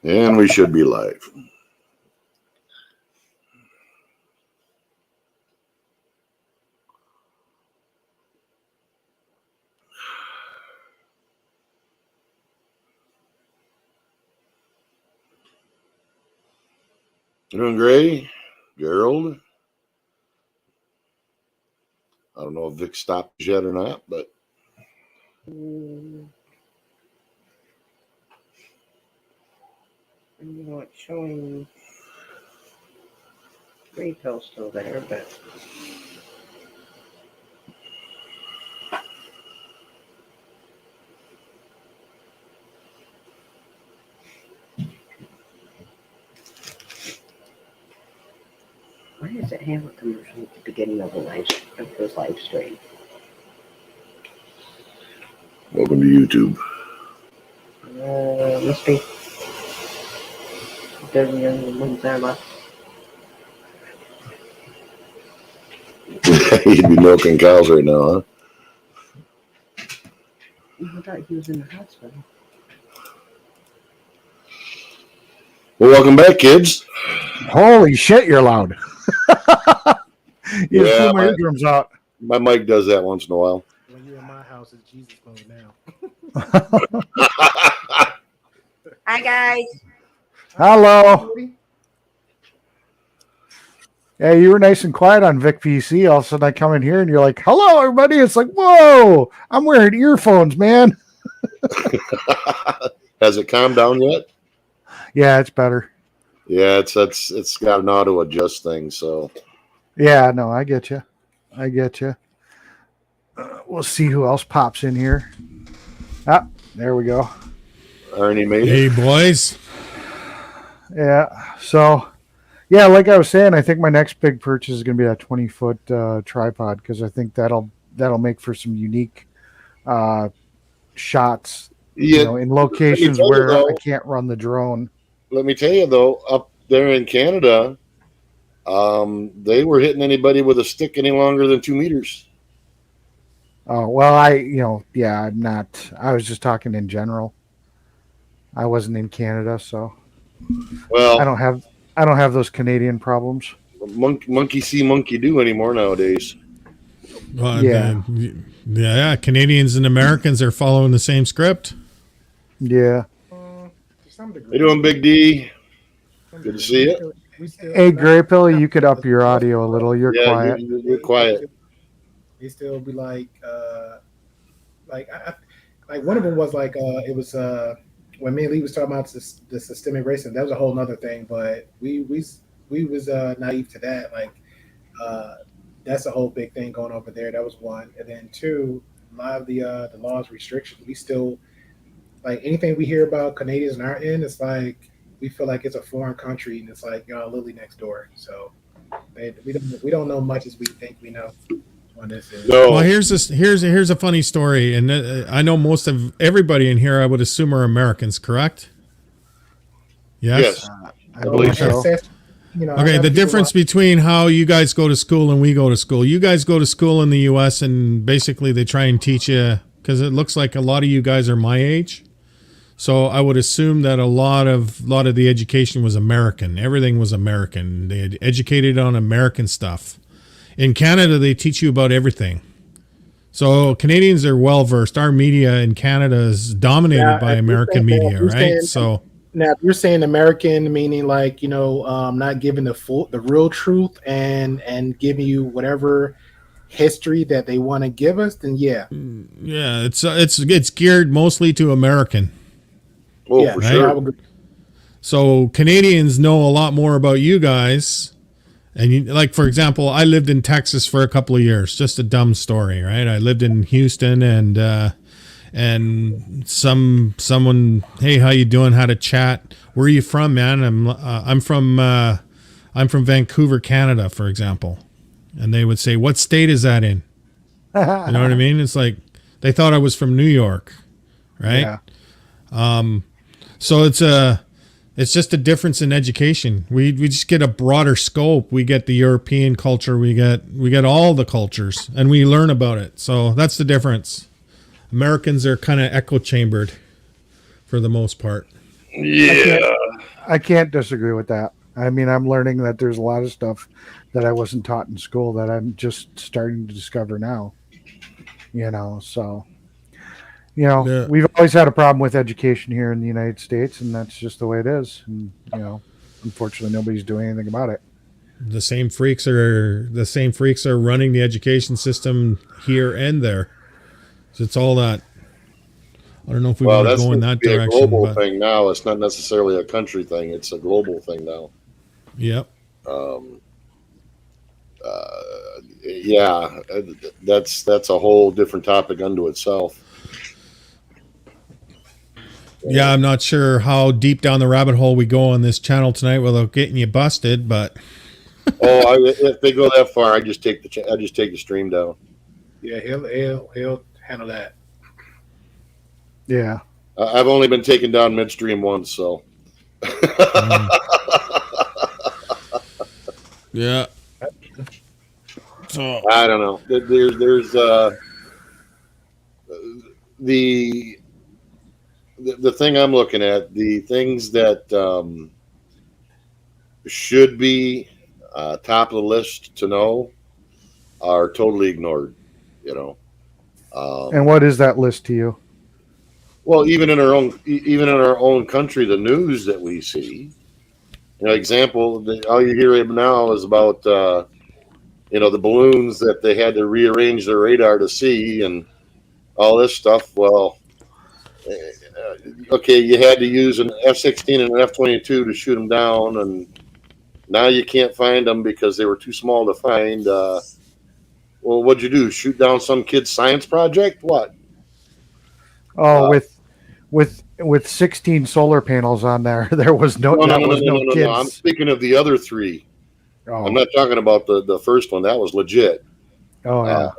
And we should be live. Doing great, Gerald. I don't know if Vic stopped yet or not, but I'm not showing Gray Pill still there, but why does it have a commercial at the beginning of this live stream? welcome to YouTube. Must be. There's the other ones there left. You'd be milking cows right now, huh? I thought he was in the hospital. Well, welcome back, kids. Holy shit, you're loud. You Yeah, pull my eardrums out. My mic does that once in a while. When you're in my house, it's Jesus mode now. Hi, guys. Hello. Yeah, you were nice and quiet on Vic PC. All of a sudden I come in here and you're like, hello, everybody. It's like, whoa, I'm wearing earphones, man. Has it calmed down yet? Yeah, it's better. Yeah, it's got an auto adjust thing. So Yeah, no, I get you. We'll see who else pops in here. Ah, there we go. Arnie made it. Hey, boys. Yeah. So, yeah, like I was saying, I think my next big purchase is going to be that 20-foot tripod because I think that'll make for some unique shots. Yeah, You know, in locations tell you, where though- I can't run the drone. Let me tell you though, up there in Canada, they were hitting anybody with a stick any longer than 2 meters. Oh well, I'm not. I was just talking in general. I wasn't in Canada, so Well, I don't have those Canadian problems. monkey see, monkey do anymore nowadays. Well, Yeah. yeah. Canadians and Americans are following the same script. Yeah. To some degree. How you doing, Big D? Good to see you. Hey, Gray Pill, you could up your audio a little. You're Yeah, quiet. you're quiet. They still be like one of them was like, it was when me and Lee was talking about the systemic racism. That was a whole nother thing, but we was naive to that. Like, that's a whole big thing going over there. That was one, and then two, a lot of the laws restrictions. We still like anything we hear about Canadians on our end. It's like we feel like it's a foreign country, and it's like literally next door. So we don't know much as we think we know. On this is. No, Well, here's a funny story, and I know most of everybody in here, I would assume, are Americans, correct? Yes. I believe so. Okay, the difference between how you guys go to school and we go to school. You guys go to school in the U.S. and basically they try and teach you, because it looks like a lot of you guys are my age. So I would assume that a lot of the education was American. Everything was American. They had educated on American stuff. In Canada, they teach you about everything. So Canadians are well versed. Our media in Canada is dominated by American media, right? So now, if you're saying American, meaning like not giving the real truth and giving you whatever history that they want to give us, then yeah, it's geared mostly to American. oh, yeah, for I sure. would agree. So Canadians know a lot more about you guys. And like, for example, I lived in Texas for a couple of years. Just a dumb story, right? I lived in Houston, and someone, hey, how you doing? Had a chat. Where are you from, man? I'm from Vancouver, Canada, for example. And they would say, what state is that in? You know what I mean? It's like they thought I was from New York, right? Yeah. So it's just a difference in education. We just get a broader scope. We get the European culture. We get all the cultures, and we learn about it. So that's the difference. Americans are kind of echo chambered for the most part. Yeah. I can't disagree with that. I mean, I'm learning that there's a lot of stuff that I wasn't taught in school that I'm just starting to discover now. So Yeah. we've always had a problem with education here in the United States, and that's just the way it is. And unfortunately, nobody's doing anything about it. The same freaks are running the education system here and there. So it's all that. I don't know if we want to that's go in going to that be a direction. global But, thing now. It's not necessarily a country thing. It's a global thing now. yep. Yeah, that's a whole different topic unto itself. Yeah, I'm not sure how deep down the rabbit hole we go on this channel tonight without getting you busted, but If they go that far, I just take the stream down. Yeah, he'll handle that. Yeah. I've only been taken down midstream once, so. yeah. So I don't know. There's the thing I'm looking at, the things that should be top of the list to know are totally ignored. And what is that list to you? Well, even in our own country, the news that we see, example, all you hear now is about the balloons that they had to rearrange their radar to see and all this stuff. Well, okay, you had to use an F-16 and an F-22 to shoot them down, and now you can't find them because they were too small to find. Well, what'd you do? Shoot down some kid's science project? What? Oh, with 16 solar panels on there, there was no kids. No. I'm speaking of the other three. Oh. I'm not talking about the first one. That was legit. Oh, yeah.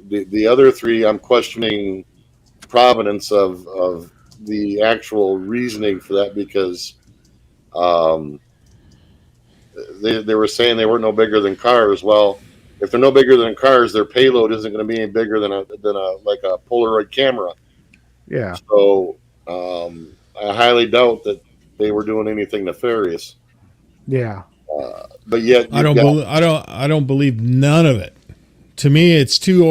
The other three, I'm questioning provenance of the actual reasoning for that because they were saying they weren't no bigger than cars. Well, if they're no bigger than cars, their payload isn't going to be any bigger than a Polaroid camera. Yeah. So I highly doubt that they were doing anything nefarious. Yeah. But yet I don't believe none of it. To me, it's too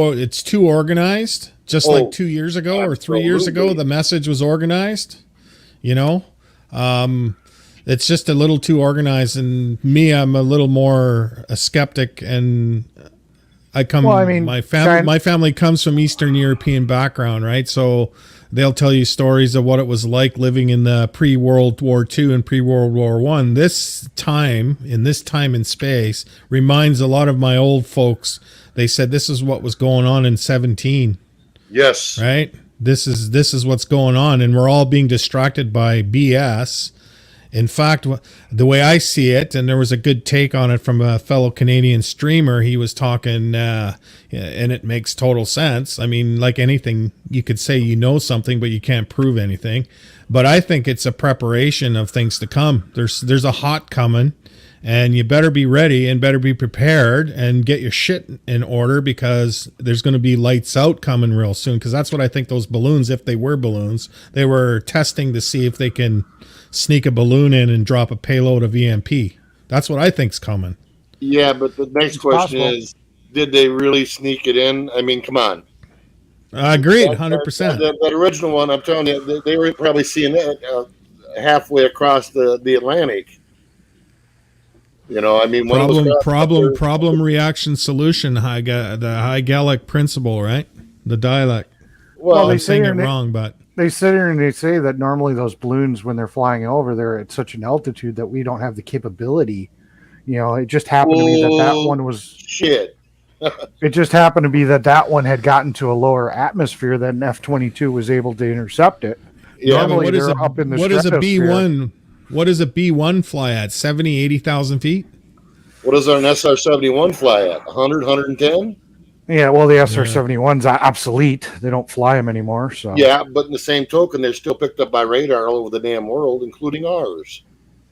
organized. Just like 2 years ago or 3 years ago, the message was organized. It's just a little too organized. And me, I'm a little more a skeptic, and I come. Well, I mean, my family comes from Eastern European background, right? So they'll tell you stories of what it was like living in the pre-World War II and pre-World War I. This time in space reminds a lot of my old folks. They said this is what was going on in 17. Yes. Right? This is what's going on, and we're all being distracted by BS. In fact, the way I see it, and there was a good take on it from a fellow Canadian streamer, he was talking, and it makes total sense. I mean, like anything, you could say something, but you can't prove anything. But I think it's a preparation of things to come. There's a hot coming, and you better be ready and better be prepared and get your shit in order because there's going to be lights out coming real soon. Because that's what I think those balloons, if they were balloons, they were testing to see if they can sneak a balloon in and drop a payload of EMP. That's what I think's coming. Yeah, but the next question is, did they really sneak it in? I mean, come on. I agreed, 100%. That original one, I'm telling you, they were probably seeing that halfway across the Atlantic. I mean, problem, reaction, solution. The High Gallic principle, right? The dialect. Well, I'm saying it wrong, but they sit here and they say that normally those balloons, when they're flying over, they're at such an altitude that we don't have the capability. It just happened to be that one was shit. It just happened to be that one had gotten to a lower atmosphere that an F-22 was able to intercept it. Yeah, normally they're up in the what is a stratosphere. B1? What does a B1 fly at? 70, 80,000 feet? What does our SR-71 fly at? 100, 110? Yeah, well, the SR-71's obsolete. They don't fly them anymore. So yeah, but in the same token, they're still picked up by radar all over the damn world, including ours.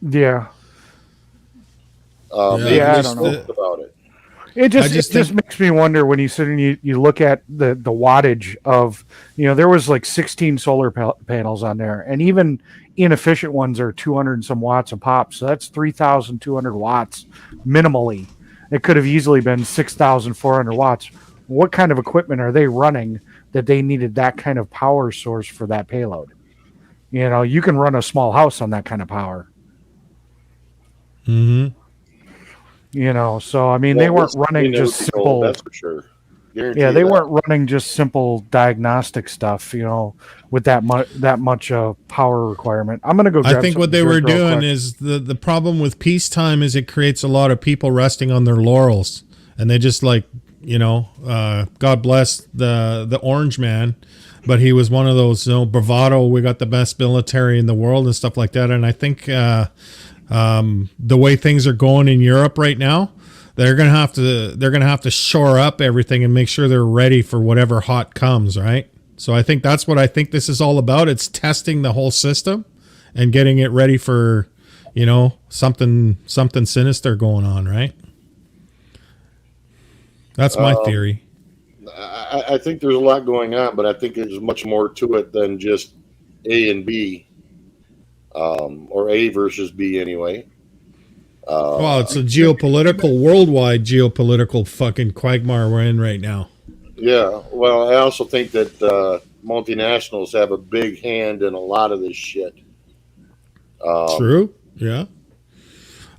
Yeah. I don't know about it. It just makes me wonder when you sit and you look at the wattage of, there was like 16 solar panels on there, and even inefficient ones are 200 and some watts a pop. So that's 3,200 watts minimally. It could have easily been 6,400 watts. What kind of equipment are they running that they needed that kind of power source for that payload? You know, you can run a small house on that kind of power. Mm-hmm. You know, so I mean, they weren't running just simple. That's for sure. Guarantee Yeah, they that. weren't running just simple diagnostic stuff. You know, with that much power requirement. I'm gonna go. I think what they were doing quick. is the problem with peacetime is it creates a lot of people resting on their laurels, and they just like, you know, God bless the Orange Man, but he was one of those, you know, bravado. We got the best military in the world and stuff like that. And I think the way things are going in Europe right now, they're gonna have to shore up everything and make sure they're ready for whatever hot comes, right? So I think that's what I think this is all about. It's testing the whole system and getting it ready for, you know, something sinister going on, right? That's my theory. I think there's a lot going on, but I think there's much more to it than just A and B, or A versus B anyway. Well, it's a worldwide geopolitical fucking quagmire we're in right now. Yeah, well, I also think that multinationals have a big hand in a lot of this shit. True. Yeah.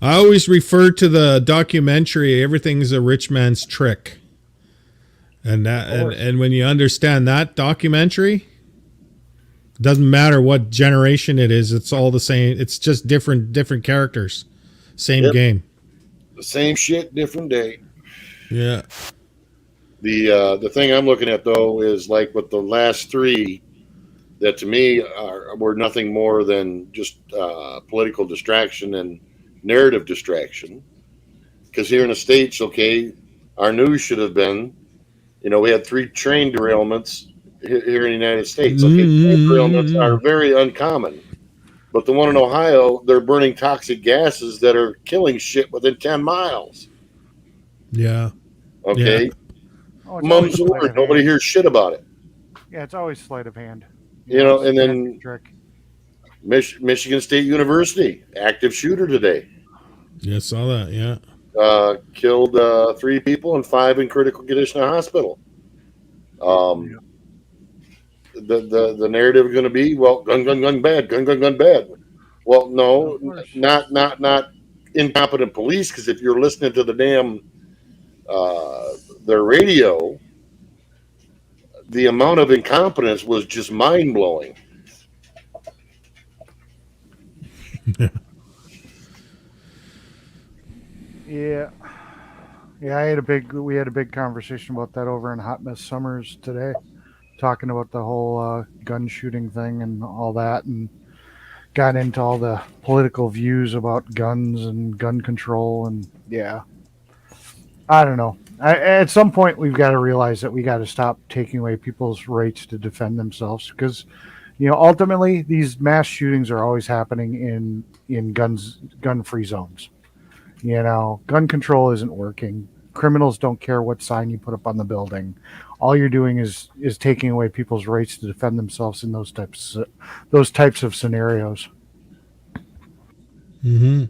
I always refer to the documentary "Everything's a Rich Man's Trick," and when you understand that documentary, it doesn't matter what generation it is; it's all the same. It's just different characters, same game. The same shit, different day. Yeah. The thing I'm looking at though is like with the last three, that to me were nothing more than just political distraction and narrative distraction. Because here in the States, okay, our news should have been, you know, we had 3 train derailments here in the United States. Okay, train derailments are very uncommon. But the one in Ohio, they're burning toxic gases that are killing shit within 10 miles. Yeah. Okay. Yeah. Oh, it's Mum's always the sleight word. of Nobody hand. hears shit about it. Yeah, it's always sleight of hand. You know, it's and a then tactic trick. Michigan State University, active shooter today. Yeah, saw that. Yeah. Killed 3 people and 5 in critical condition in a hospital. The narrative is going to be, well, gun bad, gun bad. Well, no, not incompetent police, because if you're listening to the damn their radio, the amount of incompetence was just mind blowing. Yeah. We had a big conversation about that over in Hot Mess Summers today, talking about the whole gun shooting thing and all that, and got into all the political views about guns and gun control. And yeah, I don't know. At some point, we've got to realize that we got to stop taking away people's rights to defend themselves, because, you know, ultimately these mass shootings are always happening in gun-free zones. You know, gun control isn't working. Criminals don't care what sign you put up on the building. All you're doing is taking away people's rights to defend themselves in those types of scenarios. Mm-hmm.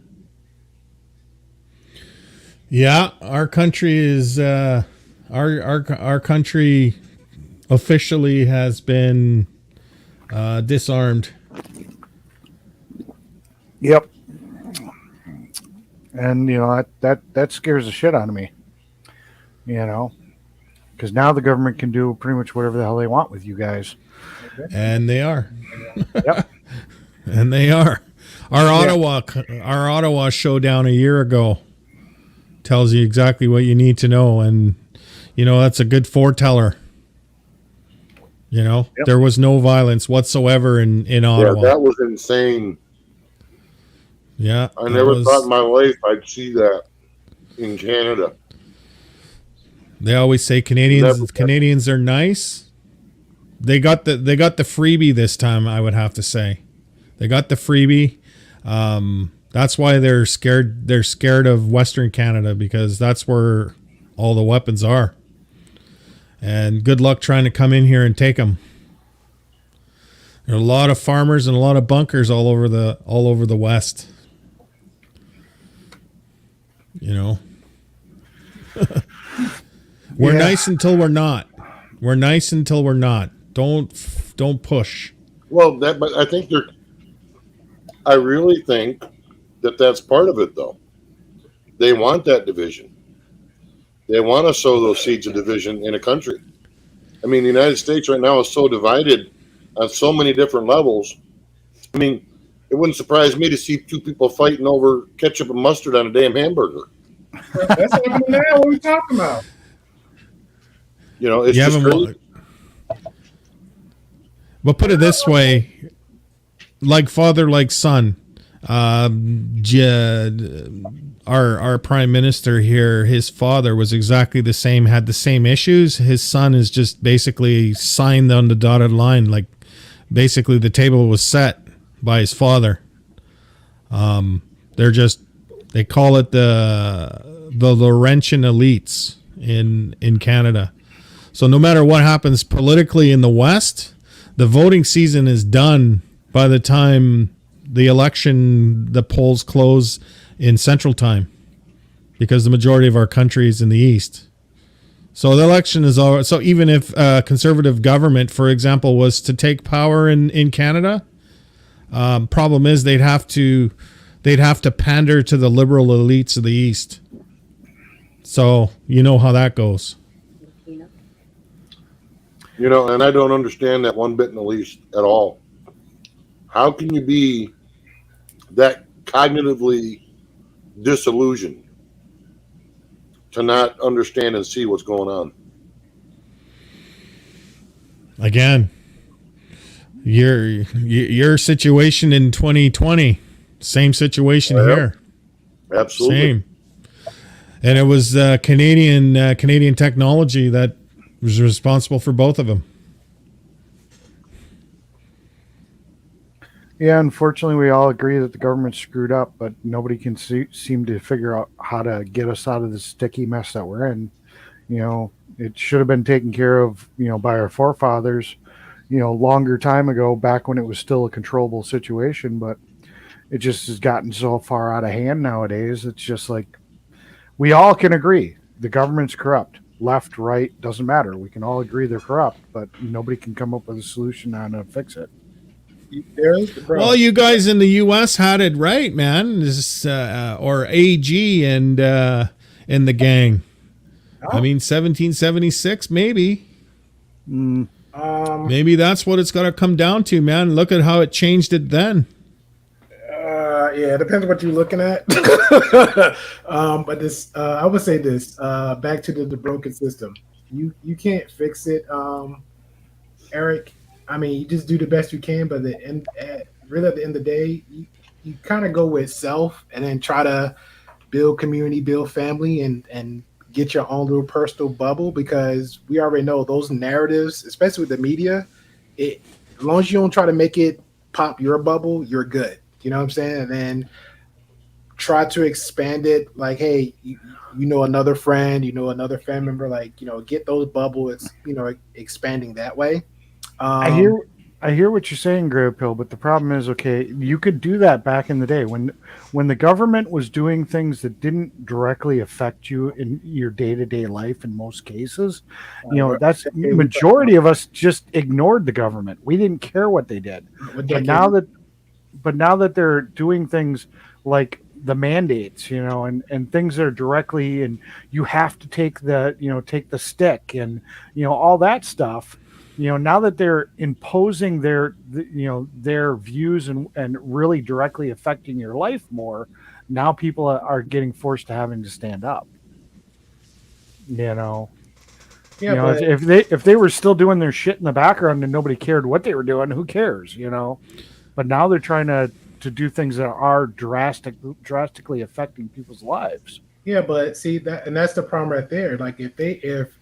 Yeah, our country is our country officially has been disarmed. Yep. And you know that scares the shit out of me. You know, because now the government can do pretty much whatever the hell they want with you guys. And they are. Yep. And they are. Our Ottawa showdown a year ago tells you exactly what you need to know, and you know that's a good foreteller. You know, There was no violence whatsoever in Ottawa. Yeah, that was insane. Yeah, I never thought in my life I'd see that in Canada. They always say Canadians are nice. They got the freebie this time, I would have to say. They got the freebie. That's why they're scared. They're scared of Western Canada, because that's where all the weapons are. And good luck trying to come in here and take them. There are a lot of farmers and a lot of bunkers all over the West. You know, we're Yeah. nice until we're not. We're nice until we're not. Don't push. Well, but I really think that that's part of it, though. They want that division. They want to sow those seeds of division in a country. I mean, the United States right now is so divided on so many different levels. I mean, it wouldn't surprise me to see two people fighting over ketchup and mustard on a damn hamburger. That's happening now. What are we talking about? You know, it's You just haven't. crazy. But put it this way, like father, like son. Our prime minister here, his father was exactly the same, had the same issues. His son is just basically signed on the dotted line, like basically the table was set by his father. They call it the Laurentian elites in Canada. So no matter what happens politically in the West, the voting season is done by the time the polls close in Central Time, because the majority of our country is in the East. So the election is all. So even if a conservative government, for example, was to take power in Canada, problem is they'd have to pander to the liberal elites of the East. So you know how that goes. You know, and I don't understand that one bit in the least at all. How can you be that cognitively disillusioned to not understand and see what's going on? Again, your situation in 2020, same situation here. Absolutely. Same. And it was Canadian technology that was responsible for both of them. Yeah, unfortunately, we all agree that the government screwed up, but nobody can seem to figure out how to get us out of the sticky mess that we're in. You know, it should have been taken care of, by our forefathers, longer time ago, back when it was still a controllable situation. But it just has gotten so far out of hand nowadays. It's just like we all can agree the government's corrupt. Left, right, doesn't matter. We can all agree they're corrupt, but nobody can come up with a solution on how to fix it. Well, you guys in the U.S. had it right, man. This, or AG and the gang. I mean, 1776, maybe. Maybe that's what it's got to come down to, man. Look at how it changed it then. Yeah, it depends what you're looking at. But this, I would say this. Back to the broken system. You can't fix it, Eric. I mean, you just do the best you can, but really at the end of the day, you kind of go with self and then try to build community, build family, and get your own little personal bubble, because we already know those narratives, especially with the media, as long as you don't try to make it pop your bubble, you're good. You know what I'm saying? And then try to expand it like, hey, you know another friend, another family member, like, get those bubbles, expanding that way. I hear what you're saying, Grey Pill, but the problem is, okay, you could do that back in the day when the government was doing things that didn't directly affect you in your day-to-day life. In most cases, that's majority of us just ignored the government. We didn't care what they did. But now that they're doing things like the mandates, and things that are directly, and you have to take the stick and all that stuff. Now that they're imposing their views and really directly affecting your life more, now people are getting forced to having to stand up. Yeah, if they were still doing their shit in the background and nobody cared what they were doing, who cares, But now they're trying to do things that are drastically affecting people's lives. Yeah, but see that, and that's the problem right there. Like if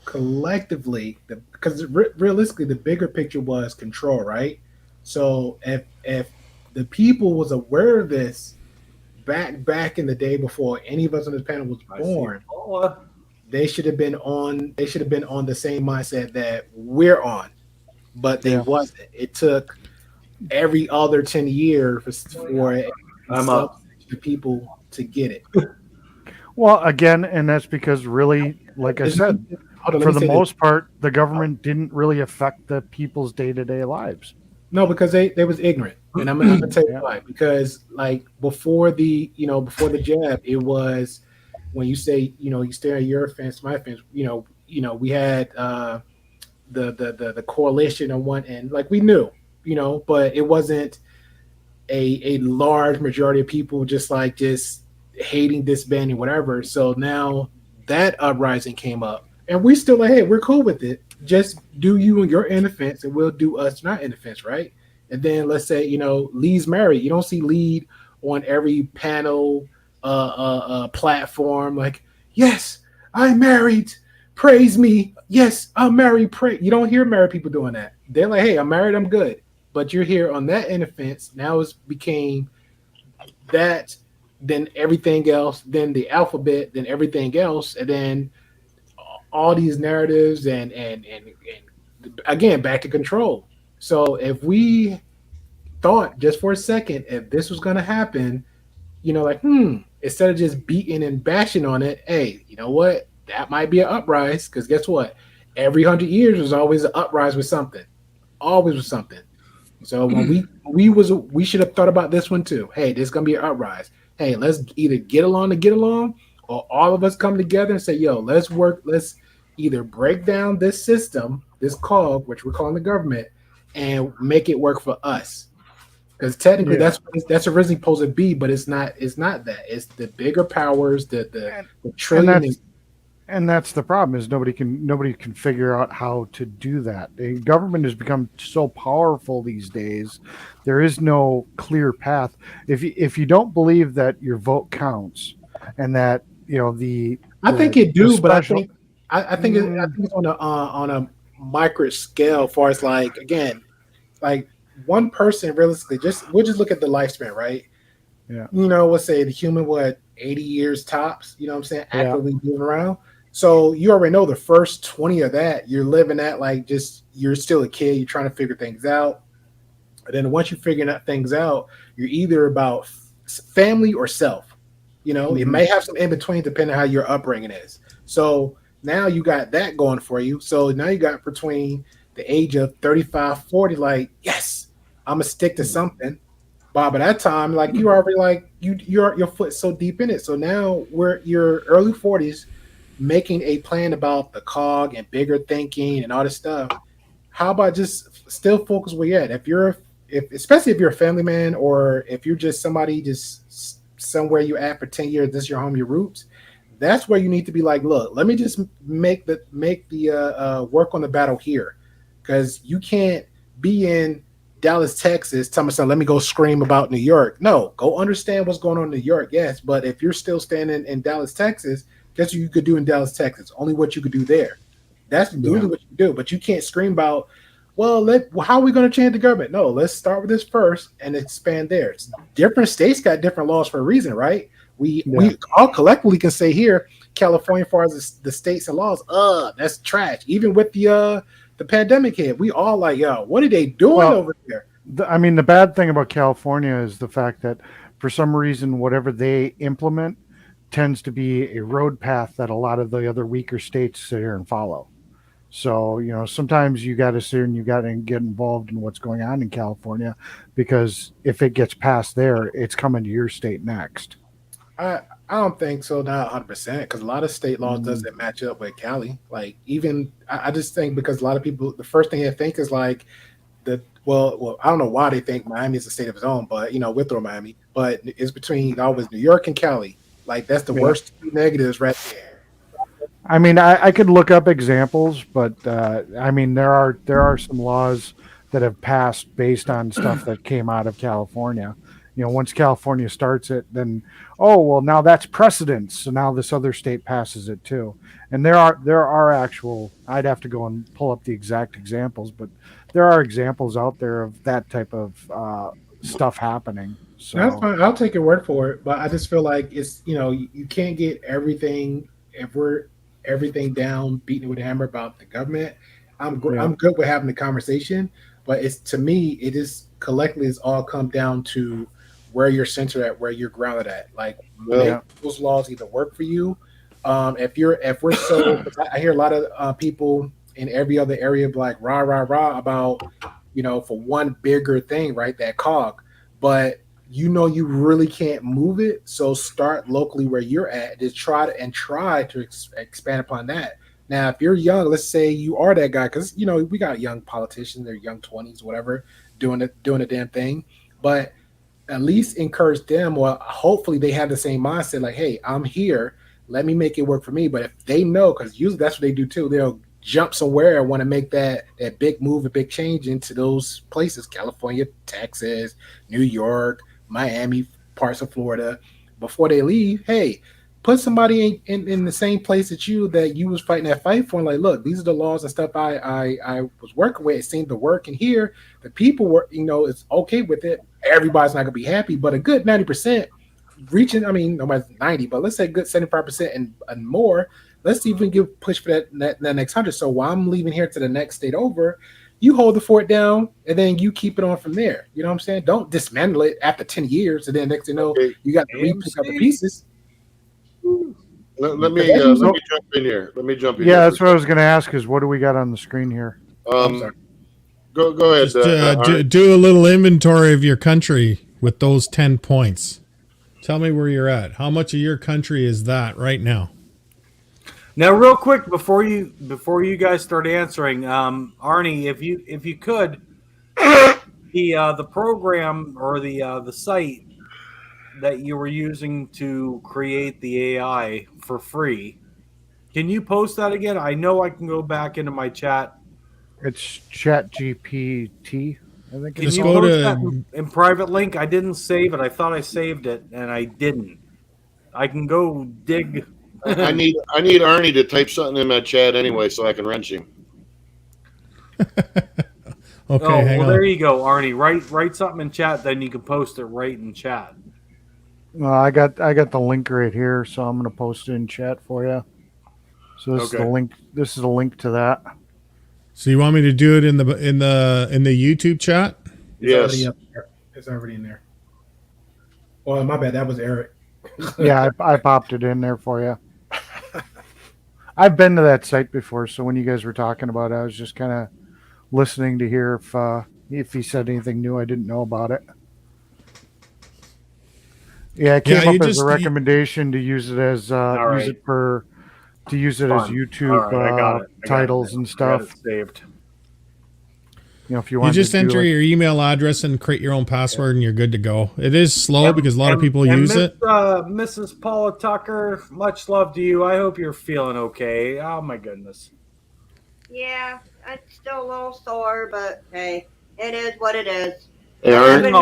collectively, because realistically, the bigger picture was control, right? So if the people was aware of this back in the day before any of us on this panel was born, they should have been on the same mindset that we're on. but they Yeah. wasn't. It took every other 10 years for a I'm up. subsection of people to get it. Well, again, and that's because really, like I It's- said, hold on, let for me the say this. most part, the government didn't really affect the people's day-to-day lives. No, because they was ignorant, and I'm gonna tell you Yeah. why. Because like before the before the jab, it was when you say you stare at your fence, my fence. We had the coalition on one end, like we knew, but it wasn't a large majority of people just hating, disbanding, whatever. So now that uprising came up, and we still like, hey, we're cool with it. Just do you and your end of fence, and we'll do us not end of fence, right? And then let's say Lee's married. You don't see Lee on every panel, platform like, yes, I'm married. Praise me. Yes, I'm married. Pray. You don't hear married people doing that. They're like, hey, I'm married. I'm good. But you're here on that end of fence. Now it's became that, then everything else, then the alphabet, then everything else, and then all these narratives and again back to control. So if we thought just for a second if this was going to happen, like instead of just beating and bashing on it, hey, you know what? That might be an uprise because guess what? Every 100 years there's always an uprise with something, always with something. So when we should have thought about this one too. Hey, there's gonna be an uprise. Hey, let's either get along to get along, or all of us come together and say, yo, let's work. Let's either break down this system, this cog, which we're calling the government, and make it work for us. Because technically, Yeah. that's originally supposed to be, but it's not. It's not that. It's the bigger powers, the And trillion. that's the problem is nobody can figure out how to do that. The government has become so powerful these days. There is no clear path. If you don't believe that your vote counts and that I think it do, the but special- I think it's on a micro scale. As far as like again, like one person realistically, we'll just look at the lifespan, right? Yeah. Let's say the human 80 years tops. You know what I'm saying? Yeah. Actively moving around. So you already know the first 20 of that you're living at like you're still a kid. You're trying to figure things out. And then once you figure that things out, you're either about family or self. It may have some in between depending on how your upbringing is. So now you got that going for you. So now you got between the age of 35, 40, like, yes, I'm gonna stick to something. But by that time, like you already like your foot so deep in it. So now we're your early 40s making a plan about the cog and bigger thinking and all this stuff. How about just still focus where you're at? Especially if you're a family man, or if you're just somebody just somewhere you at for 10 years, this is your home, your roots. That's where you need to be like, look, let me just make the work on the battle here, because you can't be in Dallas, Texas, tell me something, let me go scream about New York. No, go understand what's going on in New York, yes, but if you're still standing in Dallas, Texas, guess what you could do in Dallas, Texas? Only what you could do there. That's literally what you do, but you can't scream about, how are we going to change the government? No, let's start with this first and expand there. Different states got different laws for a reason, right? We all collectively can say here, California, as far as the states and laws, that's trash. Even with the pandemic hit, we all like, yo, what are they doing over there? The bad thing about California is the fact that for some reason, whatever they implement tends to be a road path that a lot of the other weaker states sit here and follow. So, sometimes you got to sit and you got to get involved in what's going on in California, because if it gets passed there, it's coming to your state next. I don't think so, not 100%, because a lot of state laws doesn't match up with Cali. Like, even I just think because a lot of people, the first thing they think is like I don't know why they think Miami is a state of its own, but we'll throw Miami, but it's between always New York and Cali. Like, that's the worst two negatives right there. I could look up examples, but there are some laws that have passed based on stuff that came out of California. Once California starts it, then now that's precedence. So now this other state passes it too. And there are actual. I'd have to go and pull up the exact examples, but there are examples out there of that type of stuff happening. So That's fine. I'll take your word for it, but I just feel like it's you can't get everything if we're everything down, beating it with a hammer about the government. I'm good with having the conversation, but it's to me it is collectively it's all come down to where you're centered at, where you're grounded at. Like Well, make those laws either work for you. If we're so, 'cause I hear a lot of people in every other area be like rah rah rah about for one bigger thing, right? That cog, but you really can't move it. So start locally where you're at. Just try to expand upon that. Now, if you're young, let's say you are that guy, because we got young politicians, they're young 20s, whatever, doing the damn thing. But at least encourage them, or hopefully they have the same mindset, like, hey, I'm here, let me make it work for me. But if they know, because usually that's what they do too, they'll jump somewhere and want to make that big move, a big change into those places, California, Texas, New York, Miami, parts of Florida. Before they leave, hey, put somebody in the same place that you was fighting that fight for, and like, look, these are the laws and stuff I was working with. It seemed to work, and here the people were, it's okay with it. Everybody's not gonna be happy, but a good 90% reaching. I mean, nobody's 90, but let's say a good 75% and more. Let's even give push for that next 100. So while I'm leaving here to the next state over, you hold the fort down, and then you keep it on from there. You know what I'm saying? Don't dismantle it after 10 years, and then next thing you know, you got to re-pick up the pieces. let me jump in here. Yeah, that's what I was going to ask. Is what do we got on the screen here? Go ahead. Just, do a little inventory of your country with those 10 points. Tell me where you're at. How much of your country is that right now? Now, real quick, before you guys start answering, Arnie, if you could, the program or the site that you were using to create the AI for free, can you post that again? I know I can go back into my chat. It's ChatGPT. I think. Can you post that in private link? I didn't save it. I thought I saved it, and I didn't. I can go dig. I need Arnie to type something in that chat anyway, so I can wrench him. Okay, there you go, Arnie. Write something in chat, then you can post it right in chat. Well, I got the link right here, so I'm going to post it in chat for you. So this is the link. This is a link to that. So you want me to do it in the YouTube chat? Yes, It's already in there. Oh, my bad. That was Eric. Yeah, I popped it in there for you. I've been to that site before, so when you guys were talking about it, I was just kind of listening to hear if he said anything new I didn't know about it. Yeah, it came up as a recommendation to use it as YouTube titles and stuff. I got it saved. If you want, you just enter your email address and create your own password, and you're good to go. It is slow because a lot of people use it. Mrs. Paula Tucker, much love to you. I hope you're feeling okay. Oh my goodness. Yeah, I'm still a little sore, but hey, it is what it is. You're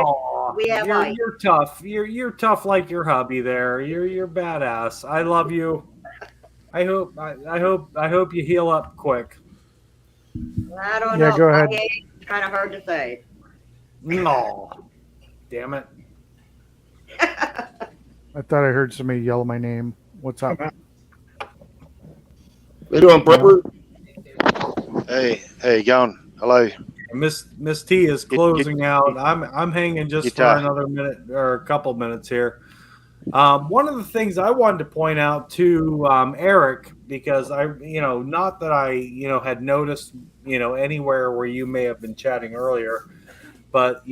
tough. You're tough like your hubby there. You're badass. I love you. I hope you heal up quick. I don't know. Go ahead. It's kind of hard to say. No. Damn it. I thought I heard somebody yell my name. What's up? They doing prepper? Hey, Jon. Hello. Miss T is closing out. I'm hanging just for another minute or a couple minutes here. One of the things I wanted to point out to Eric, because not that I had noticed anywhere where you may have been chatting earlier, but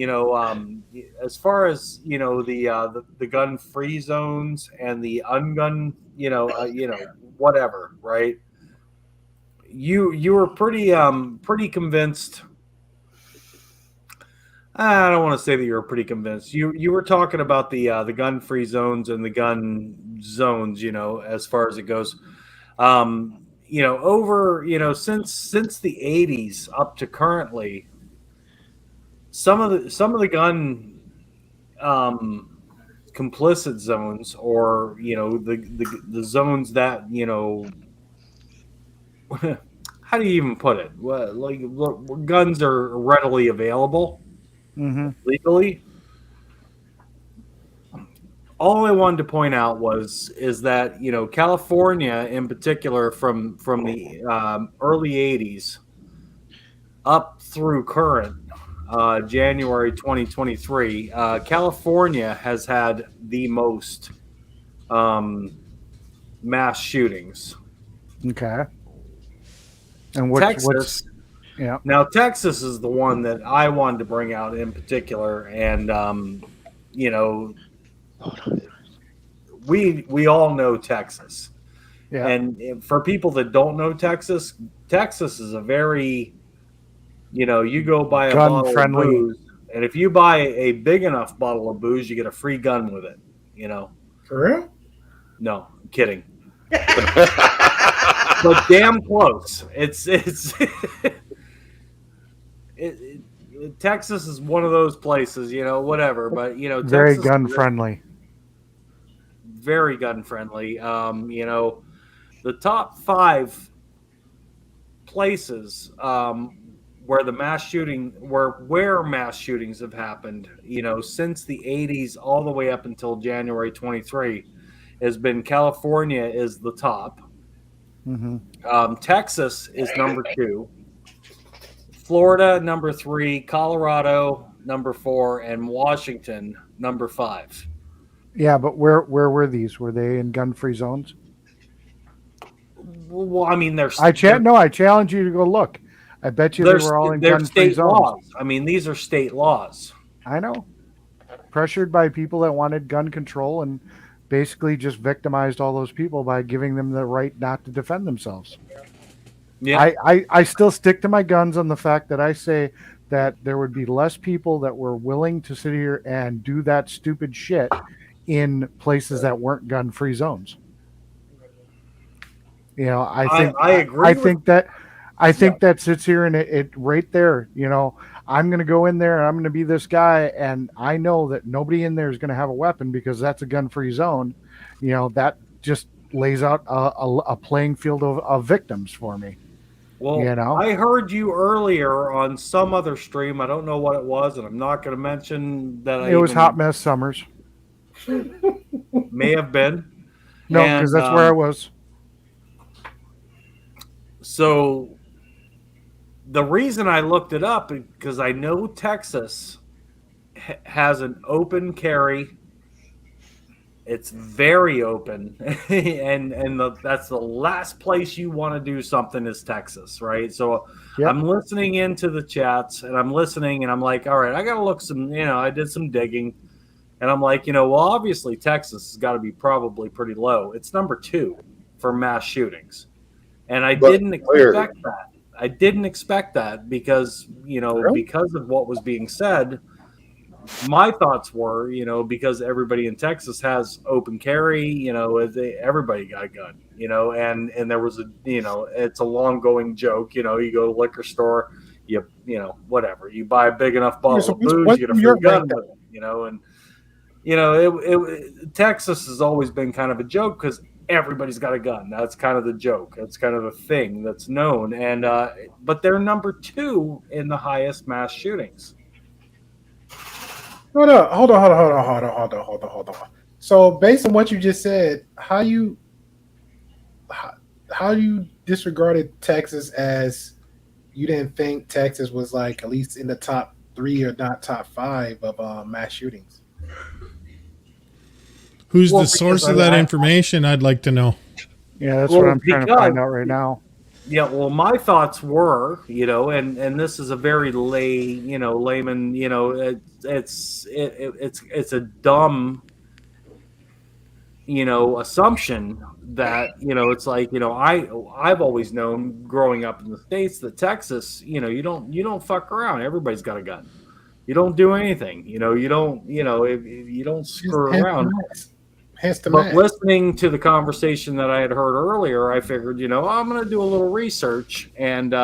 as far as the gun free zones and the ungun whatever, right? You were pretty convinced. I don't want to say that you were pretty convinced. You were talking about the gun free zones and the gun zones, as far as it goes. Over since the 80s up to currently, some of the gun complicit zones, or the zones that how do you even put it? Well, like, guns are readily available. Mm-hmm. Legally. All I wanted to point out is that California in particular from the early 80s up through current January 2023, California has had the most mass shootings. Okay. And what's Texas. yeah. Now, Texas is the one that I wanted to bring out in particular, and you know, we all know Texas, Yeah. and for people that don't know Texas, Texas is a very, you go buy a Gun bottle friendly. of booze, and if you buy a big enough bottle of booze, you get a free gun with it. For real? No, I'm kidding. But damn close. It's Texas is one of those places, whatever. But Very Texas gun is friendly. very gun friendly. The top 5 places where the where mass shootings have happened, since the 80s all the way up until January 23, has been California is the top. Mm-hmm. Texas is number 2. Florida, number 3. Colorado, number 4. And Washington, number 5. Yeah, but where were these? Were they in gun-free zones? Well, I mean, I challenge you to go look. I bet you they were all in gun-free state zones. laws. I mean, these are state laws. I know. Pressured by people that wanted gun control and basically just victimized all those people by giving them the right not to defend themselves. Yeah. I still stick to my guns on the fact that I say that there would be less people that were willing to sit here and do that stupid shit in places that weren't gun-free zones. I agree. I think that sits here and it right there. I'm going to go in there and I'm going to be this guy, and I know that nobody in there is going to have a weapon because that's a gun-free zone. That just lays out a playing field of victims for me. Well, I heard you earlier on some other stream. I don't know what it was, and I'm not going to mention that. It was Hot Mess Summers. May have been. No, because that's where I was. So the reason I looked it up is because I know Texas has an open carry. It's very open, and that's the last place you want to do something is Texas, right? So yep. I'm listening into the chats, and I'm listening, and I'm like, all right, I got to look some, I did some digging, and I'm like, well, obviously Texas has got to be probably pretty low. It's number 2 for mass shootings, and I didn't expect that. I didn't expect that because, really? Because of what was being said. My thoughts were, because everybody in Texas has open carry, everybody got a gun, and there was it's a long going joke, you go to the liquor store, whatever, you buy a big enough bottle of booze, you get a free gun with it, and Texas has always been kind of a joke because everybody's got a gun. That's kind of the joke. That's kind of the thing that's known. And, but they're number 2 in the highest mass shootings. Hold on. So based on what you just said, how you disregarded Texas as you didn't think Texas was like at least in the top 3 or not top 5 of mass shootings? Who's the source of that information? I'd like to know. Yeah, that's what I'm trying to find out right now. Yeah, well, my thoughts were, and this is a very layman, it's a dumb, assumption that, it's like, I've always known growing up in the States that Texas, you don't fuck around. Everybody's got a gun. You don't do anything, you don't screw around. But listening to the conversation that I had heard earlier, I figured, I'm going to do a little research, and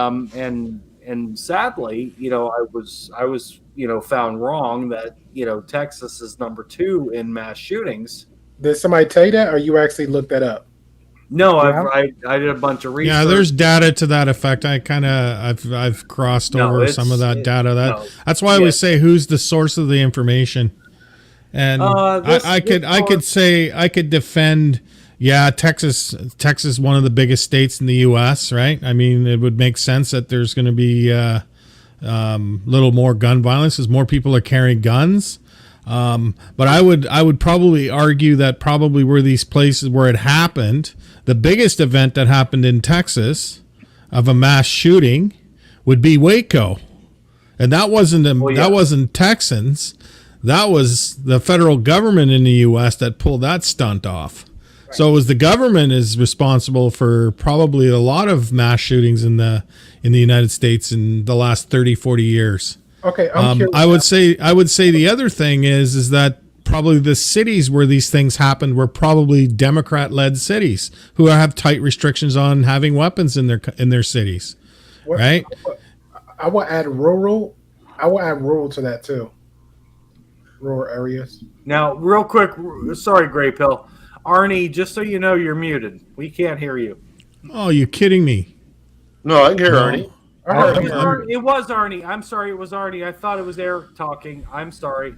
sadly, I was found wrong that Texas is number 2 in mass shootings. Did somebody tell you that, or you actually looked that up? No, I did a bunch of research. Yeah, there's data to that effect. I've crossed over some of that data. That's why we say who's the source of the information. And I could defend, Texas is one of the biggest states in the U.S., right? I mean, it would make sense that there's going to be little more gun violence as more people are carrying guns. But I would probably argue that probably were these places where it happened. The biggest event that happened in Texas of a mass shooting would be Waco, and that wasn't Texans. That was the federal government in the U.S. that pulled that stunt off. Right. So it was the government is responsible for probably a lot of mass shootings in the United States in the last 30, 40 years. Okay, I would say the other thing is that probably the cities where these things happened were probably Democrat-led cities who have tight restrictions on having weapons in their cities, right? I will add rural. I will add rural to that too. Rural areas. Now, real quick, sorry, Gray Pill. Arnie, just so you know, you're muted. We can't hear you. Oh, you kidding me? No, I can hear Arnie. It was Arnie. I'm sorry, it was Arnie. I thought it was Eric talking. I'm sorry.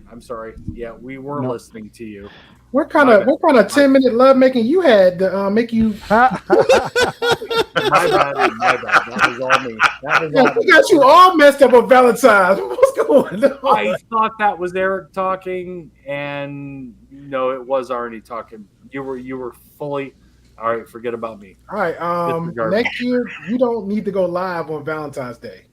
Yeah, we were listening to you. What kind of 10-minute love making you had to make you? My bad. That was all me. We got you all messed up on Valentine's. What's going on? I thought that was Eric talking, and no, it was Arnie talking. You were fully. All right, forget about me. All right. Next year, you don't need to go live on Valentine's Day.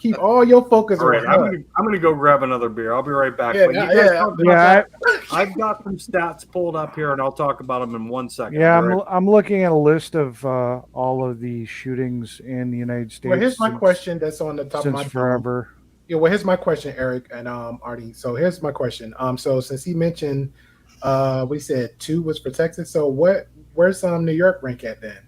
Keep all your focus. All right, I'm gonna go grab another beer. I'll be right back. I've got some stats pulled up here, and I'll talk about them in 1 second. Yeah, I'm looking at a list of all of the shootings in the United States. Well, here's my question that's on the top of my forever. Yeah, well, here's my question, Eric and Artie. So here's my question. So since he mentioned, we said 2 was for Texas. So where's New York rank at then?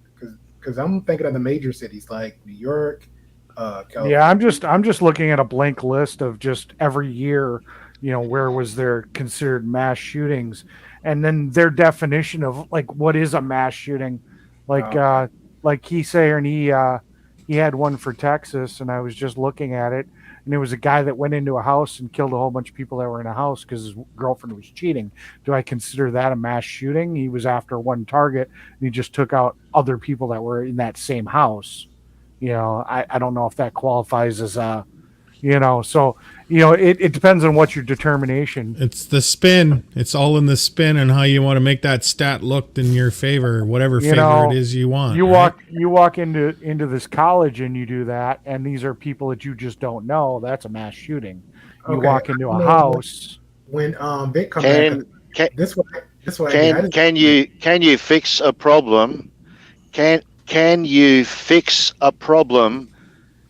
Because I'm thinking of the major cities like New York. California. Yeah, I'm just looking at a blank list of just every year, where was there considered mass shootings, and then their definition of like what is a mass shooting, like he said, and he had one for Texas, and I was just looking at it, and there was a guy that went into a house and killed a whole bunch of people that were in a house because his girlfriend was cheating. Do I consider that a mass shooting? He was after one target, and he just took out other people that were in that same house. I don't know if that qualifies as so it depends on what your determination. It's the spin. It's all in the spin and how you want to make that stat look in your favor, whatever favor it is you want. You walk into this college and you do that, and these are people that you just don't know. That's a mass shooting. You walk into a house. When Vic comes back, this way. Can you fix a problem? Can you fix a problem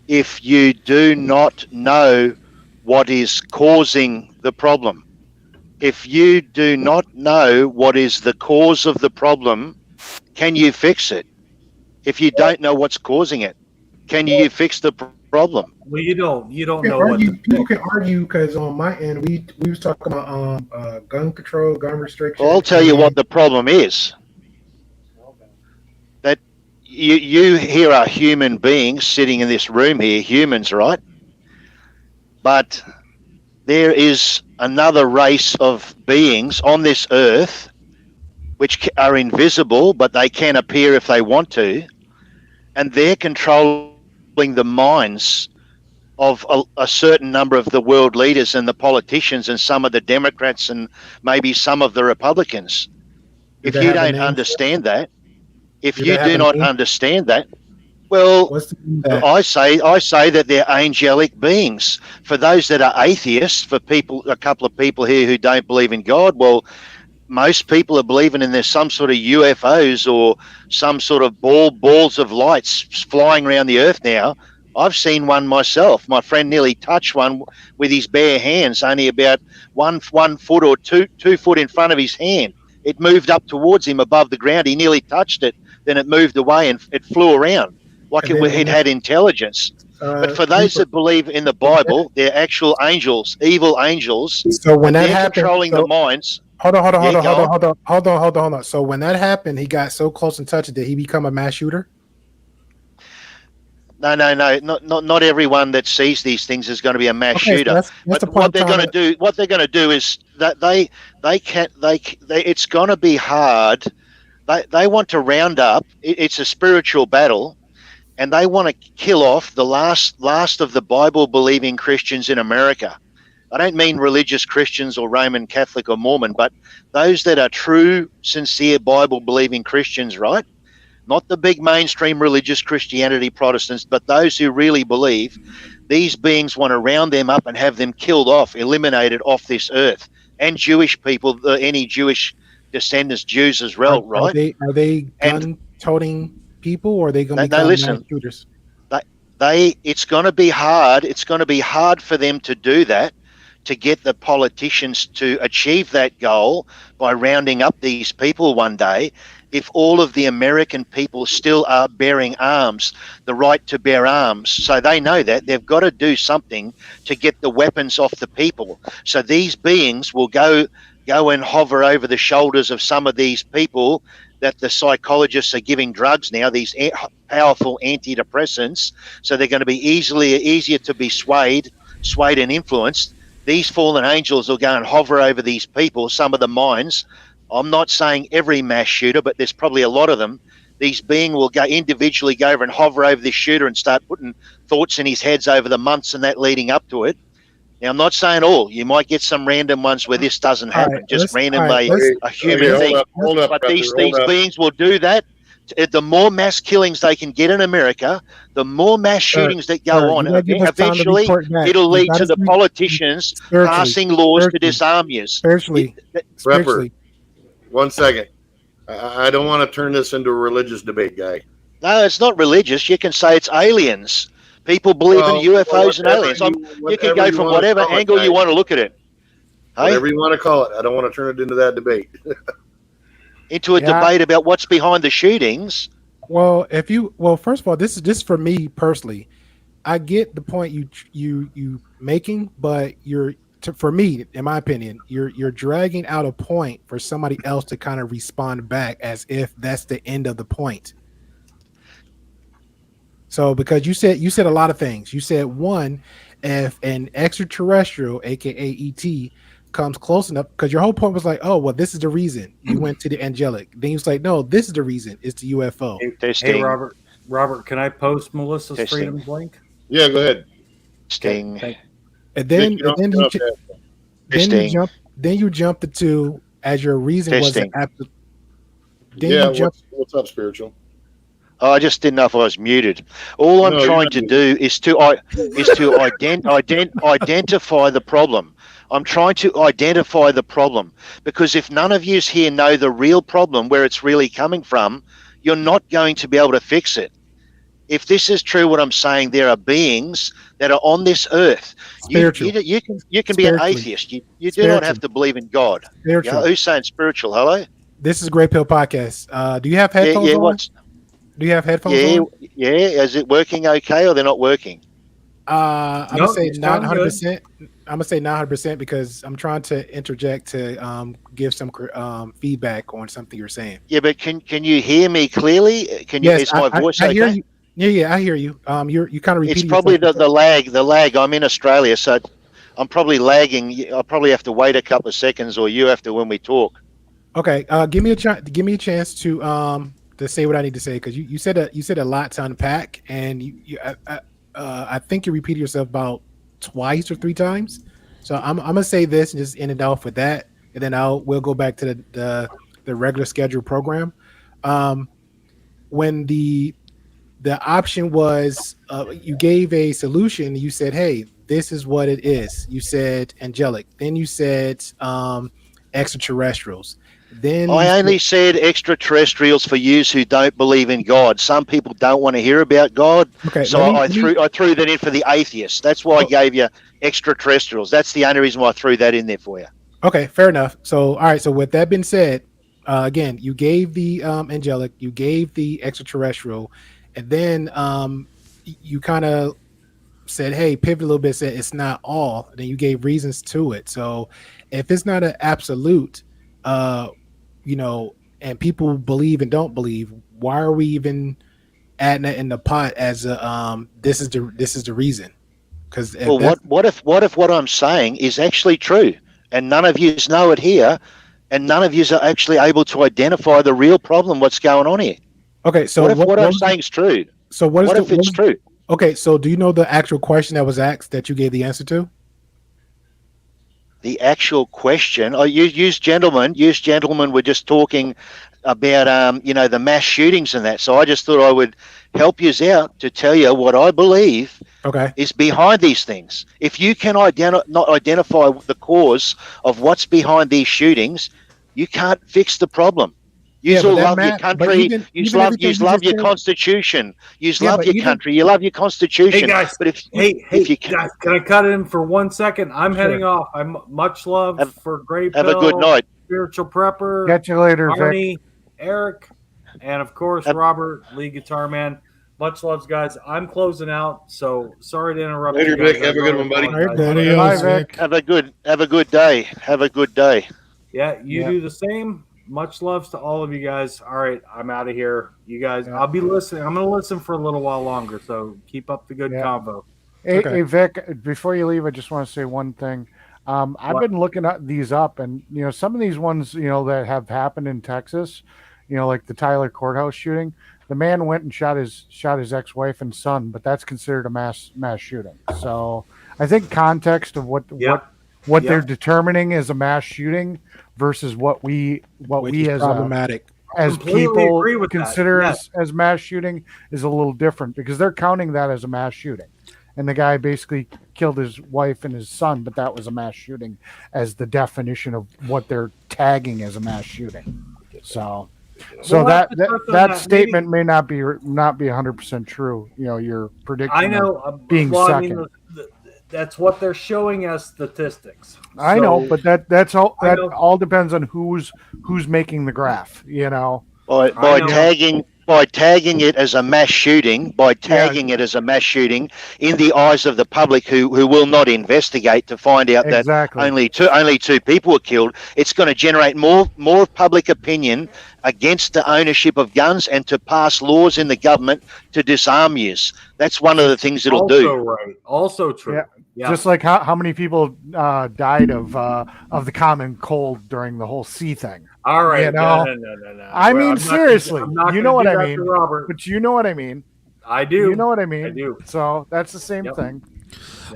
if you do not know what is causing the problem? If you do not know what is the cause of the problem, can you fix it? If you don't know what's causing it, can you fix the problem? Well, you don't know what. People can argue because on my end, we was talking about gun control, gun restriction. Well, I'll tell you what the problem is. You here are human beings sitting in this room here, humans, right? But there is another race of beings on this earth which are invisible, but they can appear if they want to, and they're controlling the minds of a certain number of the world leaders and the politicians and some of the Democrats and maybe some of the Republicans. If you don't understand that, if you do not understand that, well, I say that they're angelic beings. For those that are atheists, for a couple of people here who don't believe in God, well, most people are believing in there's some sort of UFOs or some sort of balls of lights flying around the earth now. I've seen one myself. My friend nearly touched one with his bare hands, only about 1 foot or 2 foot in front of his hand. It moved up towards him above the ground. He nearly touched it. Then it moved away and it flew around like it had intelligence. But for those that believe in the Bible, they're actual angels, evil angels. So when that happened, controlling the minds. Hold on. So when that happened, he got so close and touched it. Did he become a mass shooter? No. Not everyone that sees these things is going to be a mass shooter. That's but what they're going to do is that they it's going to be hard. they want to round up. It's a spiritual battle, and they want to kill off the last of the Bible believing Christians in America. I don't mean religious Christians or Roman Catholic or Mormon, but those that are true, sincere Bible believing Christians, right? Not the big mainstream religious Christianity Protestants, but those who really believe. These beings want to round them up and have them killed off, eliminated off this earth. And Jewish people, any Jewish descendants, Jews as well, right? Are they gun-toting people, or are they going to be mass shooters? It's going to be hard. It's going to be hard for them to do that, to get the politicians to achieve that goal by rounding up these people one day, if all of the American people still are bearing arms, the right to bear arms. So they know that they've got to do something to get the weapons off the people. So these beings will go and hover over the shoulders of some of these people that the psychologists are giving drugs now, these powerful antidepressants. So they're going to be easier to be swayed and influenced. These fallen angels will go and hover over these people, some of the minds. I'm not saying every mass shooter, but there's probably a lot of them. These beings will go individually go over and hover over this shooter and start putting thoughts in his heads over the months and that leading up to it. Now, I'm not saying all. You might get some random ones where this doesn't happen, right, just randomly a human thing. But these beings will do that. The more mass killings they can get in America, the more mass shootings that go on. Eventually, it'll lead to the politicians passing laws to disarm you. Spiritually. Prepper, 1 second. I don't want to turn this into a religious debate, guy. No, it's not religious. You can say it's aliens. People believe in UFOs and aliens. You can go from whatever angle you want to look at it. Whatever you want to call it. I don't want to turn it into that debate. Into a debate about what's behind the shootings. Well, first of all, this is for me personally. I get the point you making, but for me, in my opinion, you're dragging out a point for somebody else to kind of respond back as if that's the end of the point. So because you said a lot of things. You said, one, if an extraterrestrial, aka ET, comes close enough, because your whole point was like, oh, well, this is the reason you went to the angelic. Then you was like, no, this is the reason, it's the UFO. Hey, Robert, can I post Melissa's Freedoms link? Yeah, go ahead. Sting. And then you jumped to, as your reason was what's up, spiritual? Oh, I just didn't know if I was muted. All I'm trying to do is to identify the problem. I'm trying to identify the problem, because if none of you here know the real problem, where it's really coming from, you're not going to be able to fix it. If this is true, what I'm saying, there are beings that are on this earth. You can be an atheist. You do not have to believe in God. Who's saying spiritual? Hello? This is Great Pill Podcast. Do you have headphones on? Do you have headphones on? Yeah. Is it working okay, or they're not working? I'm gonna say not 100%. I'm gonna say not 100% because I'm trying to interject to give some feedback on something you're saying. Yeah, but can you hear me clearly? Is my voice okay? I hear you. Yeah, I hear you. You kind of repeating. It's probably the lag. I'm in Australia, so I'm probably lagging. I'll probably have to wait a couple of seconds, or you have to when we talk. Okay, give me a chance to say what I need to say, because you said a lot to unpack, and I think you repeated yourself about twice or three times. So I'm gonna say this and just end it off with that, and then we'll go back to the regular scheduled program. When the option was you gave a solution, you said, hey, this is what it is. You said angelic, then you said extraterrestrials. Then I only said extraterrestrials for you who don't believe in God. Some people don't want to hear about God. Okay, so I threw that in for the atheists. That's why I gave you extraterrestrials. That's the only reason why I threw that in there for you. Okay, fair enough. So all right. So with that being said, again, you gave the angelic, you gave the extraterrestrial, and then you kind of said, hey, pivot a little bit, said it's not all. And then you gave reasons to it. So if it's not an absolute, and people believe and don't believe, why are we even adding it in the pot as this is the reason? Because what if what I'm saying is actually true, and none of you know it here? and none of you are actually able to identify the real problem, what's going on here. Okay, so What if what I'm saying is true? So what is What the, if it's true? Okay, so do you know the actual question that was asked that you gave the answer to? The actual question, you gentlemen were just talking about, the mass shootings and that. So I just thought I would help you out to tell you what I believe Okay. is behind these things. If you can not identify the cause of what's behind these shootings, you can't fix the problem. You Yeah, but all that love your but country. even You everything love you just your said- constitution. You Yeah, love but your even- country. You love your constitution. Hey guys, but if hey if you can, guys, can I cut in for 1 second? I'm Sure. heading off. I'm much love for Great have a Bill, good night. Spiritual Prepper, Catch you later, Vic. Arnie, Eric, and of course Robert, lead guitar man. Much loves, guys. I'm closing out, so sorry to interrupt. Later, you guys. Vic. Have a good one, buddy. All right, Apologize. buddy. Bye, Adios, Vic. Vic. Have a good day. Have a good day. Yeah, you Yeah. do the same. Much loves to all of you guys. All right, I'm out of here. You guys, Yeah. I'll be listening. I'm going to listen for a little while longer, so keep up the good Yeah. convo. Hey, Okay. hey, Vic, before you leave, I just want to say one thing. I've What? been looking at these up, and some of these ones, that have happened in Texas, like the Tyler courthouse shooting. The man went and shot his ex-wife and son, but that's considered a mass shooting. So I think context of what Yep. they're Yep. determining as a mass shooting versus what we which is as problematic. as Completely people agree with that. consider Yes. as mass shooting is a little different because they're counting that as a mass shooting. And the guy basically killed his wife and his son, but that was a mass shooting as the definition of what they're tagging as a mass shooting. So We'll have that to touch on that that. statement may not be 100% true. Your prediction. I know. being well, I mean, second. that's what they're showing as statistics. I know, So, but that's all. I That know. all depends on who's making the graph. By I know. tagging it as a mass shooting, in the eyes of the public who will not investigate to find out that Exactly. only two people were killed, it's going to generate more public opinion against the ownership of guns and to pass laws in the government to disarm use. That's one of the things it'll also do. right. Also true. Yeah. Yeah. Just like how many people died of the common cold during the whole sea thing. All right. you know, No. I mean, I'm not seriously, I'm not you gonna know what do I that mean. to Robert. But you know what I mean. I do. You know what I mean. I do. So that's the same Yep. thing.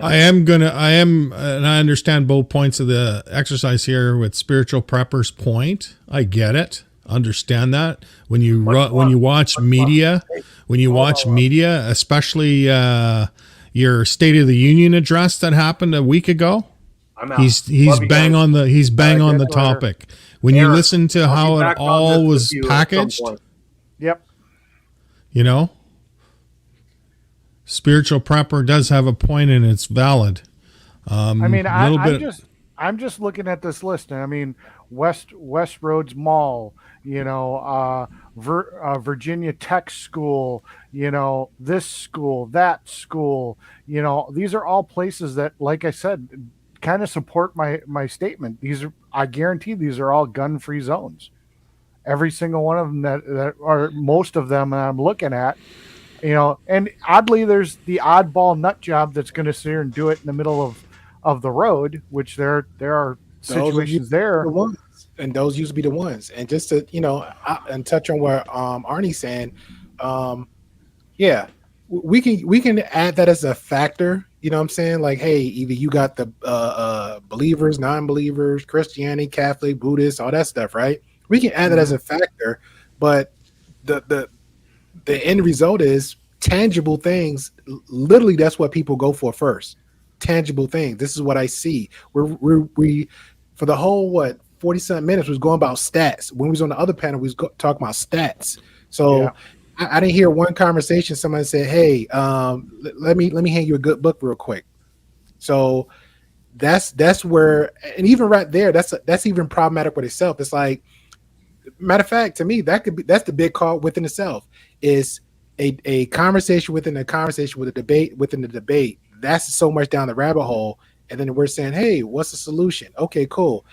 And I understand both points of the exercise here with Spiritual Prepper's point. I get it. Understand that. When you watch media, especially your State of the Union address that happened a week ago, I'm out. he's Love you bang guys. on the catch you later. topic. When you Eric, listen to I'll how be it back on all this was with you at some packaged, point. Yep. Spiritual Prepper does have a point and it's valid. I mean, little bit. I'm just looking at this list, and I mean, West Roads Mall, Virginia Tech School, this school, that school, these are all places that, like I said, kind of support my statement. I guarantee these are all gun-free zones. Every single one of them that are, most of them I'm looking at, and oddly, there's the oddball nut job that's going to sit here and do it in the middle of the road, which there are situations there. The ones, and those used to be the ones. And just to and touch on where Arnie's saying, yeah, we can add that as a factor. You know what I'm saying? Like, hey, either you got the believers, non-believers, Christianity, Catholic, Buddhist, all that stuff, right? We can add that as a factor, but the end result is tangible things. Literally, that's what people go for first. Tangible things. This is what I see. We for the whole 40-something minutes was going about stats. When we was on the other panel, we was talking about stats. So Yeah. I didn't hear one conversation. Somebody said, "Hey, let me hand you a good book real quick." So that's where, and even right there, that's even problematic with itself. It's like, matter of fact, to me, that's the big call within itself, is a conversation within a conversation, with a debate within the debate. That's so much down the rabbit hole. And then we're saying, hey, what's the solution? Okay, cool.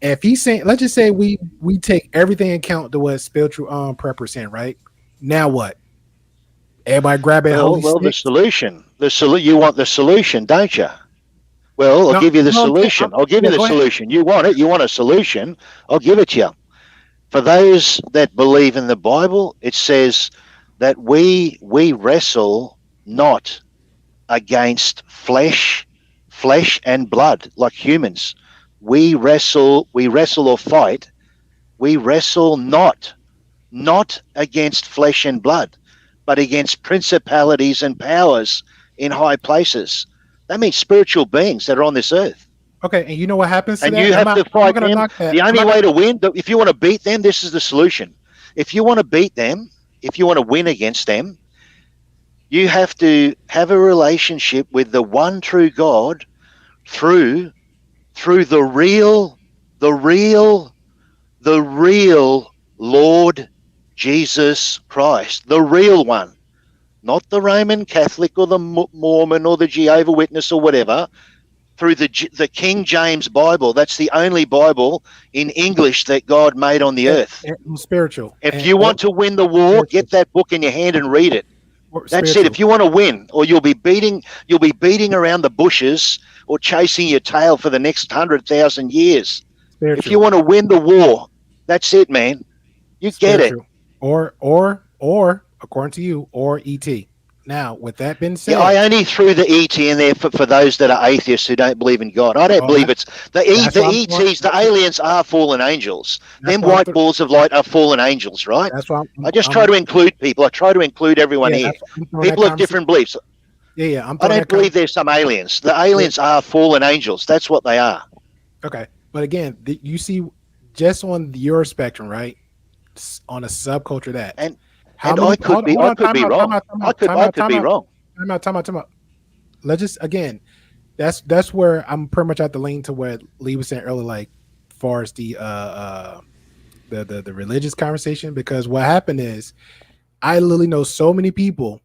If he's saying, let's just say we take everything in account to what Spiritual Prepper saying, right? Now what? Everybody grab it. The solution. You want the solution, don't you? Well, I'll No, give you the no, solution. I'll give you the go ahead. solution. You want it? You want a solution? I'll give it to you. For those that believe in the Bible, it says that we wrestle not against flesh and blood like humans. We wrestle or fight. We wrestle not against flesh and blood, but against principalities and powers in high places. That means spiritual beings that are on this earth. Okay, and you know what happens to And that? you have to fight them. Knock that. The only way to win, if you want to beat them, this is the solution. If you want to beat them, if you want to win against them, you have to have a relationship with the one true God through the real Lord Jesus Christ, the real one, not the Roman Catholic or the Mormon or the Jehovah Witness or whatever. Through the King James Bible. That's the only Bible in English that God made on the earth. Spiritual. If you want to win the war, get that book in your hand and read it. That's it. If you want to win, or you'll be beating around the bushes or chasing your tail for the next 100,000 years. If you want to win the war, that's it, man. You get it. Or according to you, or ET. Now, with that being said, Yeah, I only threw the ET in there for those that are atheists who don't believe in God. I don't believe it's the ETs, the aliens are fallen angels. Them white balls of light are fallen angels, right? That's why I just try to include people. I try to include everyone here. People have different beliefs. Yeah. I don't believe there's some aliens. The aliens are fallen angels. That's what they are. Okay, but again, you see, just on your spectrum, right? On a subculture that I could be wrong. I could be wrong. Time out. Let's just, again, that's where I'm pretty much at the lean to what Lee was saying earlier, like far as the religious conversation, because what happened is I literally know so many people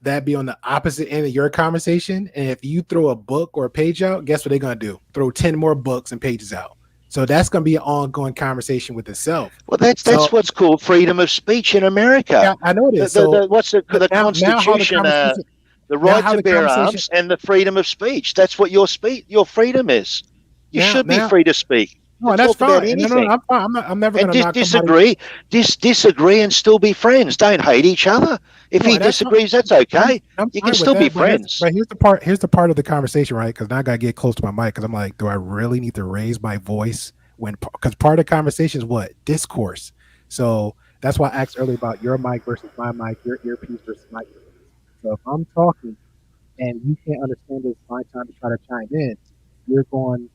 that be on the opposite end of your conversation, and if you throw a book or a page out, guess what they're gonna do? Throw 10 more books and pages out. So that's going to be an ongoing conversation with itself. Well, that's what's called freedom of speech in America. Yeah, I know it is. The Constitution, the right to bear arms, and the freedom of speech. That's what your freedom is. You should be free to speak. No, that's fine. No, I'm fine. I'm never going to disagree. Disagree and still be friends. Don't hate each other. If he disagrees, that's okay. You can still be friends. But here's the part of the conversation, right? Because now I got to get close to my mic because I'm like, do I really need to raise my voice because part of the conversation is what? Discourse. So that's why I asked earlier about your mic versus my mic, your earpiece versus my earpiece. So if I'm talking and you can't understand it's my time to try to chime in, you're going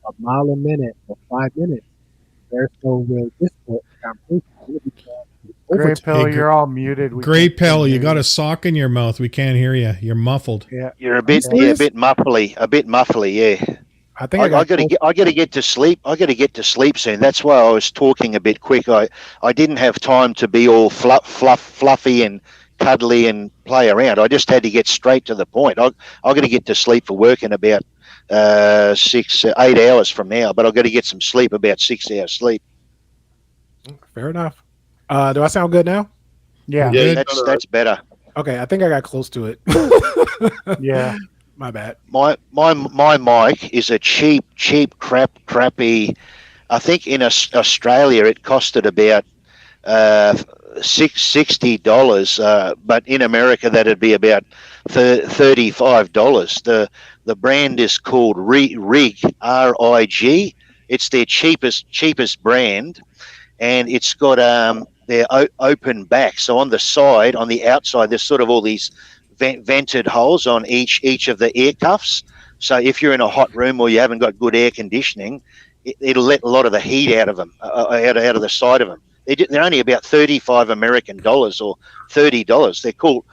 a mile a minute or 5 minutes. There's no real discourse conversation. Grey Pill, you're all muted. Grey Pill, you got a sock in your mouth. We can't hear you. You're muffled. Yeah, you're a bit muffly. Yeah. I think I got to get to sleep. I got to get to sleep soon. That's why I was talking a bit quick. I didn't have time to be all fluffy and cuddly and play around. I just had to get straight to the point. I got to get to sleep for work in about 8 hours from now, but I've got to get some sleep, about 6 hours sleep. Fair enough. Do I sound good now? Yeah, that's better. Okay, I think I got close to it. Yeah, my bad. My mic is a cheap, crappy. I think in Australia it costed about $60, but in America that'd be about $35. The brand is called Rig, RIG. It's their cheapest brand, and it's got their open back. So on the side, on the outside, there's sort of all these vented holes on each of the air cuffs. So if you're in a hot room or you haven't got good air conditioning, it'll let a lot of the heat out of them, out of the side of them. They're only about $35 American dollars or $30. They're called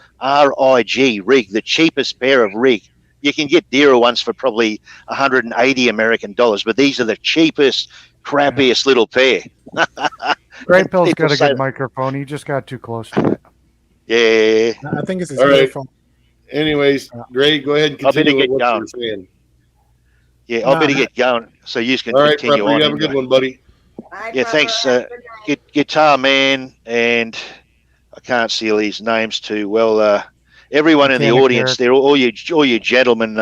Rig, the cheapest pair of Rig. You can get dearer ones for probably $180 American dollars, but these are the cheapest, crappiest little pair. Grey Pill's got a good microphone. He just got too close to it. Yeah. I think it's his microphone. Anyways, Grey, go ahead and continue with what you're saying. Yeah, I better get going so you can continue on. You have a good one, buddy. Yeah, thanks, Guitar Man, and I can't see all these names too well. Everyone in the audience there, all you gentlemen,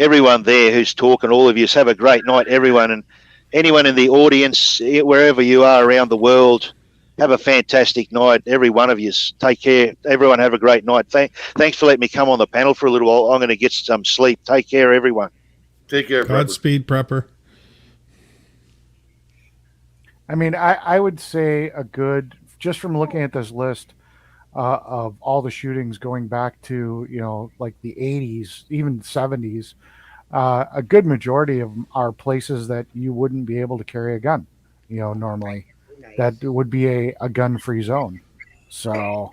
everyone there who's talking, all of you, have a great night, everyone, and anyone in the audience, wherever you are around the world, have a fantastic night. Every one of you, take care. Everyone have a great night. Thanks for letting me come on the panel for a little while. I'm going to get some sleep. Take care, everyone. Take care. Godspeed, Prepper. I mean, I would say just from looking at this list of all the shootings going back to, like the 80s, even 70s, a good majority of them are places that you wouldn't be able to carry a gun, normally. That would be a gun-free zone. So,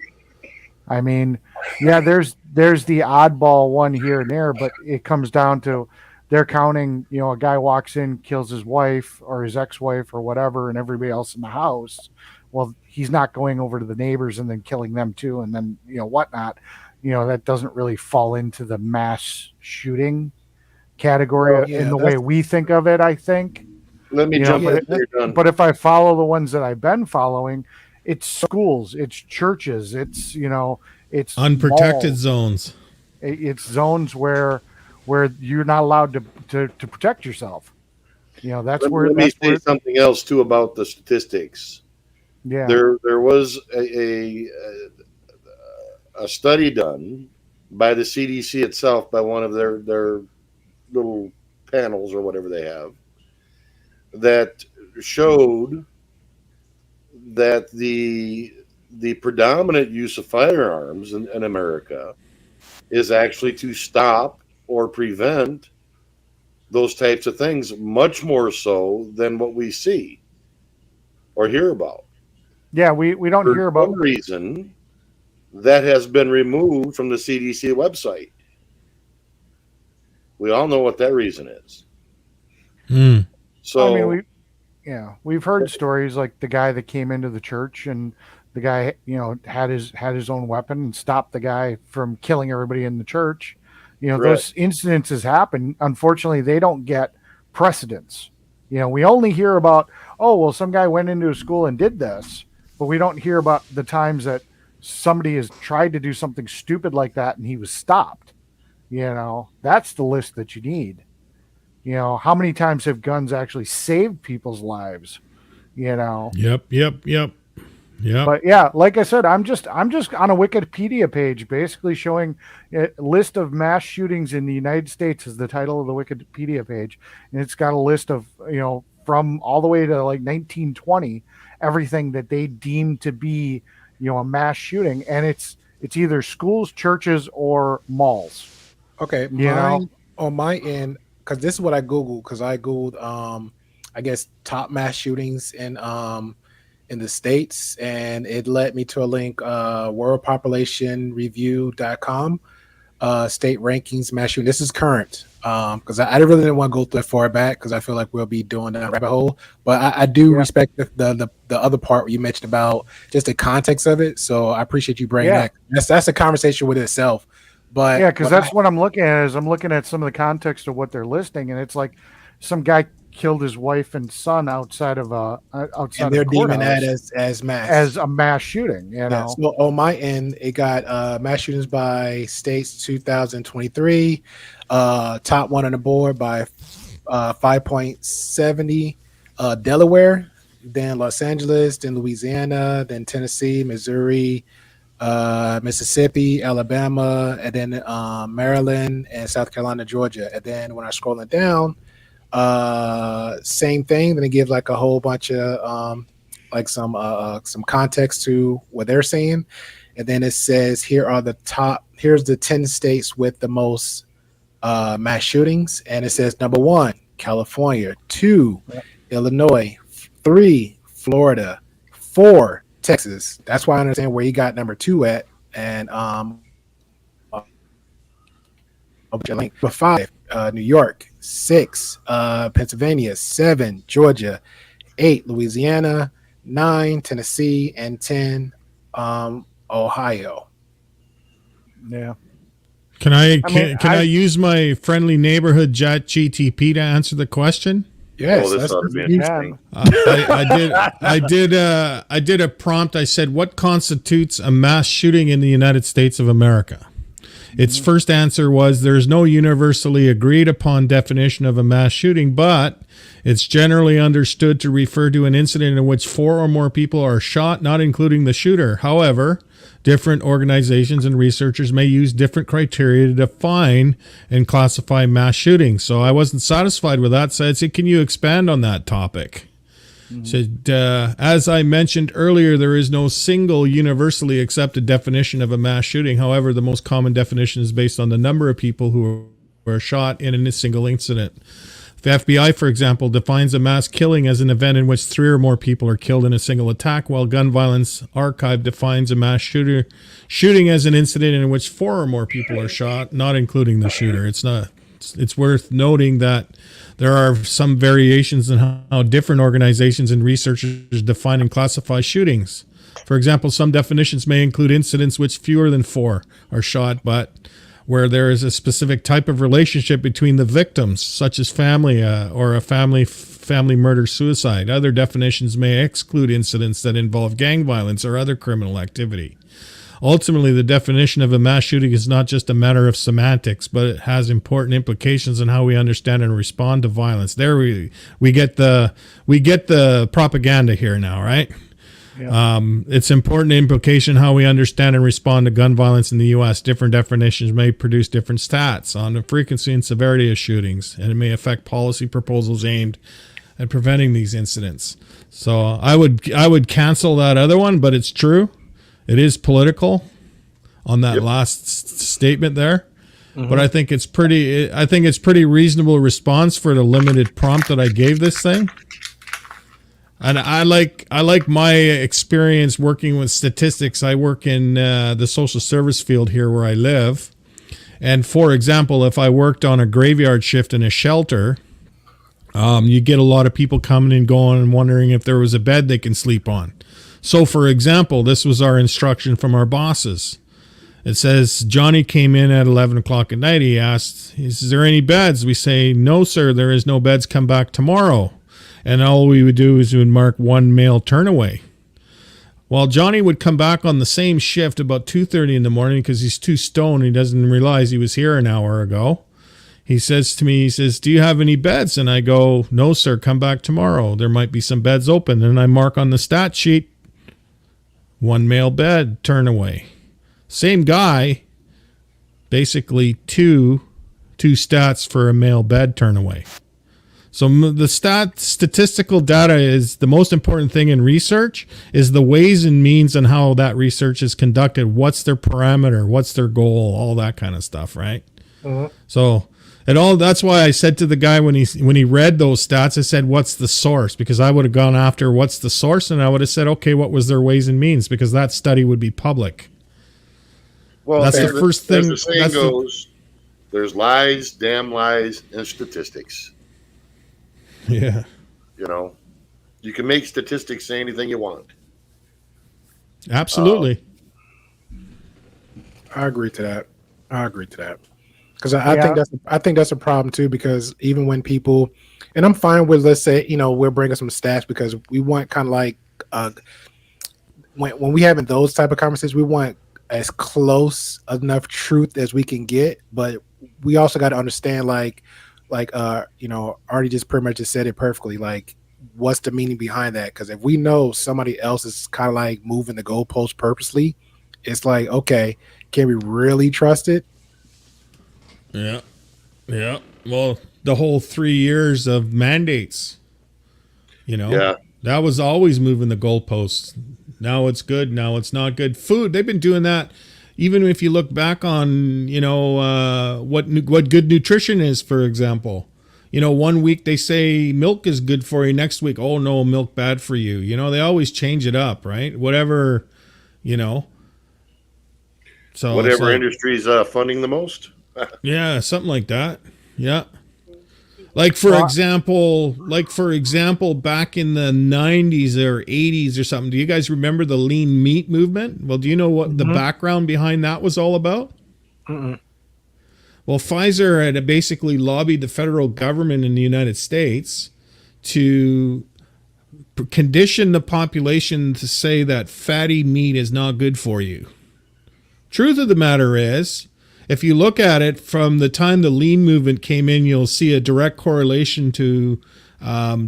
I mean, yeah, there's the oddball one here and there, but it comes down to they're counting, a guy walks in, kills his wife or his ex-wife or whatever, and everybody else in the house. Well, he's not going over to the neighbors and then killing them too, and then, whatnot. That doesn't really fall into the mass shooting category in the way we think of it, I think. Let me jump in. But if I follow the ones that I've been following, it's schools, it's churches, it's it's unprotected malls. Zones. It's zones where you're not allowed to protect yourself. That's Let me say something else too about the statistics. Yeah, there was a study done by the CDC itself, by one of their little panels or whatever they have, that showed that the predominant use of firearms in America is actually to stop or prevent those types of things, much more so than what we see or hear about. Yeah, we don't hear about. For some reason, that has been removed from the CDC website. We all know what that reason is. So, I mean, we've heard stories like the guy that came into the church and the guy, had his own weapon and stopped the guy from killing everybody in the church. Those incidences happen. Unfortunately, they don't get precedence. We only hear about, some guy went into a school and did this, but we don't hear about the times that somebody has tried to do something stupid like that and he was stopped. That's the list that you need. How many times have guns actually saved people's lives? Yep. But yeah, like I said, I'm just on a Wikipedia page, basically showing a list of mass shootings in the United States is the title of the Wikipedia page, and it's got a list of from all the way to like 1920, everything that they deem to be a mass shooting, and it's either schools, churches, or malls. Okay, on my end, because this is what I Googled, because I Googled, I guess, top mass shootings in the States, and it led me to a link, worldpopulationreview.com, state rankings, mass shooting. This is current, because I really didn't want to go that far back, because I feel like we'll be doing that rabbit hole. But I do respect the other part where you mentioned about just the context of it. So I appreciate you bringing that. That's a conversation with itself. But yeah, because that's what I'm looking at. Is I'm looking at some of the context of what they're listing, and it's like some guy killed his wife and son outside of and they're deeming that as a mass shooting. So on my end, it got mass shootings by states 2023, top one on the board by 5.70, Delaware, then Los Angeles, then Louisiana, then Tennessee, Missouri, Mississippi, Alabama, and then Maryland and South Carolina, Georgia. And then when I scrolling down, same thing. Then it gives like a whole bunch of some context to what they're saying, and then it says here's the 10 states with the most mass shootings, and it says number 1 California, 2 Illinois, 3 Florida, 4 Texas. That's why I understand where you got number 2 at, and number 5 New York, 6 Pennsylvania, 7 Georgia, 8 Louisiana, 9 Tennessee, and 10 Ohio. Yeah. Can I use my friendly neighborhood Chat GTP to answer the question? Yes, this ought to be interesting. I did a prompt. I said, "What constitutes a mass shooting in the United States of America?" Its first answer was there's no universally agreed upon definition of a mass shooting, but it's generally understood to refer to an incident in which 4 or more people are shot, not including the shooter. However, different organizations and researchers may use different criteria to define and classify mass shootings. So I wasn't satisfied with that. So I said, can you expand on that topic? Said, as I mentioned earlier, there is no single universally accepted definition of a mass shooting. However, the most common definition is based on the number of people who were shot in a single incident. The FBI, for example, defines a mass killing as an event in which 3 or more people are killed in a single attack, while Gun Violence Archive defines a mass shooting as an incident in which 4 or more people are shot, not including the shooter. It's worth noting that there are some variations in how different organizations and researchers define and classify shootings. For example, some definitions may include incidents which fewer than 4 are shot, but where there is a specific type of relationship between the victims, such as family or a family murder-suicide. Other definitions may exclude incidents that involve gang violence or other criminal activity. Ultimately, the definition of a mass shooting is not just a matter of semantics, but it has important implications on how we understand and respond to violence. There we get the propaganda here now, right? Yeah. It's important implication how we understand and respond to gun violence in the U.S. Different definitions may produce different stats on the frequency and severity of shootings, and it may affect policy proposals aimed at preventing these incidents. So I would cancel that other one, but it's true. It is political on that last statement there, but I think it's pretty reasonable response for the limited prompt that I gave this thing. And I like my experience working with statistics. I work in the social service field here where I live. And for example, if I worked on a graveyard shift in a shelter, you get a lot of people coming and going and wondering if there was a bed they can sleep on. So, for example, this was our instruction from our bosses. It says, Johnny came in at 11 o'clock at night. He asked, is there any beds? We say, no, sir, there is no beds. Come back tomorrow. And all we would do is we would mark 1 male turnaway. Well, Johnny would come back on the same shift about 2:30 in the morning because he's too stoned. He doesn't realize he was here an hour ago. He says to me, do you have any beds? And I go, no, sir, come back tomorrow. There might be some beds open. And I mark on the stat sheet, 1 male bed, turn away. Same guy, basically two stats for a male bed, turn away. So the statistical data is the most important thing in research, is the ways and means and how that research is conducted. What's their parameter? What's their goal? All that kind of stuff, right? So that's why I said to the guy when he read those stats, I said, what's the source? Because I would have gone after what's the source, and I would have said, okay, what was their ways and means? Because that study would be public. Well, that's the first thing. As the saying goes, there's lies, damn lies, and statistics. Yeah. You know, you can make statistics say anything you want. Absolutely. I agree to that. Because I think that's a problem too. Because even when people, and I'm fine with, let's say, we're bringing some stats because we want kind of like when we having those type of conversations, we want as close enough truth as we can get, but we also got to understand Artie just pretty much just said it perfectly. Like, what's the meaning behind that? Because if we know somebody else is kind of like moving the goalpost purposely, it's like, okay, can we really trust it? Yeah. Well, the whole 3 years of mandates, that was always moving the goalposts. Now it's good. Now it's not good. Food, they've been doing that. Even if you look back on, what good nutrition is, for example, 1 week they say milk is good for you. Next week, oh no, milk bad for you. They always change it up, right? Whatever, So whatever industry's funding the most. Yeah, something like that. Yeah. Like for example, back in the 90s or 80s or something, do you guys remember the lean meat movement? Well, do you know what the background behind that was all about? Well, Pfizer had basically lobbied the federal government in the United States to condition the population to say that fatty meat is not good for you. Truth of the matter is, if you look at it from the time the lean movement came in, you'll see a direct correlation to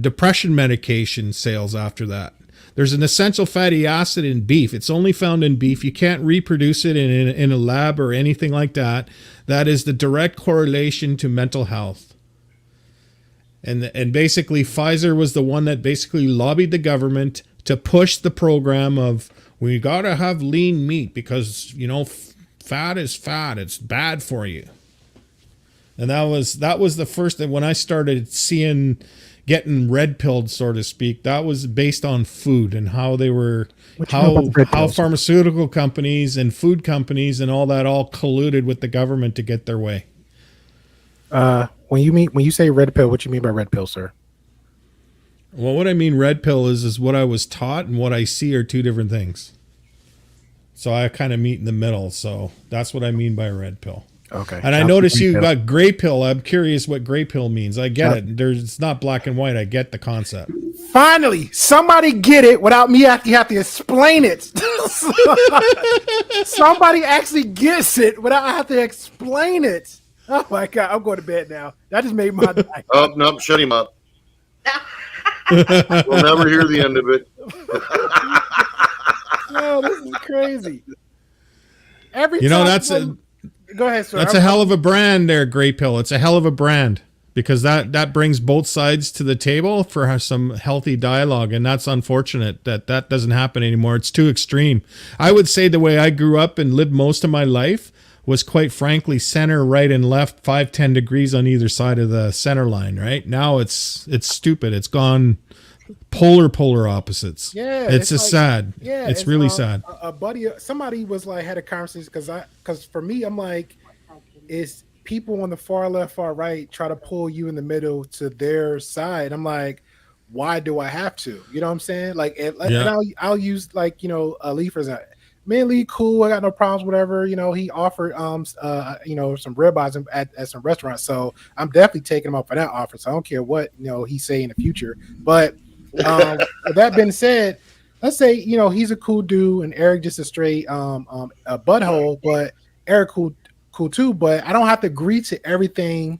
depression medication sales after that. There's an essential fatty acid in beef. It's only found in beef. You can't reproduce it in a lab or anything like that. That is the direct correlation to mental health. And basically Pfizer was the one that basically lobbied the government to push the program of, we got to have lean meat because, you know, fat is fat. It's bad for you. And that was the first that when I started getting red pilled, so to speak, that was based on food and how they were, how pharmaceutical companies and food companies and all that all colluded with the government to get their way. When you say red pill, what you mean by red pill, sir? Well, what I mean red pill is what I was taught and what I see are two different things. So I kind of meet in the middle. So that's what I mean by red pill. Okay. And I notice you got gray pill. I'm curious what gray pill means. I get it. It's not black and white. I get the concept. Finally, somebody get it without me have to explain it. Somebody actually gets it without I have to explain it. Oh my God, I'm going to bed now. That just made my night. Oh, no, shut him up. We'll never hear the end of it. Oh, this is crazy. Every you know, time go ahead, sir. That's a hell of a brand there, Gray Pill. It's a hell of a brand because that brings both sides to the table for some healthy dialogue, and that's unfortunate that doesn't happen anymore. It's too extreme. I would say the way I grew up and lived most of my life was quite frankly center, right, and left, 5-10 degrees on either side of the center line. Right now, it's stupid. It's gone polar opposites. Yeah, it's just like, sad. Yeah, it's really sad. A buddy, somebody was like had a conversation because for me, I'm like, is people on the far left, far right try to pull you in the middle to their side. I'm like, why do I have to? You know what I'm saying? Like, and I'll use like, you know, Lee for example. Man, Lee, cool. I got no problems, whatever. You know, he offered, you know, some ribeyes at some restaurants. So I'm definitely taking him up for that offer. So I don't care what, you know, he say in the future. But with that being said, let's say, you know, he's a cool dude and Eric just a straight a butthole, but Eric cool too. But I don't have to agree to everything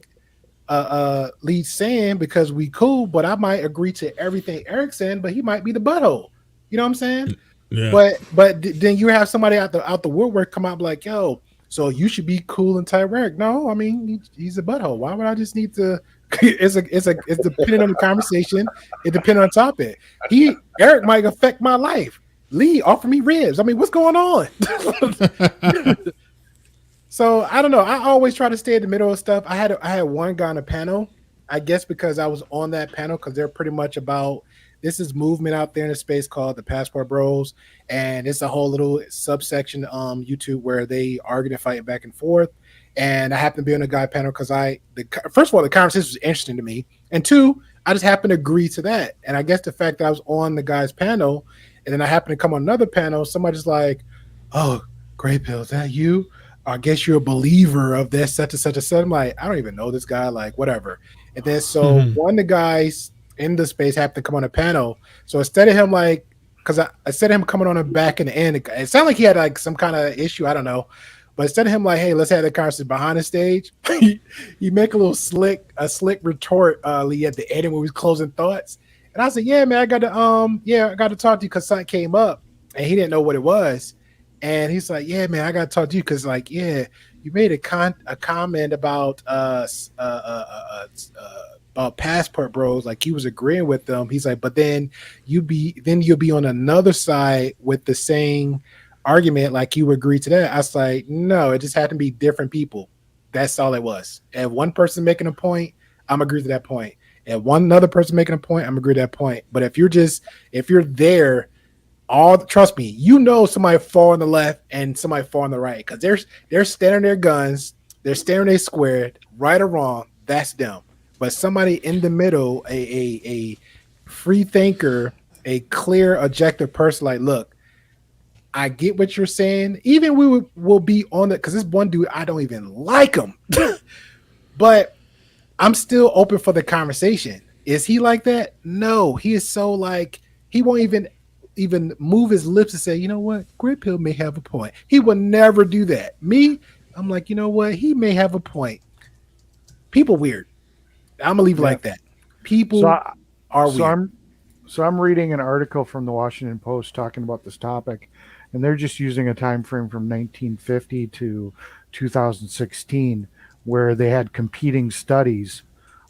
Lee's saying because we cool, but I might agree to everything Eric's saying, but he might be the butthole. You know what I'm saying? Yeah. But then you have somebody out the woodwork come out and be like, yo, so you should be cool and tight, Eric. No, I mean he's a butthole. Why would I just need to? It's depending on the conversation. It depends on the topic. Eric might affect my life. Lee offer me ribs. I mean, what's going on? So I don't know. I always try to stay in the middle of stuff. I had one guy on a panel. I guess because I was on that panel because they're pretty much about. This is movement out there in the space called the Passport Bros, and it's a whole little subsection YouTube where they argue and fight back and forth. And I happened to be on a guy panel because first of all, the conversation was interesting to me, and two, I just happened to agree to that. And I guess the fact that I was on the guy's panel, and then I happened to come on another panel, somebody's like, "Oh, Gray Pill, is that you? I guess you're a believer of this such and such and such." I'm like, I don't even know this guy, like whatever. And then so one of the guys in the space happened to come on a panel. So instead of him like, because instead of him coming on the back and the end, it sounded like he had like some kind of issue. I don't know. But instead of him like, hey, let's have the conversation behind the stage, he make a slick retort Lee at the end when we was closing thoughts. And I said, yeah, man, I got to talk to you because something came up and he didn't know what it was. And he's like, yeah, man, I got to talk to you because like, yeah, you made a comment about Passport Bros, like he was agreeing with them. He's like, but then you'll be on another side with the same argument, like you agree to that. I was like, no, it just had to be different people. That's all it was. And one person making a point, I'm agree to that point. And one another person making a point, I'm agree to that point. But if you're there, trust me, you know somebody fall on the left and somebody fall on the right because they're standing their guns, they're standing there squared, right or wrong. That's them. But somebody in the middle, a free thinker, a clear, objective person, like, look, I get what you're saying. Even we will be on it because this one dude, I don't even like him, but I'm still open for the conversation. Is he like that? No, he is so like he won't even move his lips and say, you know what, Gray Pill may have a point. He will never do that. Me, I'm like, you know what? He may have a point. People weird. I'm gonna leave it Yeah. like that. People So, I, are so weird. I'm reading an article from the Washington Post talking about this topic, and they're just using a time frame from 1950 to 2016, where they had competing studies,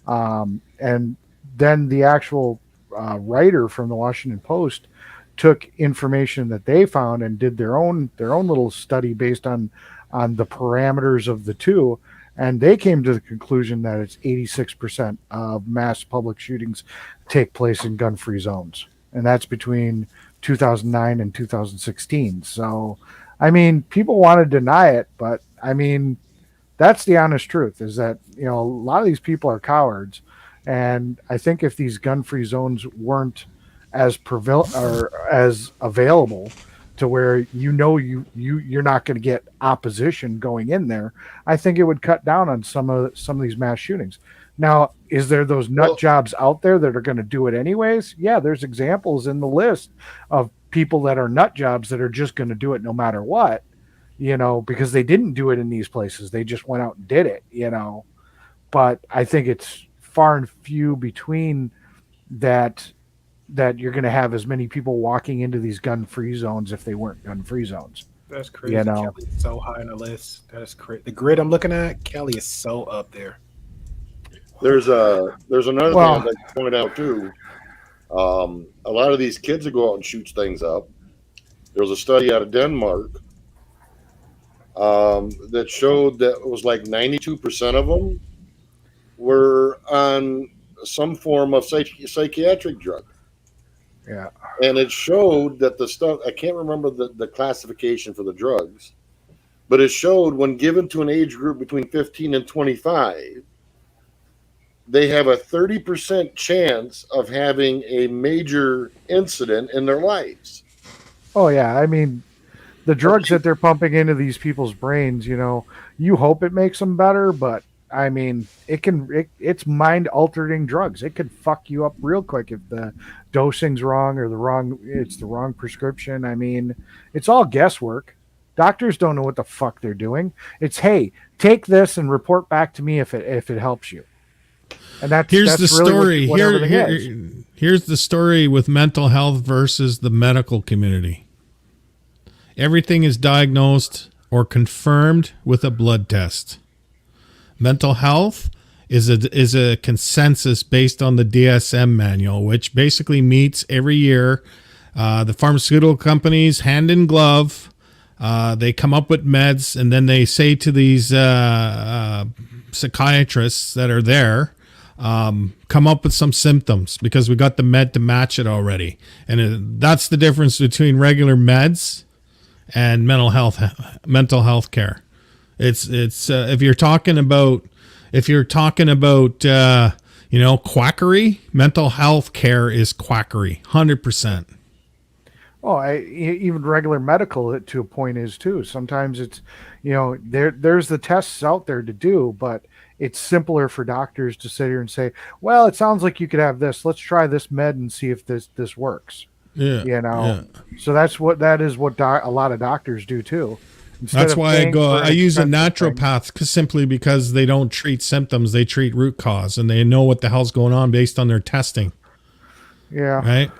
and then the actual writer from the Washington Post took information that they found and did their own little study based on the parameters of the two, and they came to the conclusion that it's 86% of mass public shootings take place in gun-free zones, and that's between 2009 and 2016. So, I mean, people want to deny it, but I mean, that's the honest truth. Is that a lot of these people are cowards, and I think if these gun-free zones weren't as or as available to where you're not going to get opposition going in there, I think it would cut down on some of these mass shootings. Now, is there those nut jobs out there that are going to do it anyways? Yeah, there's examples in the list of people that are nut jobs that are just going to do it no matter what, because they didn't do it in these places. They just went out and did it, But I think it's far and few between that you're going to have as many people walking into these gun-free zones if they weren't gun-free zones. That's crazy. Kelly is so high on the list. That's crazy. The grid I'm looking at, Kelly is so up there. There's another thing I'd like to point out too. A lot of these kids that go out and shoot things up. There was a study out of Denmark that showed that it was like 92% of them were on some form of psychiatric drug. Yeah. And it showed that the stuff, I can't remember the classification for the drugs, but it showed when given to an age group between 15 and 25, they have a 30% chance of having a major incident in their lives. Oh, yeah. I mean, the drugs that they're pumping into these people's brains, you hope it makes them better, but I mean, it's mind altering drugs. It could fuck you up real quick if the dosing's wrong or it's the wrong prescription. I mean, it's all guesswork. Doctors don't know what the fuck they're doing. It's, hey, take this and report back to me if it helps you. And here's that's the really story. Here's the story with mental health versus the medical community. Everything is diagnosed or confirmed with a blood test. Mental health is a consensus based on the DSM manual, which basically meets every year. The pharmaceutical companies, hand in glove, they come up with meds, and then they say to these psychiatrists that are there, come up with some symptoms because we got the med to match it already. And that's the difference between regular meds and mental health care. It's if you're talking about quackery, mental health care is quackery, 100%. Oh, even regular medical to a point is too. Sometimes it's, there's the tests out there to do, but it's simpler for doctors to sit here and say, well, it sounds like you could have this. Let's try this med and see if this works. Yeah. Yeah. So that is what a lot of doctors do too. That's why I use a naturopath simply because they don't treat symptoms. They treat root cause, and they know what the hell's going on based on their testing. Yeah. Right.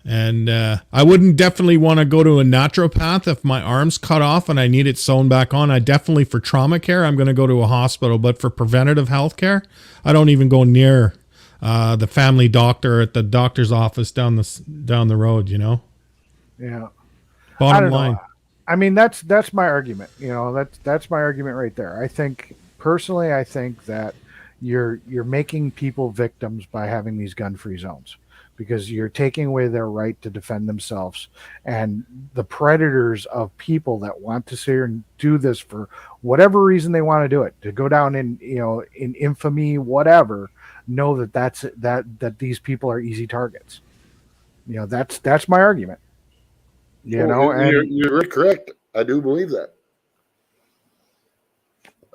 And I wouldn't definitely want to go to a naturopath if my arm's cut off and I need it sewn back on. For trauma care, I'm going to go to a hospital. But for preventative health care, I don't even go near the family doctor at the doctor's office down the road, Yeah. Bottom line. I mean, that's my argument. That's my argument right there. I think that you're making people victims by having these gun-free zones, because you're taking away their right to defend themselves. And the predators of people that want to sit here and do this for whatever reason they want to do it, to go down in infamy, whatever, know that these people are easy targets. That's my argument. And you're correct. I do believe that.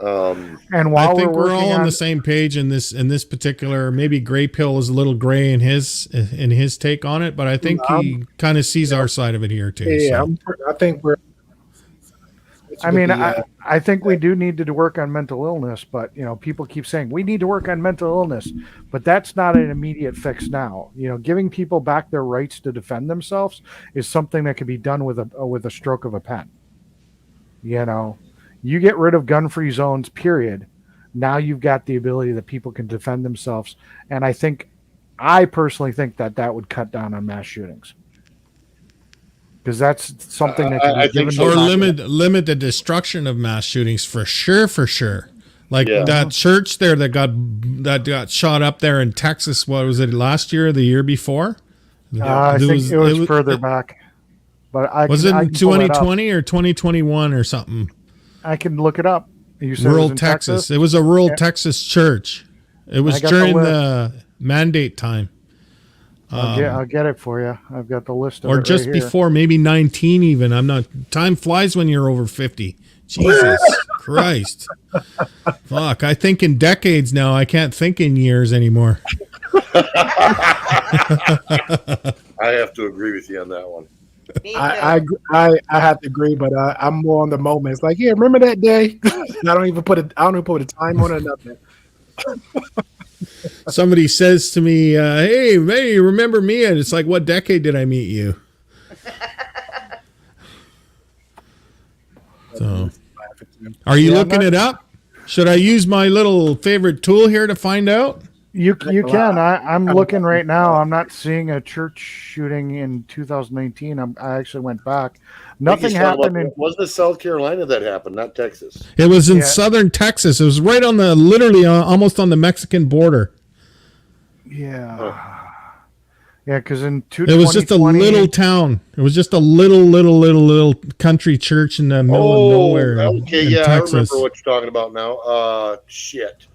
And while I think we're all on the same page in this particular. Maybe Gray Pill is a little gray in his take on it, but I think he kind of sees our side of it here too. Yeah, so. I think we're I mean, I think we do need to work on mental illness, but people keep saying we need to work on mental illness, but that's not an immediate fix now. Giving people back their rights to defend themselves is something that can be done with a stroke of a pen. You get rid of gun-free zones, period. Now you've got the ability that people can defend themselves, and I personally think that would cut down on mass shootings. Because that's something that I think so. Or limit the destruction of mass shootings for sure. Like that church there that got shot up there in Texas. What was it, last year or the year before? I think it was further back. But was it 2020 or 2021 or something? I can look it up. You said rural it was in Texas. It was a rural Texas church. It was during the mandate time. I'll get it for you. I've got the list of or it just right here. before, maybe 19 even. I'm not. Time flies when you're over 50. Jesus Christ. Fuck. I think in decades now. I can't think in years anymore. I have to agree with you on that one. I have to agree, but I'm more on the moment. It's like, yeah, remember that day? I don't even put a time on it. Nothing. Somebody says to me, hey, remember me? And it's like, what decade did I meet you? So, are you looking it up? Should I use my little favorite tool here to find out? You can. I'm looking right now. I'm not seeing a church shooting in 2019. I actually went back. Nothing happened in. Wasn't it South Carolina that happened, not Texas? It was in southern Texas. It was right on literally almost on the Mexican border. Yeah. Oh. Yeah, because in it was just a little town. It was just a little country church in the middle of nowhere. Okay, in Texas. I remember what you're talking about now. Shit.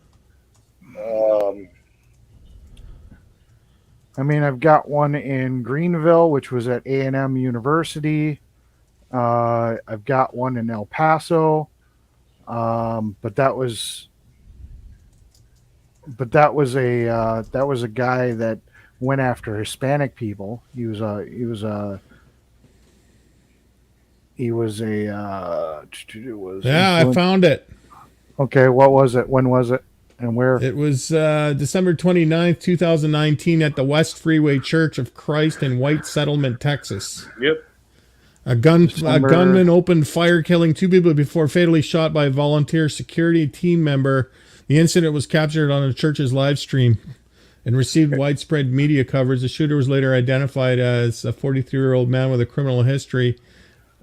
I mean, I've got one in Greenville, which was at A&M University. I've got one in El Paso, but that was a guy that went after Hispanic people. He was a I found it. Okay, what was it? When was it? And where? It was December 29th, 2019 at the West Freeway Church of Christ in White Settlement, Texas. Yep. A gunman opened fire, killing 2 people before fatally shot by a volunteer security team member. The incident was captured on the church's live stream and received widespread media coverage. The shooter was later identified as a 43-year-old man with a criminal history.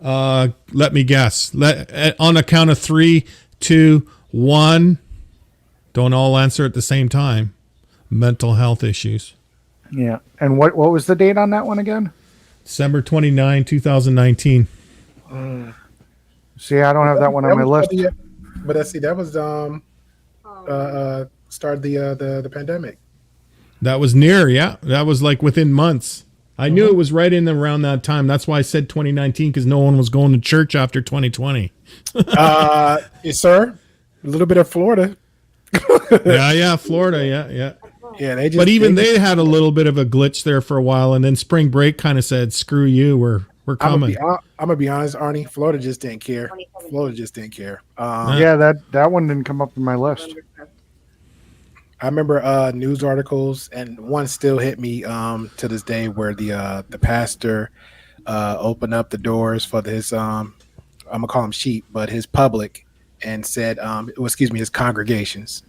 Let me guess. On a count of 3, 2, 1. Don't all answer at the same time. Mental health issues. Yeah. And what was the date on that one again? December 29, 2019. See, I don't have that one on my list. But I see that was started the pandemic. That was near, yeah. That was like within months. I knew it was right in around that time. That's why I said 2019, because no one was going to church after 2020. Yes, sir. A little bit of Florida. yeah, Florida, yeah. Yeah, they had a little bit of a glitch there for a while, and then spring break kind of said, "Screw you, we're coming." I'm gonna be honest, Arnie. Florida just didn't care. Yeah, that one didn't come up in my list. I remember news articles, and one still hit me to this day, where the pastor opened up the doors for his I'm gonna call them sheep, but his public, and said, his congregations.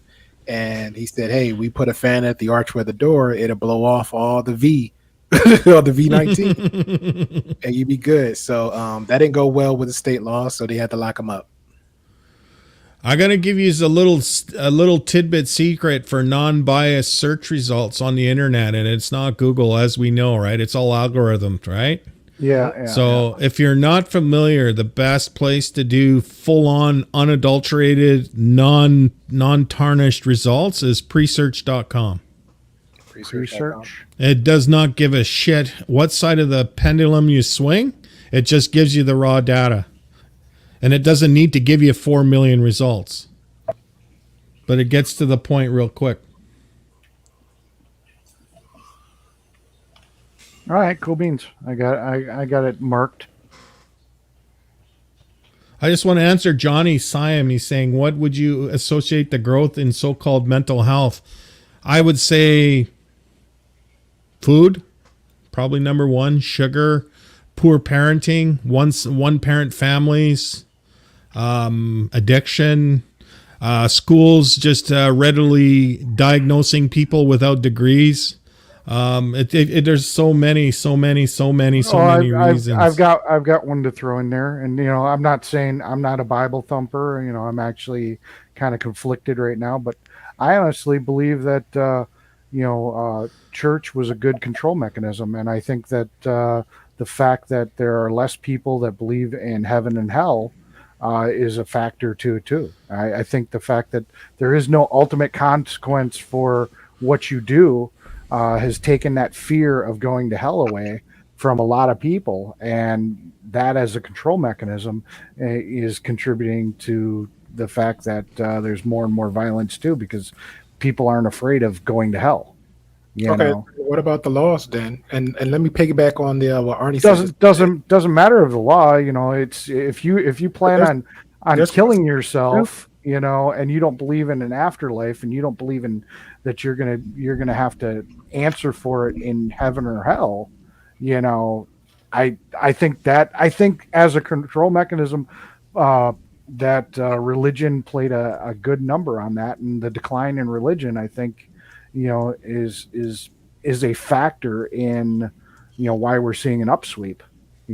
And he said, hey, we put a fan at the archway of the door, it'll blow off all the V, or the V19, and you'd be good. So that didn't go well with the state law, so they had to lock him up. I'm gonna give you a little tidbit secret for non-biased search results on the internet, and it's not Google, as we know, right? It's all algorithms, right? Yeah. So if you're not familiar, the best place to do full-on, unadulterated, non-tarnished results is presearch.com. Presearch. It does not give a shit what side of the pendulum you swing. It just gives you the raw data. And it doesn't need to give you 4 million results. But it gets to the point real quick. All right, cool beans. I got it marked. I just want to answer Johnny Siam. He's saying, what would you associate the growth in so-called mental health? I would say food, probably number one, sugar, poor parenting, one parent families, addiction, schools just readily diagnosing people without degrees. There's so many reasons. I've got one to throw in there, and I'm not saying I'm not a Bible thumper. I'm actually kind of conflicted right now, but I honestly believe that church was a good control mechanism, and I think that the fact that there are less people that believe in heaven and hell is a factor to it too. I think the fact that there is no ultimate consequence for what you do has taken that fear of going to hell away from a lot of people, and that as a control mechanism is contributing to the fact that there's more and more violence too, because people aren't afraid of going to hell. You know? What about the laws then? And let me piggyback on the what Arnie doesn't matter of the law. It's if you plan on killing yourself, and you don't believe in an afterlife, and you don't believe in that you're gonna have to answer for it in heaven or hell. I think as a control mechanism, that religion played a good number on that, and the decline in religion, I think, is a factor in why we're seeing an upsweep.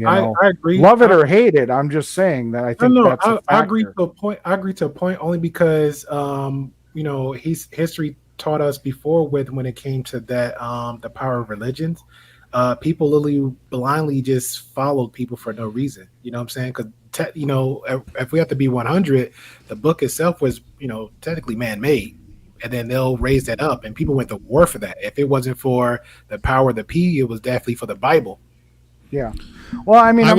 I agree. Love it or hate it. I'm just saying that I think that's a factor. I agree to a point. I agree to a point only because history taught us before when it came to that the power of religions. People literally blindly just followed people for no reason. You know what I'm saying? Because if we have to be 100, the book itself was technically man-made. And then they'll raise that up, and people went to war for that. If it wasn't for the power of the P, it was definitely for the Bible. Yeah. Well, I mean, I'm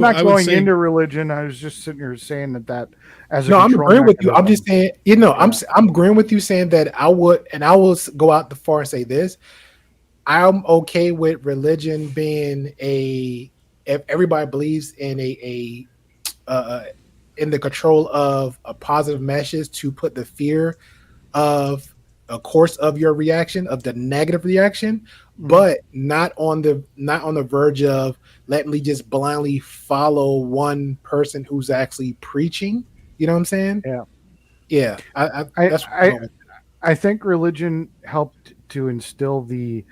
not going say into religion. I was just sitting here saying that as a I'm agreeing with you. I'm just saying, I'm agreeing with you saying that I will go out the far and say this. I'm okay with religion being if everybody believes in in the control of a positive message to put the fear of a course of your reaction, of the negative reaction, but not on the verge of letting me just blindly follow one person who's actually preaching. You know what I'm saying? Yeah. I think religion helped to instill the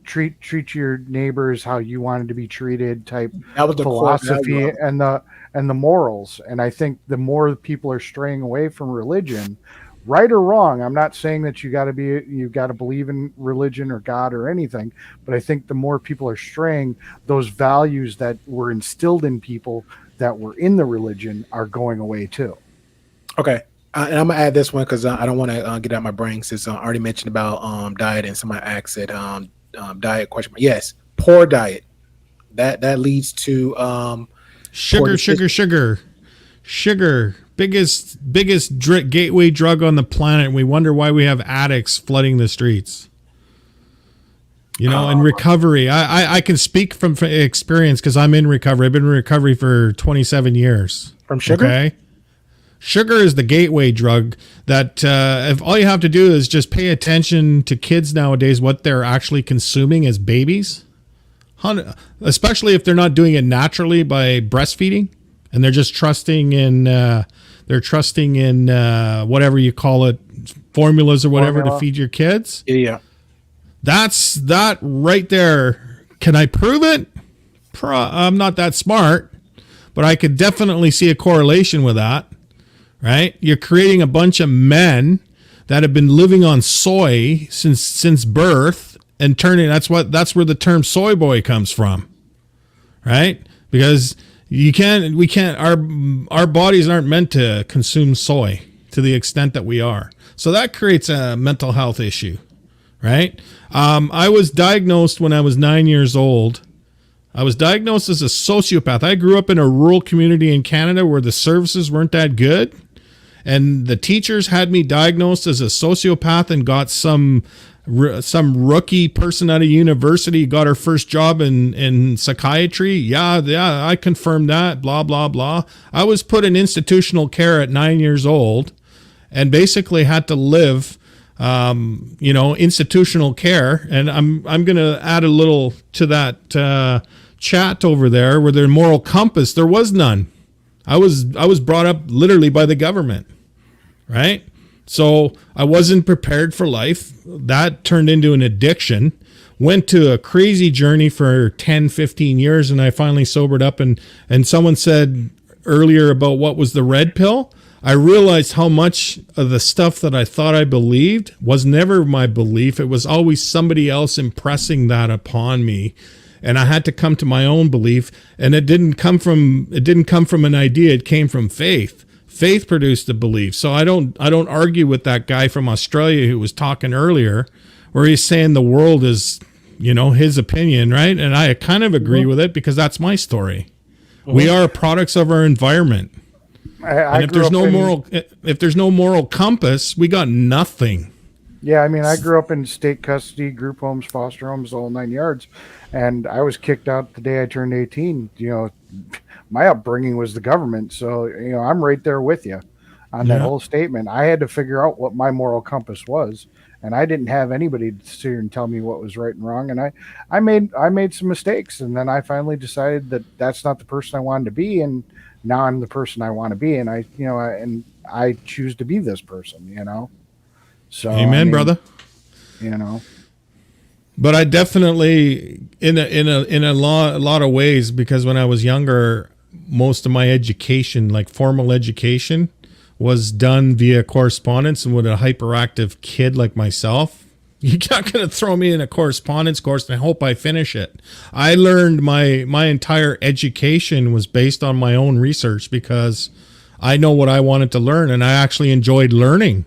treat your neighbors how you wanted to be treated type philosophy and the morals. And I think the more people are straying away from religion, right or wrong, I'm not saying that you got to believe in religion or God or anything, but I think the more people are straying, those values that were instilled in people that were in the religion are going away too. Okay. And I'm gonna add this one because I don't want to get out my brain since I already mentioned about diet, and somebody asked it diet question. Yes, poor diet that leads to sugar, biggest gateway drug on the planet. And we wonder why we have addicts flooding the streets. In recovery, I can speak from experience because I'm in recovery. I've been in recovery for 27 years. From sugar? Okay. Sugar is the gateway drug that if all you have to do is just pay attention to kids nowadays, what they're actually consuming as babies, especially if they're not doing it naturally by breastfeeding, and they're just trusting in whatever you call it, formulas or whatever to feed your kids. Yeah. That right there. Can I prove it? I'm not that smart, but I could definitely see a correlation with that. Right? You're creating a bunch of men that have been living on soy since birth and that's where the term soy boy comes from. Right? Because our bodies aren't meant to consume soy to the extent that we are. So that creates a mental health issue. Right? I was diagnosed when I was 9 years old. I was diagnosed as a sociopath. I grew up in a rural community in Canada where the services weren't that good. And the teachers had me diagnosed as a sociopath and got some some rookie person out of university got her first job in psychiatry. Yeah, I confirmed that, blah, blah, blah. I was put in institutional care at 9 years old and basically had to live, institutional care. And I'm going to add a little to that chat over there where their moral compass, there was none. I was brought up literally by the government, right? So I wasn't prepared for life. That turned into an addiction. Went to a crazy journey for 10, 15 years, and I finally sobered up. And someone said earlier about what was the red pill. I realized how much of the stuff that I thought I believed was never my belief. It was always somebody else impressing that upon me. And I had to come to my own belief. And it didn't come from an idea. It came from faith. Faith produced the belief. So I don't argue with that guy from Australia who was talking earlier, where he's saying the world is, his opinion, right? And I kind of agree with it because that's my story. We are products of our environment. And if there's no moral compass, we got nothing. Yeah, I mean, I grew up in state custody, group homes, foster homes, the whole 9 yards, and I was kicked out the day I turned 18. My upbringing was the government, so I'm right there with you on that whole statement. I had to figure out what my moral compass was, and I didn't have anybody to sit here and tell me what was right and wrong. And I made some mistakes, and then I finally decided that that's not the person I wanted to be, and now I'm the person I want to be, and I choose to be this person. So amen, brother. But I definitely, in a lot of ways, because when I was younger, most of my education, like formal education, was done via correspondence. And with a hyperactive kid like myself, you're not going to throw me in a correspondence course and I hope I finish it. I learned my entire education was based on my own research because I know what I wanted to learn, and I actually enjoyed learning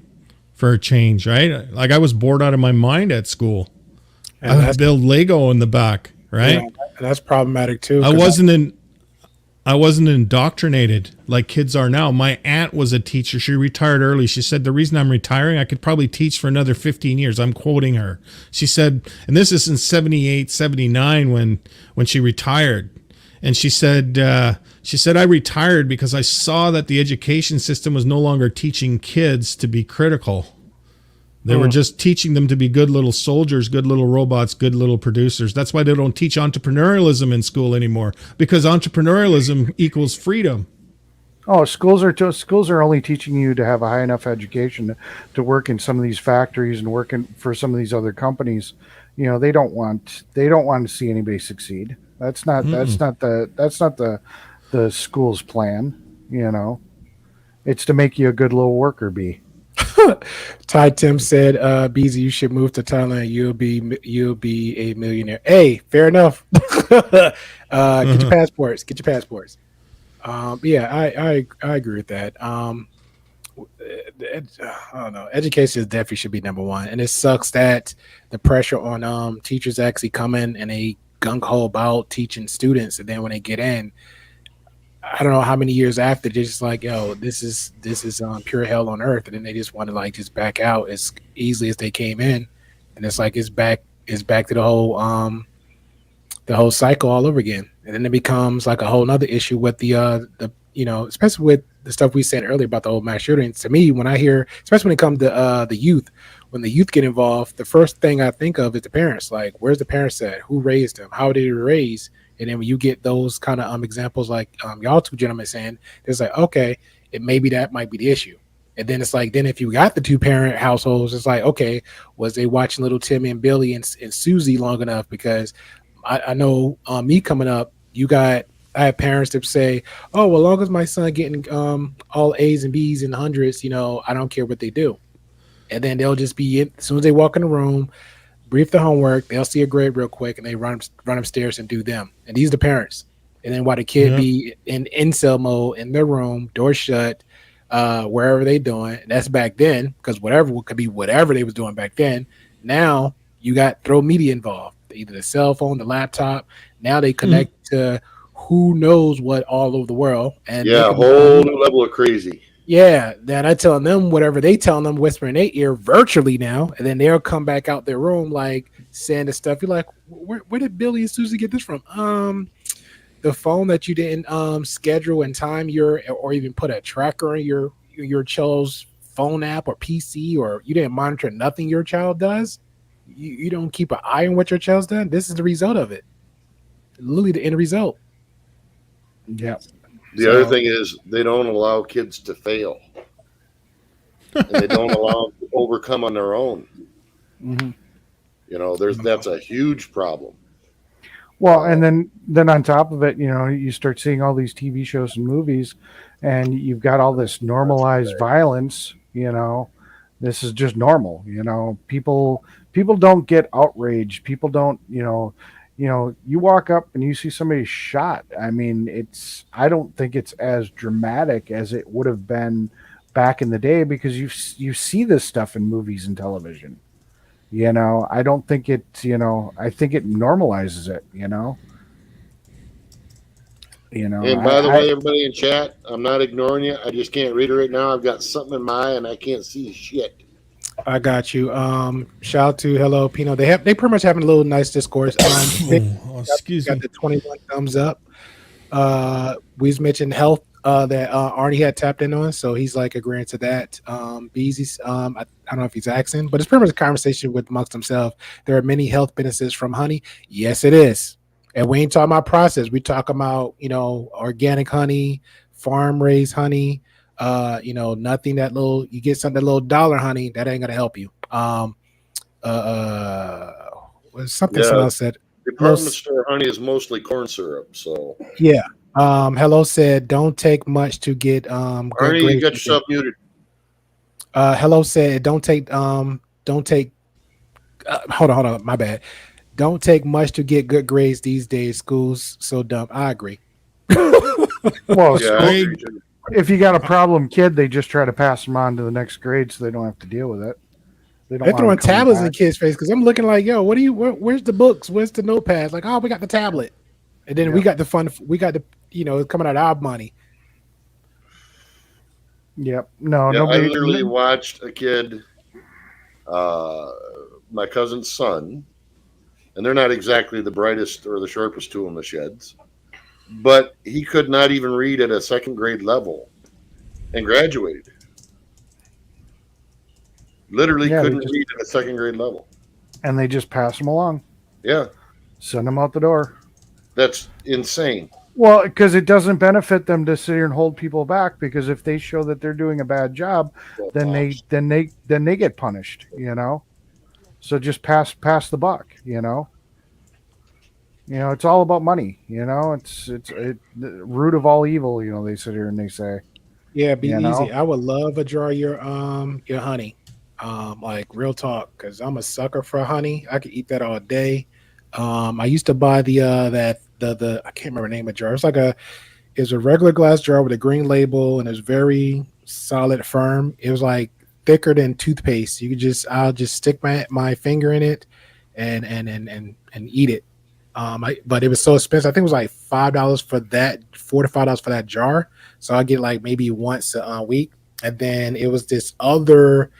for a change, right? Like I was bored out of my mind at school. I would build Lego in the back, right? Yeah, that's problematic too. I wasn't indoctrinated like kids are now. My aunt was a teacher. She retired early. She said, the reason I'm retiring, I could probably teach for another 15 years. I'm quoting her. She said, and this is in 78, 79 when she retired. And she said, I retired because I saw that the education system was no longer teaching kids to be critical. They were just teaching them to be good little soldiers, good little robots, good little producers. That's why they don't teach entrepreneurialism in school anymore, because entrepreneurialism equals freedom. Oh, schools are only teaching you to have a high enough education to work in some of these factories and working for some of these other companies. They don't want to see anybody succeed. That's not the school's plan. It's to make you a good little worker bee. Ty Tim said, "Beezy, you should move to Thailand. You'll be a millionaire." Hey, fair enough. Get your passports. Get your passports. Yeah, I agree with that. I don't know. Education definitely should be number one, and it sucks that the pressure on teachers actually come in and they gung ho about teaching students, and then when they get in, I don't know how many years after, they're just like, yo, this is pure hell on earth, and then they just want to just back out as easily as they came in, and it's like it's back to the whole cycle all over again, and then it becomes like a whole nother issue with the especially with the stuff we said earlier about the old mass shootings. To me, when I hear, especially when it comes to the youth, when the youth get involved, the first thing I think of is the parents. Like, where's the parents at? Who raised them? How did they raise? And then when you get those kind of examples like y'all two gentlemen saying, it's like, okay, maybe that might be the issue. And then it's like, then if you got the two parent households, it's like, okay, was they watching little Timmy and Billy and Susie long enough? Because I know me coming up, I have parents that say, oh, well, as long as my son getting all A's and B's and hundreds, I don't care what they do. And then they'll just be, as soon as they walk in the room, brief the homework, they'll see a grade real quick, and they run upstairs and do them. And these are the parents. And then while the kid be in incel mode in their room, door shut, wherever they doing. That's back then, because whatever could be whatever they was doing back then. Now you got throw media involved, either the cell phone, the laptop. Now they connect to who knows what all over the world. And a whole new level of crazy. Yeah, then I telling them whatever they telling them, whispering in their ear virtually now, and then they'll come back out their room like saying the stuff. You're like, where did Billy and Susie get this from? The phone that you didn't schedule and time your, or even put a tracker in your child's phone app or PC, or you didn't monitor nothing your child does. You don't keep an eye on what your child's done. This is the result of it. Literally the end result. Yeah. The other thing is they don't allow kids to fail, and they don't allow them to overcome on their own. Mm-hmm. You know, that's a huge problem. Well, and then on top of it, you know, you start seeing all these TV shows and movies, and you've got all this normalized violence. You know, this is just normal. You know, people don't get outraged. People don't, you walk up and you see somebody shot. I mean, I don't think it's as dramatic as it would have been back in the day, because you see this stuff in movies and television. You know, I don't think I think it normalizes it, you know. And by the way, everybody in chat, I'm not ignoring you. I just can't read it right now. I've got something in my eye and I can't see shit. I got you. Shout out to Hello Pino. They pretty much having a little nice discourse. Excuse me. Got the 21 thumbs up. We just mentioned health that Arnie had tapped in on, so he's like agreeing to that. Beezy's, I don't know if he's asking, but it's pretty much a conversation with amongst themselves. There are many health benefits from honey. Yes, it is. And we ain't talking about process. We talk about, organic honey, farm raised honey. Nothing that you get something that little dollar honey that ain't gonna help you. Something else said. Department store honey is mostly corn syrup, so yeah. Hello said, don't take much to get Arnie, you got yourself muted. Hello said, don't take hold on, my bad. Don't take much to get good grades these days. School's so dumb. I agree. Well, Yeah, if you got a problem kid, they just try to pass them on to the next grade so they don't have to deal with it. They don't They're want throwing them coming tablets in back. the kids' face because I'm looking like, yo, where's the books? Where's the notepads? Like, oh, we got the tablet. And then we got the fun, we got the, it's coming out of our money. Yep. No, yeah, I nobody. literally watched a kid, my cousin's son, and they're not exactly the brightest or the sharpest tool in the sheds, but he could not even read at a second grade level and graduated. Literally couldn't read at a second grade level. And they just pass them along. Yeah. Send them out the door. That's insane. Well, because it doesn't benefit them to sit here and hold people back, because if they show that they're doing a bad job, then they get punished, So just pass the buck, it's all about money, it's the root of all evil, they sit here and they say. Yeah, be easy. I would love a jar of your honey. Like real talk, because I'm a sucker for honey. I could eat that all day. I used to buy the I can't remember the name of the jar. It's a regular glass jar with a green label, and it's very solid, firm. It was like thicker than toothpaste. I'll just stick my finger in it and eat it. But it was so expensive. I think it was like $5 for that, $4 to $5 for that jar. So I get like maybe once a week. And then it was this other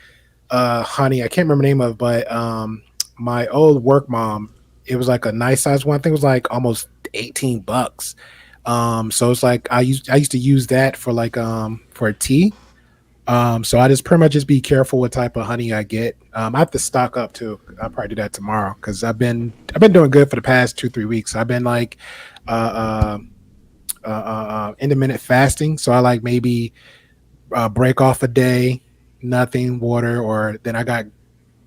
honey. I can't remember the name of it, but my old work mom, it was like a nice size one. I think it was like almost $18. So it's like I used to use that for like for tea. So I just pretty much just be careful what type of honey I get. I have to stock up too. I'll probably do that tomorrow because I've been doing good for the past 2-3 weeks. I've been like intermittent fasting. So I like maybe break off a day, nothing, water, or then I got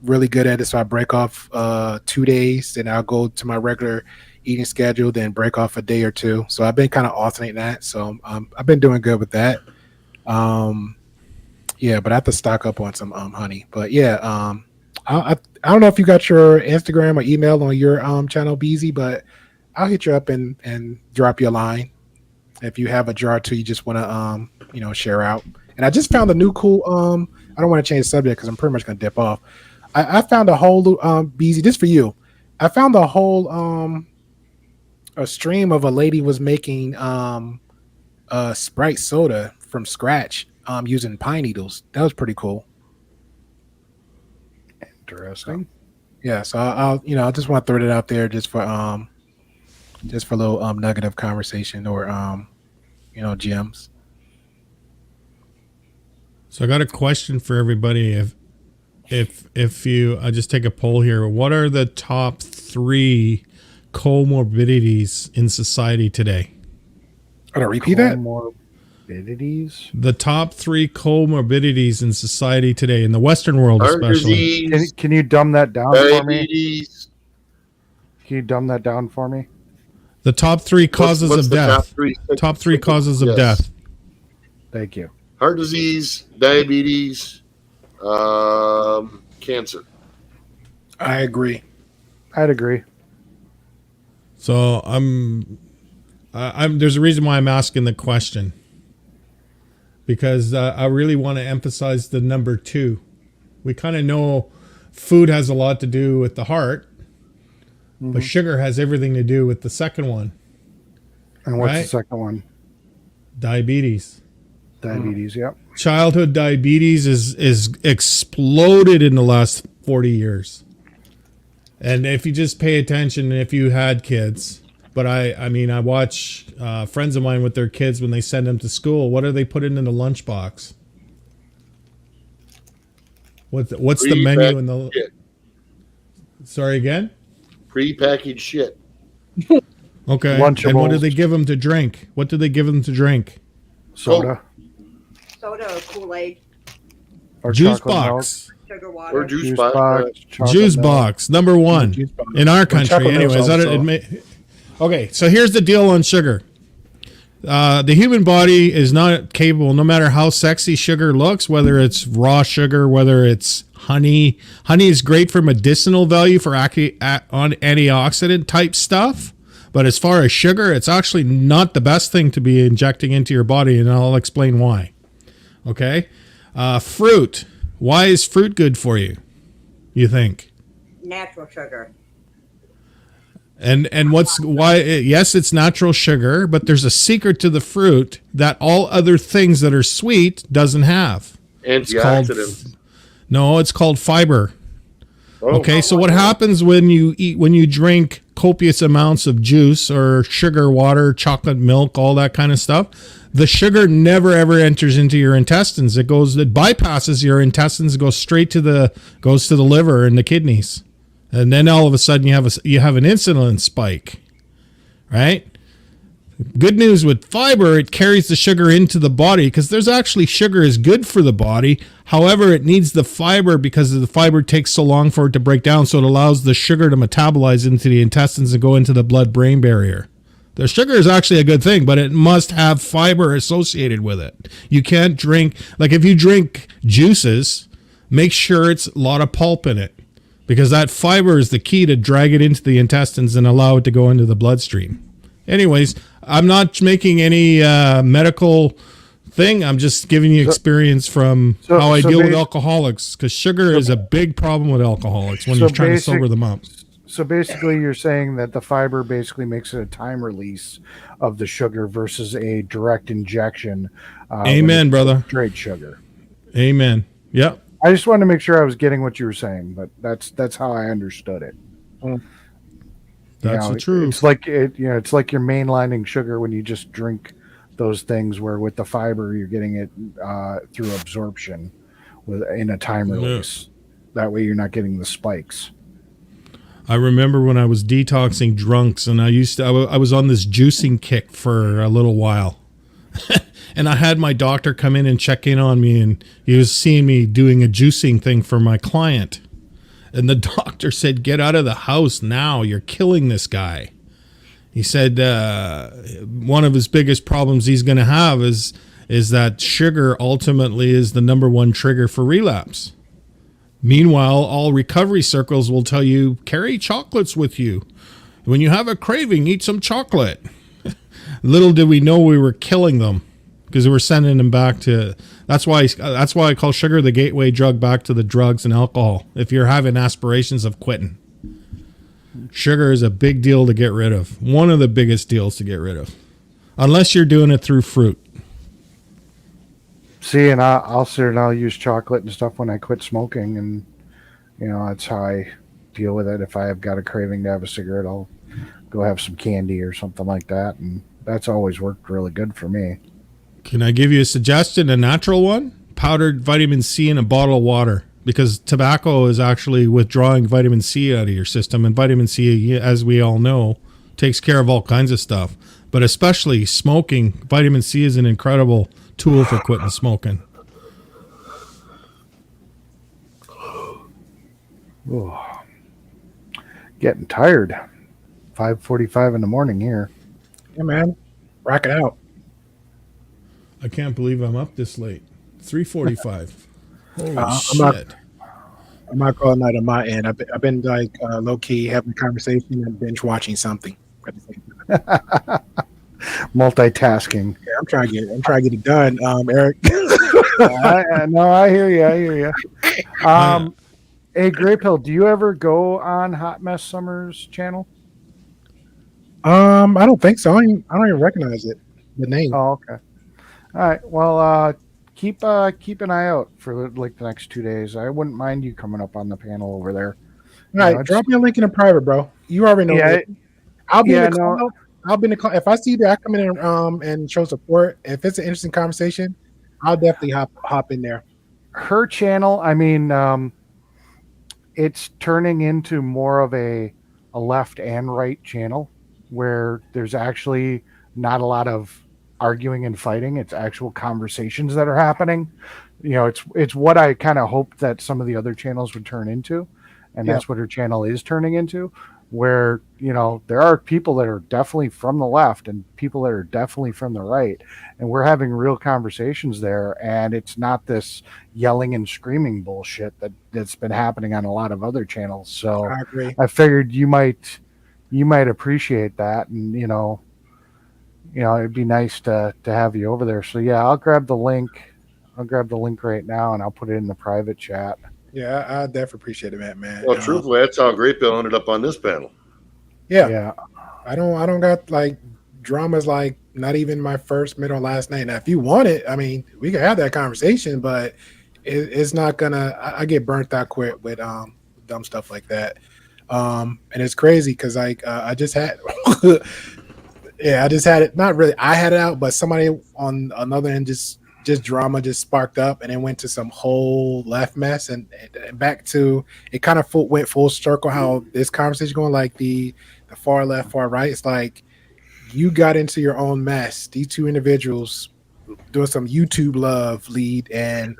really good at it. So I break off 2 days, then I'll go to my regular eating schedule, then break off a day or two. So I've been kind of alternating that. So I've been doing good with that. Yeah, but I have to stock up on some honey. But yeah, I don't know if you got your Instagram or email on your channel, Beezy, but I'll hit you up and drop you a line if you have a jar or two you just want to share out. And I just found a new cool I don't want to change the subject because I'm pretty much gonna dip off. I found a whole Beezy, just for you. I found a whole a stream of a lady was making Sprite soda from scratch. using pine needles. That was pretty cool. Interesting. Yeah, so I'll I just want to throw it out there just for a little nugget of conversation or gems. So I got a question for everybody. If you, I just take a poll here. What are the top 3 comorbidities in society today? Gotta repeat that. Comorbidities. The top 3 comorbidities in society today, in the Western world Heart especially. disease, Can you dumb that down for me? diabetes. Can you dumb that down for me? The top 3 causes What's of the death. top Top 3 causes of Yes. death. Thank you. Heart disease, diabetes, cancer. I agree. I'd agree. So I'm there's a reason why I'm asking the question, because I really want to emphasize the number 2. We kind of know food has a lot to do with the heart, but sugar has everything to do with the second one, And what's Right. the second one? diabetes. Diabetes. Yep. Childhood diabetes is exploded in the last 40 years. And if you just pay attention, if you had kids, but I mean, I watch friends of mine with their kids when they send them to school. What are they putting in the lunchbox? What's the menu in the? Shit. Sorry again. Prepackaged shit. Okay. Lunchables. And what do they give them to drink? What do they give them to drink? Soda. Soda or Kool-Aid, Or Juice chocolate milk. box. sugar water. Or juice, Juice box. box. chocolate Juice milk. box number 1 Juice box. in our Well, country. chocolate milk's Anyways, also- okay. So here's the deal on sugar. The human body is not capable, no matter how sexy sugar looks, whether it's raw sugar, whether it's honey. Honey is great for medicinal value for on antioxidant type stuff. But as far as sugar, it's actually not the best thing to be injecting into your body, and I'll explain why. Okay? Fruit. Why is fruit good for you, you think? Natural sugar. And why? Yes, it's natural sugar, but there's a secret to the fruit that all other things that are sweet doesn't have. It's called Antioxidants. it's called fiber. Oh, Okay, so what happens when you drink copious amounts of juice or sugar, water, chocolate milk, all that kind of stuff? The sugar never ever enters into your intestines. It bypasses your intestines, goes straight to the liver and the kidneys. And then all of a sudden you have an insulin spike. Right? Good news with fiber, it carries the sugar into the body, because there's actually sugar is good for the body. However, it needs the fiber because the fiber takes so long for it to break down, so it allows the sugar to metabolize into the intestines and go into the blood-brain barrier. The sugar is actually a good thing, but it must have fiber associated with it. You can't drink, like if you drink juices, make sure it's a lot of pulp in it, because that fiber is the key to drag it into the intestines and allow it to go into the bloodstream. Anyways, I'm not making any medical thing. I'm just giving you experience from how I deal with alcoholics, because sugar is a big problem with alcoholics when you're trying to sober them up. So basically, you're saying that the fiber basically makes it a time release of the sugar versus a direct injection. Amen, brother. Straight sugar. Amen. Yep. I just wanted to make sure I was getting what you were saying, but that's how I understood it. That's the truth. It's like it's like you're mainlining sugar when you just drink those things. Where with the fiber, you're getting it through absorption in a time release. That way, you're not getting the spikes. I remember when I was detoxing drunks, and I was on this juicing kick for a little while. And I had my doctor come in and check in on me, and he was seeing me doing a juicing thing for my client. And the doctor said, "Get out of the house now. You're killing this guy." He said one of his biggest problems he's going to have is that sugar ultimately is the number one trigger for relapse. Meanwhile, all recovery circles will tell you, carry chocolates with you. When you have a craving, eat some chocolate. Little did we know we were killing them, because we were sending them back to. That's why I call sugar the gateway drug back to the drugs and alcohol. If you're having aspirations of quitting, sugar is a big deal to get rid of. One of the biggest deals to get rid of, unless you're doing it through fruit. See, and I'll sit and I'll use chocolate and stuff when I quit smoking, and that's how I deal with it. If I have got a craving to have a cigarette, I'll go have some candy or something like that, and that's always worked really good for me. Can I give you a suggestion, a natural one? Powdered vitamin C in a bottle of water, because tobacco is actually withdrawing vitamin C out of your system, and vitamin C, as we all know, takes care of all kinds of stuff. But especially smoking, vitamin C is an incredible tool for quitting smoking. Ooh. Getting tired. 5:45 in the morning here. Yeah, man. Rock it out. I can't believe I'm up this late. 3:45. Holy I'm shit. I'm not calling that on my end. I've been like low key having a conversation and binge watching something at the same time. Multitasking. Yeah, I'm trying to get it done, Eric. No, I hear you. Hey, Grape Hill, do you ever go on Hot Mess Summers channel? I don't think so. I don't even recognize it. The name. Oh, okay. All right. Well, keep an eye out for like the next 2 days. I wouldn't mind you coming up on the panel over there. All right, drop me a link in a private, bro. You already know. Yeah, I'll be in the call. I'll be in the call. If I see that I come in and show support, if it's an interesting conversation, I'll definitely hop in there. Her channel, I mean, it's turning into more of a left and right channel where there's actually not a lot of arguing and fighting. It's actual conversations that are happening. It's what I kind of hoped that some of the other channels would turn into, and that's what her channel is turning into, where there are people that are definitely from the left and people that are definitely from the right, and we're having real conversations there, and it's not this yelling and screaming bullshit that's been happening on a lot of other channels. So I agree. I figured you might appreciate that, and it'd be nice to have you over there. So yeah, I'll grab the link right now and I'll put it in the private chat. Yeah, I definitely appreciate it, man. Well, truthfully, that's how Great Bill ended up on this panel. Yeah. I don't got like dramas like not even my first, middle, last name. Now, if you want it, I mean, we can have that conversation, but it's not gonna. I get burnt out quick with dumb stuff like that. And it's crazy because like I just had. Yeah, I just had it. Not really. I had it out, but somebody on another end just drama just sparked up, and it went to some whole left mess, and back to it. Kind of went full circle. How this conversation going, like the far left, far right. It's like you got into your own mess. These two individuals doing some YouTube love lead, and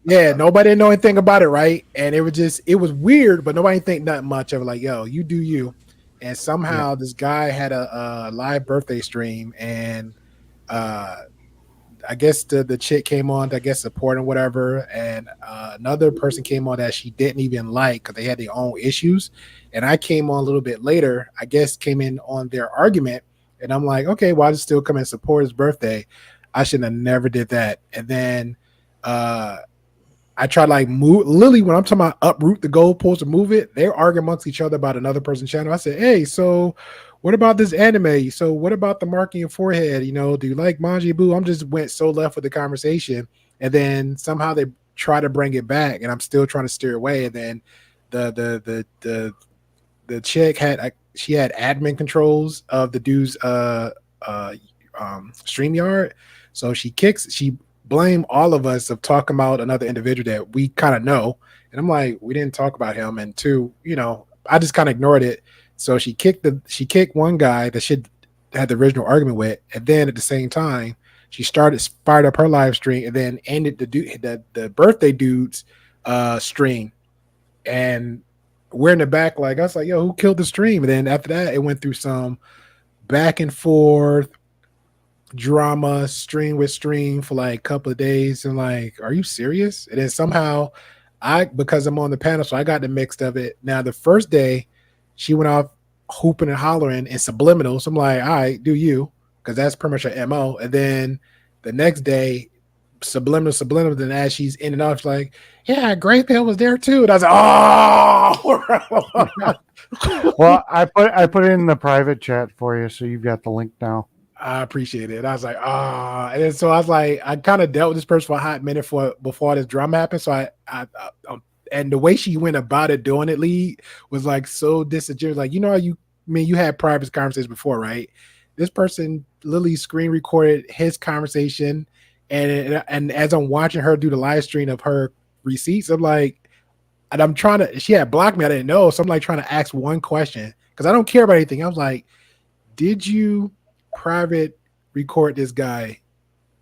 nobody didn't know anything about it, right? And it was weird, but nobody think nothing much of it. Like, yo, you do you. And somehow this guy had a live birthday stream, and I guess the chick came on to, I guess, support and whatever, and another person came on that she didn't even like because they had their own issues. And I came on a little bit later, I guess, came in on their argument, and I'm like, okay, well, I just still come and support his birthday. I should have never did that. And then I try to like move Lily when I'm talking about uproot the goalpost to move it. They're arguing amongst each other about another person's channel. I said, hey, so what about this anime? So what about the mark in your forehead? Do you like Manji Boo? I'm just went so left with the conversation, and then somehow they try to bring it back, and I'm still trying to steer away. And then the chick had admin controls of the dude's StreamYard, so she blame all of us of talking about another individual that we kind of know. And I'm like, we didn't talk about him. And two, I just kind of ignored it. So she kicked one guy that she had the original argument with. And then at the same time, she fired up her live stream and then ended the birthday dude's stream. And we're in the back, like, I was like, yo, who killed the stream? And then after that, it went through some back and forth drama, stream for like a couple of days, and like, are you serious? And then somehow because I'm on the panel, so I got the mix of it. Now the first day she went off hooping and hollering and subliminals. I'm like, all right, do you, because that's pretty much her MO. And then the next day subliminal, then as she's in and out, she's like, yeah, Great Bill was there too. And I was like, oh. Well, I put it in the private chat for you, so you've got the link now. I appreciate it. I was like, and then so I was like, I kind of dealt with this person for a hot minute before this drama happened. So and the way she went about it, doing it, Lee, was like so disingenuous. Like, you had private conversations before, right? This person literally screen recorded his conversation, and as I'm watching her do the live stream of her receipts, I'm like, and I'm trying to. She had blocked me. I didn't know, so I'm like trying to ask one question because I don't care about anything. I was like, did you private record this guy?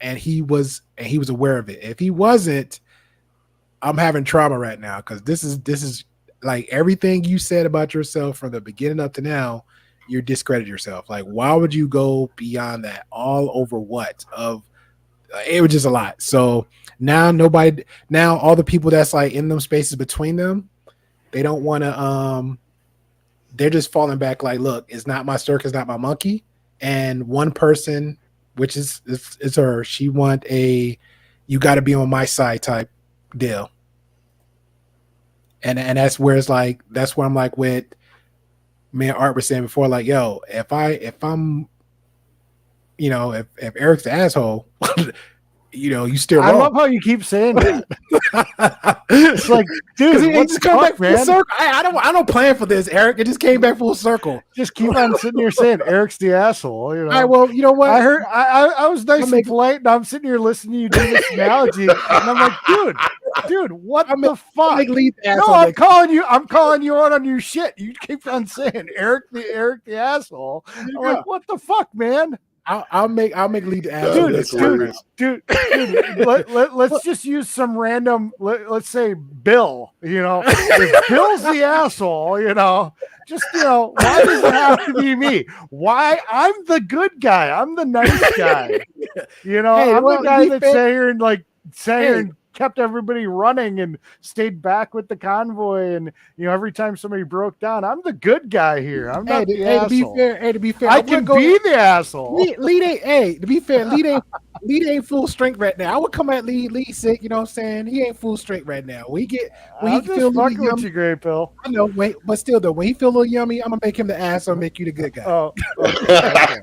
And he was aware of it. If he wasn't, I'm having trauma right now because this is like everything you said about yourself from the beginning up to now. You're discrediting yourself. Like, why would you go beyond that? All over what? It was just a lot. So now all the people that's like in them spaces between them, they don't want to. They're just falling back. Like, look, it's not my circus, not my monkey. And one person, which is her, she want a you got to be on my side type deal. And that's where it's like, that's where I'm like with me and Art was saying before, like, yo, if I'm, if Eric's the asshole, you still wrong. I love how you keep saying that. It's like, dude, it just come back full circle. I don't plan for this, Eric. It just came back full circle. Just keep on sitting here saying Eric's the asshole. All right, well, you know what? I heard I was nice and polite, and I'm sitting here listening to you do this analogy, and I'm like, dude, what the fuck? No, I'm calling you out on your shit. You keep on saying Eric the asshole. I'm like, what the fuck, man? I'll make Lee the asshole. Dude, let's just use some random. Let's say Bill. If Bill's the asshole, just why does it have to be me? Why? I'm the good guy. I'm the nice guy. I'm the guy that sat here and kept everybody running and stayed back with the convoy. And every time somebody broke down, I'm the good guy here. I'm not the asshole. To be fair, I can be the asshole. To be fair, Lee ain't full strength right now. I would come at Lee sick. You know what I'm saying? He ain't full strength right now. When he feel fucking with you, Gray Pill. I know, but still though, when he feel a little yummy, I'm gonna make him the asshole, make you the good guy. Oh, okay.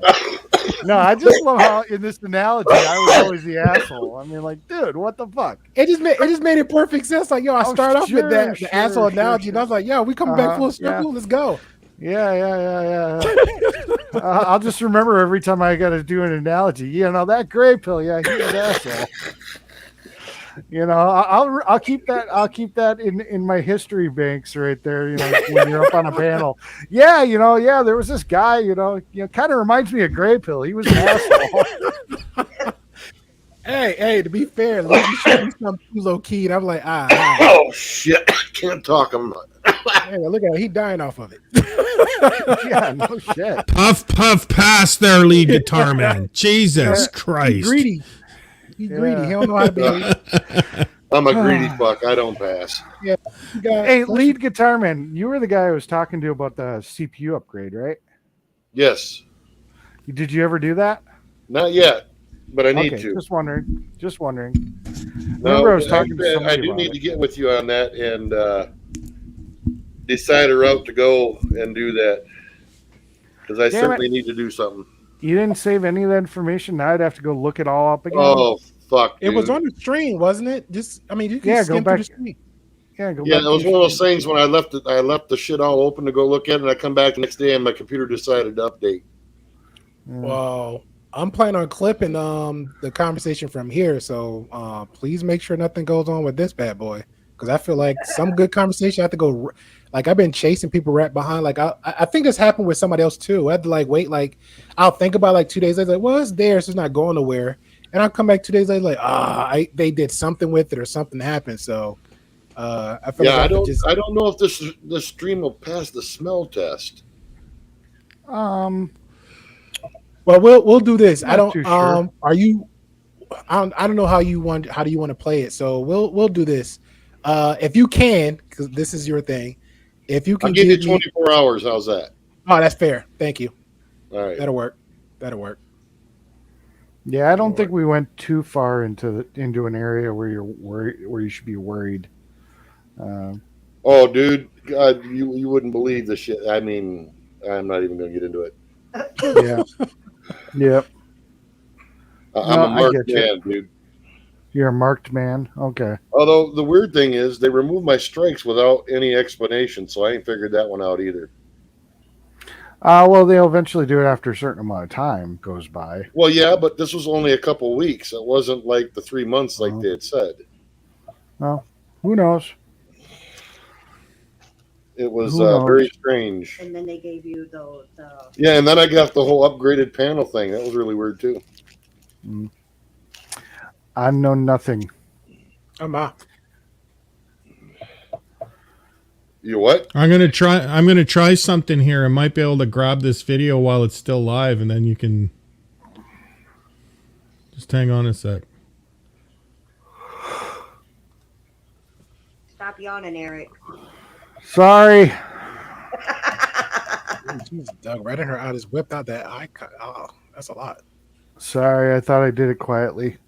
No, I just love how in this analogy I was always the asshole. I mean, like, dude, what the fuck? It just made it perfect sense. Like, yo, I started off with the asshole analogy, and I was like, yo, we coming back full circle. Let's go. Yeah. I'll just remember every time I got to do an analogy. That Gray Pill. Yeah, he's an asshole. I'll keep that. I'll keep that in my history banks right there. When you're up on a panel. Yeah, there was this guy. Kind of reminds me of Gray Pill. He was an asshole. Hey, to be fair, Lee showed me something too low key, and I'm like, Oh shit! I can't talk him. Hey, look at him. He dying off of it. Yeah, no shit. Puff pass there, lead guitar man. Jesus Christ. He's greedy. He don't know how to be. I'm a greedy fuck. I don't pass. Yeah. Hey, lead guitar man, you were the guy I was talking to about the CPU upgrade, right? Yes. Did you ever do that? Not yet, but I need to. Just wondering. No, Remember, I was talking to somebody I do about need it. to get with you on that and decide a route to go and do that because I certainly need to do something. You didn't save any of that information. Now I'd have to go look it all up again. Oh fuck! It was on the stream, wasn't it? You can go back. The stream. Yeah, go Yeah, back that was one of those things when I left the shit all open to go look at it, and I come back the next day and my computer decided to update. Well, I'm planning on clipping the conversation from here, so please make sure nothing goes on with this bad boy, because I feel like some good conversation I have to go. Like, I've been chasing people right behind. Like, I think this happened with somebody else too. I had to wait. Like, I'll think about 2 days later. Like, well, it's there, so it's not going nowhere. And I'll come back 2 days later. They did something with it or something happened. So, I feel I don't know if this stream will pass the smell test. Well, we'll do this. I don't. Sure. Are you? I don't know how do you want to play it. So we'll do this. If you can, because this is your thing. If you can, I'll give you 24 hours. How's that? Oh, that's fair. Thank you. All right, that'll work. Yeah, I don't think we went too far into an area where you're worried, where you should be worried. Oh, dude, God, you wouldn't believe the shit. I mean, I'm not even going to get into it. Yeah. Yep. I'm No, a I marked get you. man, dude. You're a marked man. Okay. Although the weird thing is, they removed my strikes without any explanation, so I ain't figured that one out either. Well, they'll eventually do it after a certain amount of time goes by. Well, yeah, but this was only a couple weeks. It wasn't like the 3 months like they had said. Well, who knows? It was Who knows? very strange. And then they gave you the Yeah, and then I got the whole upgraded panel thing. That was really weird too. I know nothing. I'm out. You what? I'm gonna try something here. I might be able to grab this video while it's still live, and then you can just hang on a sec. stop yawning, Eric. Sorry. Jeez, Doug, right in her eye, just whipped out that icon. Oh, that's a lot. Sorry. I thought I did it quietly.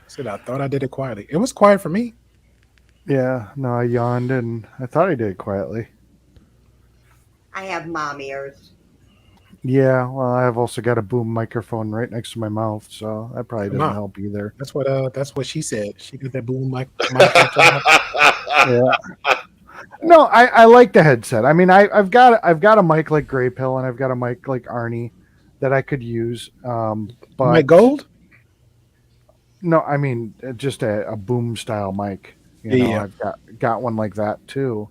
Said I thought I did it quietly. It was quiet for me. Yeah. No, I yawned and I thought I did it quietly. I have mom ears. Yeah. Well, I've also got a boom microphone right next to my mouth, so that probably doesn't on. help either. That's what she said. She got that boom mic. Yeah. No, I like the headset. I mean, I've got a mic like Gray Pill and I've got a mic like Arnie that I could use. But Mic Gold? no, I mean just a boom style mic. You know, Yeah. I've got one like that too.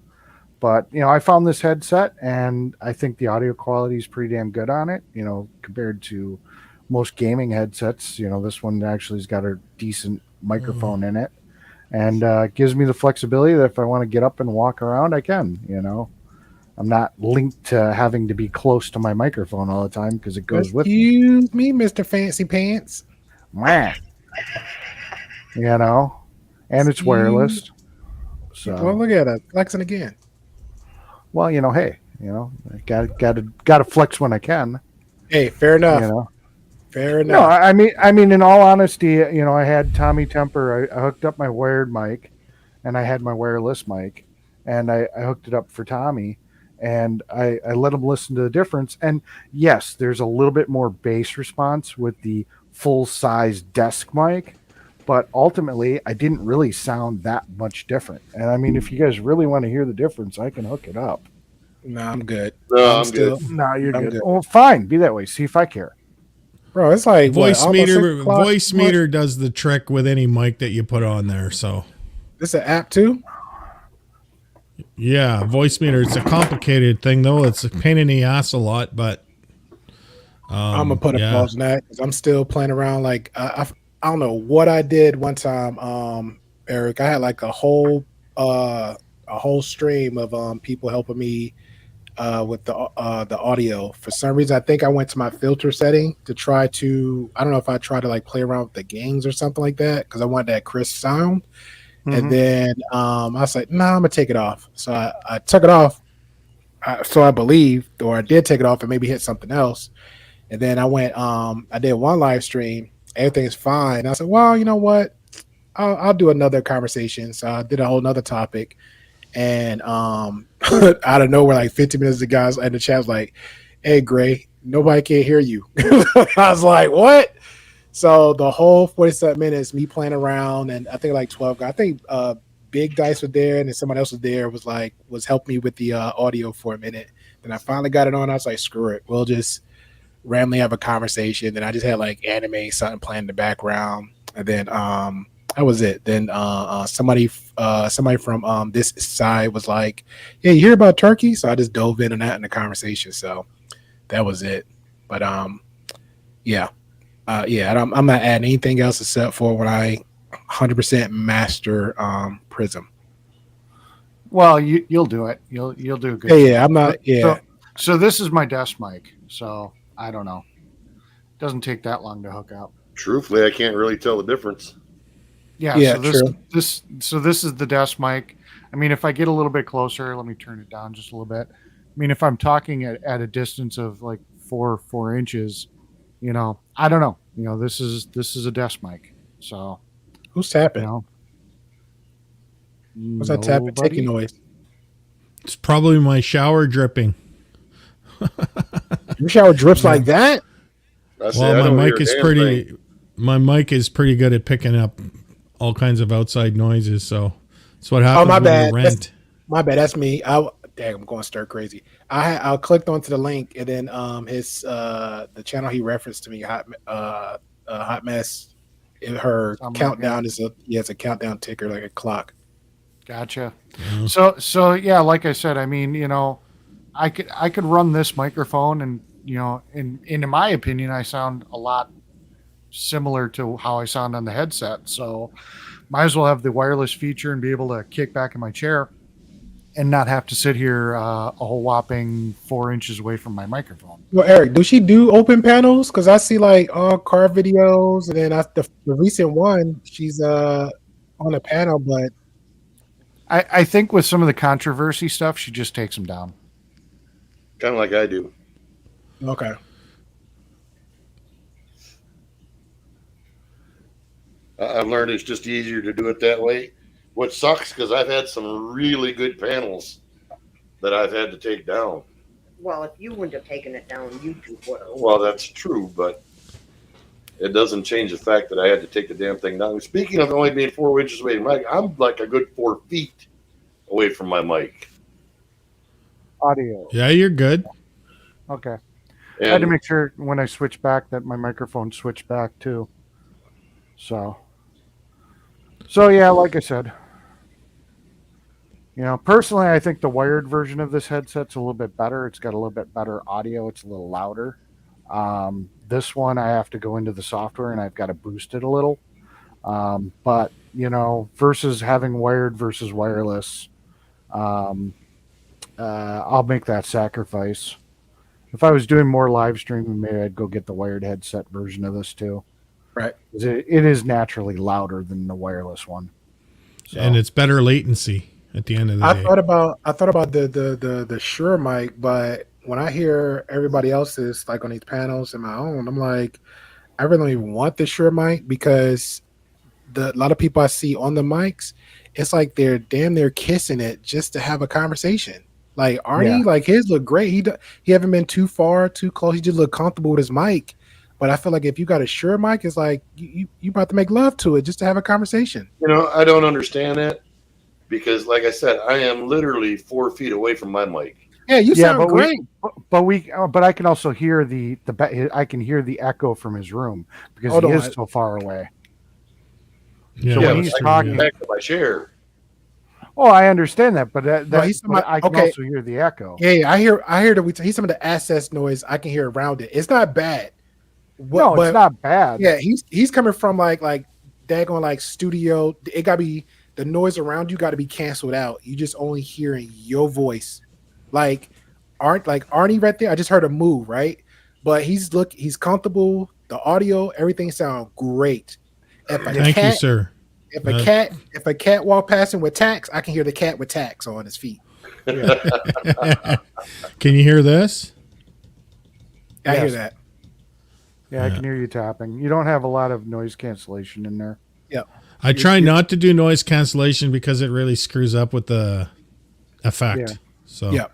But you know, I found this headset and I think the audio quality is pretty damn good on it. You know, compared to most gaming headsets. You know, this one actually has got a decent microphone in it. And gives me the flexibility that if I want to get up and walk around, I can. You know, I'm not linked to having to be close to my microphone all the time because it goes with me. Excuse me, Mr. Fancy Pants. Mwah. You know, and it's wireless. Well, So, look at it, flexing again. well, you know, hey, you know, I got to flex when I can. Hey, fair enough. You know. Fair No, enough. I mean, in all honesty, you know, I had Tommy Temper. I hooked up my wired mic, and I had my wireless mic, and I hooked it up for Tommy, and I let him listen to the difference. And yes, there's a little bit more bass response with the full size desk mic, but ultimately, I didn't really sound that much different. And I mean, if you guys really want to hear the difference, I can hook it up. No, I'm good. No, I'm good. No, you're I'm good. good. Oh, fine. Be that way. See if I care. Bro, it's like Voice what, almost 6 o'clock? voice meter does the trick with any mic that you put on there. So This an app too? yeah, voice meter. It's a complicated thing though. It's a pain in the ass a lot, but I'm gonna put a yeah. pause on that because I'm still playing around. Like I don't know what I did one time, Eric. I had like a whole stream of people helping me with the audio. For some reason, I think I went to my filter setting to try to. I don't know if I tried to like play around with the gains or something like that because I wanted that crisp sound. And then I was like, "Nah, I'm gonna take it off." So I took it off. So I believed, or I did take it off and maybe hit something else. And then I went. I did one live stream. Everything's fine. And I said, "Well, you know what? I'll do another conversation." So I did a whole nother topic. And out of nowhere, like 50 minutes, the guys in the chat was like, "Hey, Gray, nobody can hear you." I was like, "What?" So the whole 47 minutes, me playing around, and I think like 12 guys. I think Big Dice was there, and then somebody else was there. Was helping me with the audio for a minute. Then I finally got it on. I was like, "Screw it, we'll just randomly have a conversation." Then I just had like anime something playing in the background, and then that was it. Then somebody from this side was like, "Yeah, you hear about Turkey?" So I just dove in on that in the conversation. So that was it. But yeah. I'm not adding anything else except for when I 100% master Prism. Well, you'll do it. You'll do a good. Yeah, I'm not. Yeah, So this is my desk mic. So I don't know. Doesn't take that long to hook up. Truthfully, I can't really tell the difference. Yeah. Yeah, So true. this is the desk mic. I mean, if I get a little bit closer, let me turn it down just a little bit. I mean, if I'm talking at a distance of like four inches, you know, I don't know. You know, this is a desk mic. So who's tapping? you know, What's that tapping? nobody. Taking noise. It's probably my shower dripping. Your shower drips like that? I say, Well, I my don't mic hear is a damn pretty. thing. My mic is pretty good at picking up all kinds of outside noises. So that's what happens my when bad. you rent. My bad. That's me. I'm going stir crazy. I clicked onto the link and then his the channel he referenced to me, Hot Mess. Her Something like countdown is it's a countdown ticker like a clock. Gotcha. Mhm. So yeah, like I said, I mean, I could run this microphone, and in my opinion, I sound a lot similar to how I sound on the headset. So might as well have the wireless feature and be able to kick back in my chair and not have to sit here a whole whopping 4 inches away from my microphone. Well, Eric, does she do open panels? Because I see like all car videos, and then the recent one, she's on a panel, but I think with some of the controversy stuff, she just takes them down. Kind of like I do. okay. I've learned it's just easier to do it that way. What sucks, because I've had some really good panels that I've had to take down. Well, if you wouldn't have taken it down, YouTube would have. Well, that's true, but it doesn't change the fact that I had to take the damn thing down. Speaking of only being 4 inches away from my mic, I'm like a good 4 feet away from my mic. Audio. Yeah, you're good. Okay. I had to And make sure when I switch back that my microphone switched back too. So yeah, like I said, personally, I think the wired version of this headset's a little bit better. It's got a little bit better audio. It's a little louder. This one, I have to go into the software and I've got to boost it a little. But versus having wired versus wireless, I'll make that sacrifice. If I was doing more live streaming, maybe I'd go get the wired headset version of this too. Right. 'Cause it is naturally louder than the wireless one. So, And it's better latency at the end of the I day. thought about the Shure mic, but when I hear everybody else's like on these panels and my own, I'm like, I really don't even want the Shure mic because a lot of people I see on the mics, it's like they're damn near kissing it just to have a conversation. Like Arnie, like his look great. He haven't been too far, too close. He just look comfortable with his mic. But I feel like if you got a Shure mic, it's like you about to make love to it just to have a conversation. I don't understand that because, like I said, I am literally 4 feet away from my mic. Yeah, you sound great. but I can also hear I can hear the echo from his room because Hold he on. is so far away. Yeah, So when that's he's true, talking- yeah. Back to my chair. Oh, I understand that, but he's talking but about- I can okay. also hear the echo. Yeah, I hear that he's some of the access noise I can hear around it. It's not bad. No, But it's not bad. yeah, he's coming from like daggone like studio. It gotta be the noise around you got to be canceled out. You just only hearing your voice. Like Arnie right there. I just heard a move right, but he's comfortable. The audio, everything sounds great. If a Thank you, cat, sir. if a cat walk past him with tacks, I can hear the cat with tacks on his feet. Can you hear this? I hear Yes. that. Yeah, I can hear you tapping. You don't have a lot of noise cancellation in there. I try not to do noise cancellation because it really screws up with the effect. Yeah. So Yeah.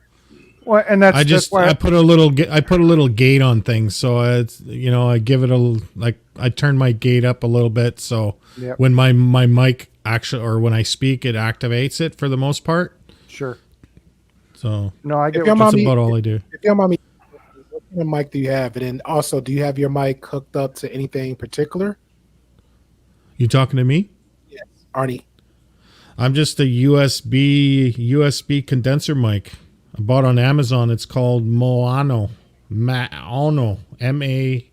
Well, and that's I why put a little gate on things, so it's I give it I turn my gate up a little bit, so Yep. when my mic actually or when I speak, it activates it for the most part. sure. So No, I get If your what that's mommy- about all I do. If you don't mind me, what kind of mic do you have? And then also, do you have your mic hooked up to anything particular? You talking to me? Arnie. I'm just a USB condenser mic. I bought on Amazon. It's called Maono. Maono. MAONO.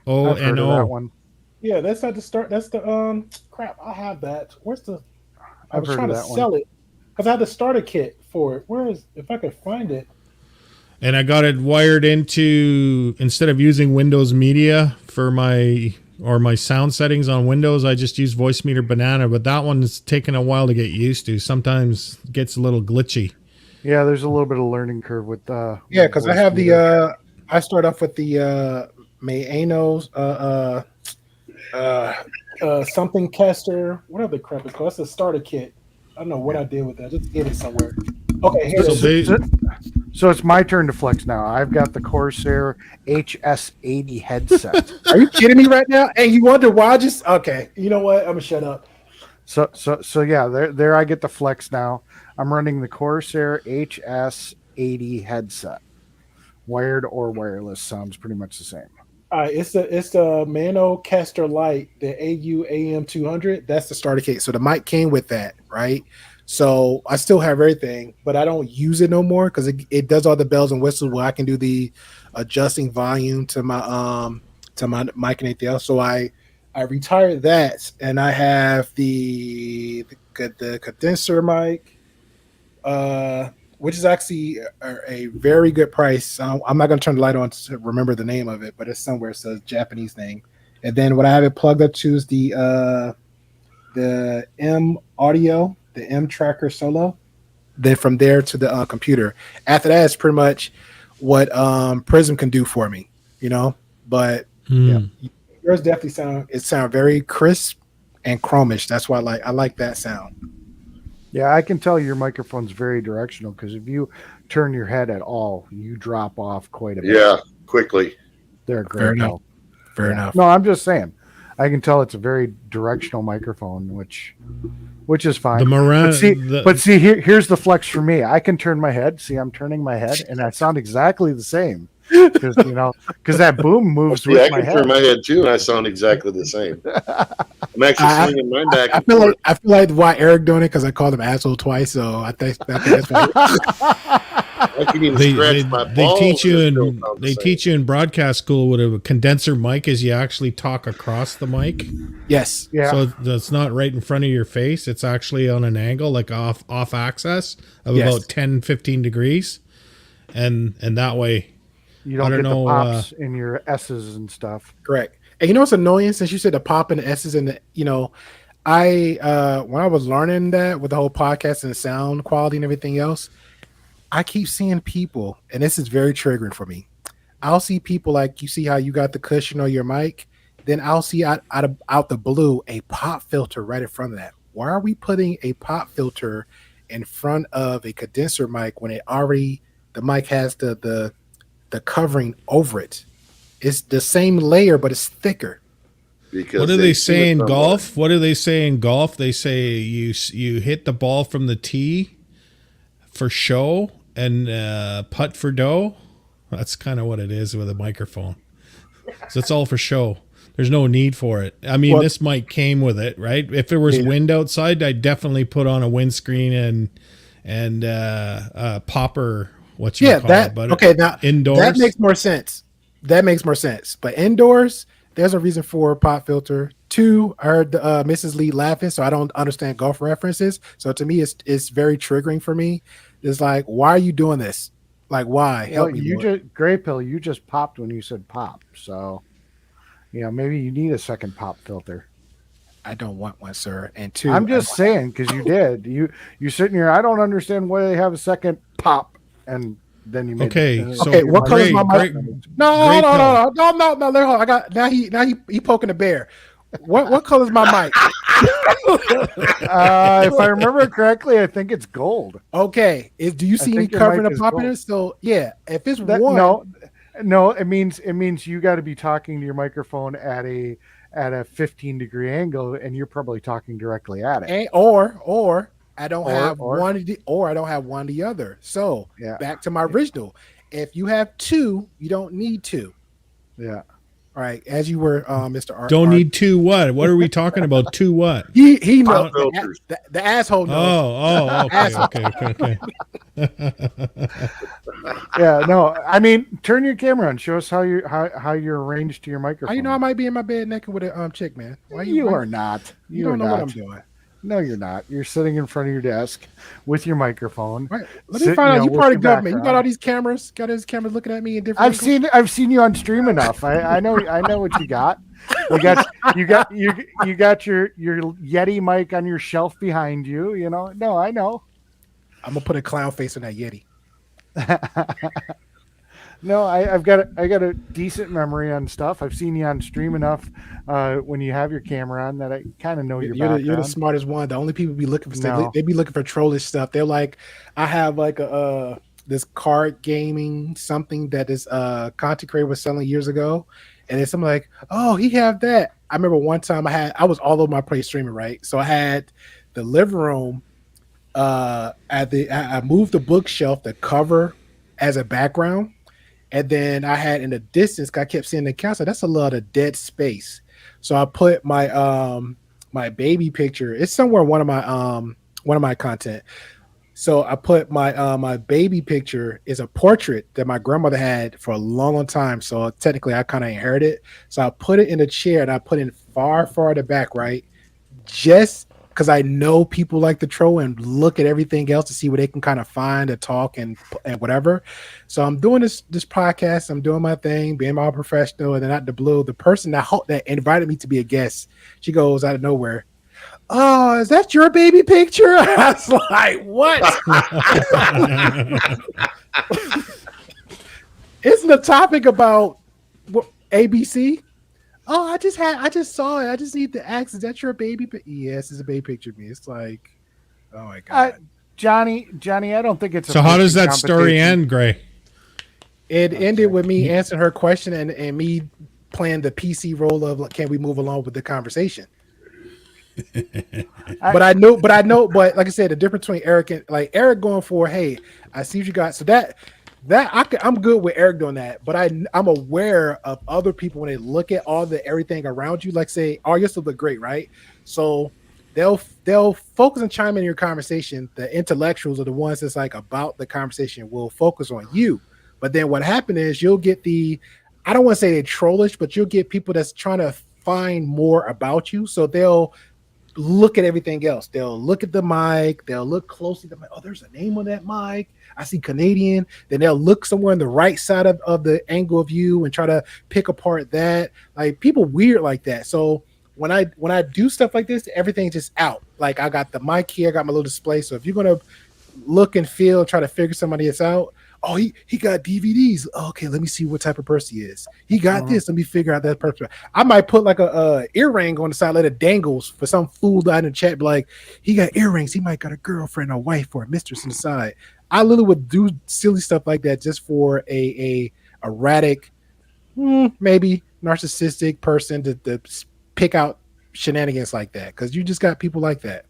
I've heard of that one. Yeah, that's not the start. That's the crap. I have that. Where's the? I I've was heard trying of to that sell it because I had the starter kit for it. Where is? If I could find it. And I got it wired into, instead of using Windows Media for my sound settings on Windows, I just use Voice Meter Banana, but that one's taken a while to get used to. Sometimes it gets a little glitchy. Yeah, there's a little bit of learning curve with Yeah, because I voice have meter. I start off with the Mayanos something caster, whatever the crap it's called. That's a starter kit. I don't know what I did with that. Just get it somewhere. Okay, here it So is. So it's my turn to flex now. I've got the Corsair HS80 headset. Are you kidding me right now? And you wonder why I just okay. You know what? I'm gonna shut up. So yeah, there I get the flex now. I'm running the Corsair HS80 headset. Wired or wireless sounds pretty much the same. It's the Manocaster Lite, the AU AM200. That's the starter kit. So the mic came with that, right? So I still have everything, but I don't use it no more because it does all the bells and whistles where I can do the adjusting volume to my mic and anything else. So I retired that, and I have the condenser mic, which is actually a very good price. I'm not going to turn the light on to remember the name of it, but it's somewhere. It says Japanese name. And then what I have it plugged up to is the M Audio, the M Tracker Solo. Then from there to the computer. After that, it's pretty much what Prism can do for me, you know. But yeah, yours definitely sound very crisp and chromish. That's why I like that sound. Yeah, I can tell your microphone's very directional because if you turn your head at all, you drop off quite a bit. Yeah, quickly. They're great. Fair enough. Fair enough. No, I'm just saying. I can tell it's a very directional microphone, which is fine. But see, here's the flex for me. I can turn my head. See, I'm turning my head, and I sound exactly the same because that boom moves with I my can head. turn my head too, and I sound exactly the same. I'm actually swinging mine back. I feel like why Eric doing it because I called him asshole twice. So I think that's why. I can even scratch my balls. They teach you in broadcast school what a condenser mic is. You actually talk across the mic. Yes. Yeah. So it's not right in front of your face. It's actually on an angle, like off axis of about 10, 15 degrees. And that way you don't get the pops in your S's and stuff. Correct. And you know what's annoying? Since you said the pop and the S's and the, I when I was learning that with the whole podcast and the sound quality and everything else, I keep seeing people, and this is very triggering for me. I'll see people like you see how you got the cushion on your mic, then I'll see out the blue a pop filter right in front of that. Why are we putting a pop filter in front of a condenser mic when the mic has the covering over it? It's the same layer, but it's thicker. Because what do they say in golf? What do they say in golf? They say you hit the ball from the tee for show and putt for dough. That's kind of what it is with a microphone. So it's all for show. There's no need for it. I mean, this mic came with it, right? If there was wind outside, I'd definitely put on a windscreen and popper. What you call it? But now indoors, that makes more sense. But indoors, there's a reason for a pop filter. 2, I heard Mrs. Lee laughing, so I don't understand golf references. So to me, it's very triggering for me. It's like, why are you doing this? Like, why? Help me. Gray Pill, you just popped when you said pop. So, maybe you need a second pop filter. I don't want one, sir. And 2, I'm just saying because you did. You sitting here. I don't understand why they have a second pop, and then you made what color is my mic? No. I got now. He poking the bear. What color is my mic? If I remember correctly, I think it's gold. Okay. Do you see me covering the poppiness? So yeah, if it's one, no, it means you got to be talking to your microphone at a 15-degree angle, and you're probably talking directly at it. Or I don't have one, or I don't have one or the other. So back to my original. If you have 2, you don't need 2. Yeah. All right, as you were, Mr. Art. Don't need 2 what? What are we talking about? 2 what? He knows the asshole knows. Okay. Yeah, no. I mean, turn your camera on. Show us how you're arranged to your microphone. How you know I might be in my bed naked with a chick, man? You are not. You don't know what I'm doing. No, you're not. You're sitting in front of your desk with your microphone. Right. Let me find out. You part of government. You got all these cameras. Got his cameras looking at me in different. I've seen you on stream enough. I know what you got. You got your Yeti mic on your shelf behind you. No, I know. I'm gonna put a clown face on that Yeti. No, I've got a decent memory on stuff. I've seen you on stream enough when you have your camera on that I kind of know your background. You're the smartest one. The only people be looking for stuff. They be looking for trollish stuff. They're like, I have like a this card gaming something that this content creator was selling years ago, and then something like, oh, he have that. I remember one time I was all over my place streaming, right? So I had the living room. I moved the bookshelf, the cover as a background, and then I had in the distance. I kept seeing the couch. That's a lot of dead space. So I put my my baby picture. It's somewhere in one of my content. So I put my my baby picture is a portrait that my grandmother had for a long, long time. So technically, I kind of inherited. So I put it in a chair and I put it far, far at the back, right? Just because I know people like to troll and look at everything else to see what they can kind of find and talk and whatever. So I'm doing this podcast. I'm doing my thing, being all professional, and then out the blue, the person that invited me to be a guest, she goes out of nowhere. Oh, is that your baby picture? I was like, what? Isn't the topic about ABC? Oh, I just saw it. I just need to ask, is that your baby? Yes, it's a baby picture of me. It's like, oh my God. Johnny, I don't think it's So how does that story end, Gray? It ended with me answering her question and me playing the PC role of, like, can we move along with the conversation? But like I said, the difference between Eric and Eric going for, hey, I see what you got. So I'm good with Eric doing that, but I'm aware of other people when they look at all everything around you, like say, oh, you still look great, right? So they'll focus and chime in your conversation. The intellectuals are the ones that's like about the conversation will focus on you. But then what happened is you'll get I don't want to say they're trollish, but you'll get people that's trying to find more about you. So they'll look at everything else. They'll look at the mic. They'll look closely. They're like, oh, there's a name on that mic. I see Canadian. Then they'll look somewhere on the right side of the angle of you and try to pick apart that. Like, people weird like that. So when I do stuff like this, everything's just out. Like, I got the mic here, I got my little display. So if you're gonna look and feel, try to figure somebody else out. Oh, he got DVDs. Okay, let me see what type of person he is. He got this. Let me figure out that person. I might put like a earring on the side, let it dangles for some fool that in the chat. Be like, he got earrings. He might got a girlfriend, a wife, or a mistress on the side. I literally would do silly stuff like that just for a erratic, maybe narcissistic person to pick out shenanigans like that, because you just got people like that.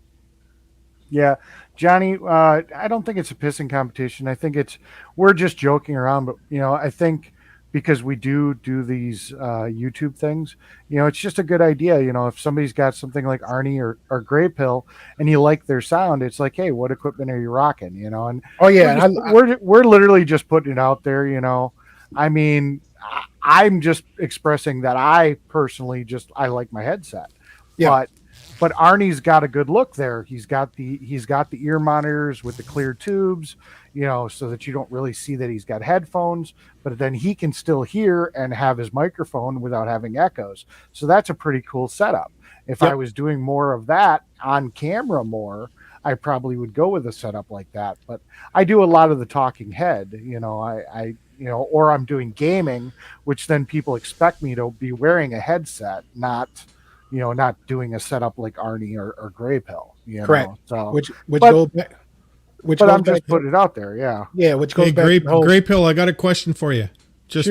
Yeah, Johnny, I don't think it's a pissing competition. I think we're just joking around, but I think because we do these YouTube things, it's just a good idea. If somebody's got something like Arnie or Grey Pill and you like their sound, it's like, hey, what equipment are you rocking? And oh yeah, we're literally just putting it out there. I mean, I'm just expressing that I personally I like my headset. Yeah. But Arnie's got a good look there. He's got the ear monitors with the clear tubes, so that you don't really see that he's got headphones, but then he can still hear and have his microphone without having echoes. So that's a pretty cool setup. If I was doing more of that on camera I probably would go with a setup like that. But I do a lot of the talking head, or I'm doing gaming, which then people expect me to be wearing a headset, not doing a setup like Arnie or Grey Pill. Correct. So which goes back. But I'm just putting it out there. Yeah. Which goes back. Grey Pill, I got a question for you. Just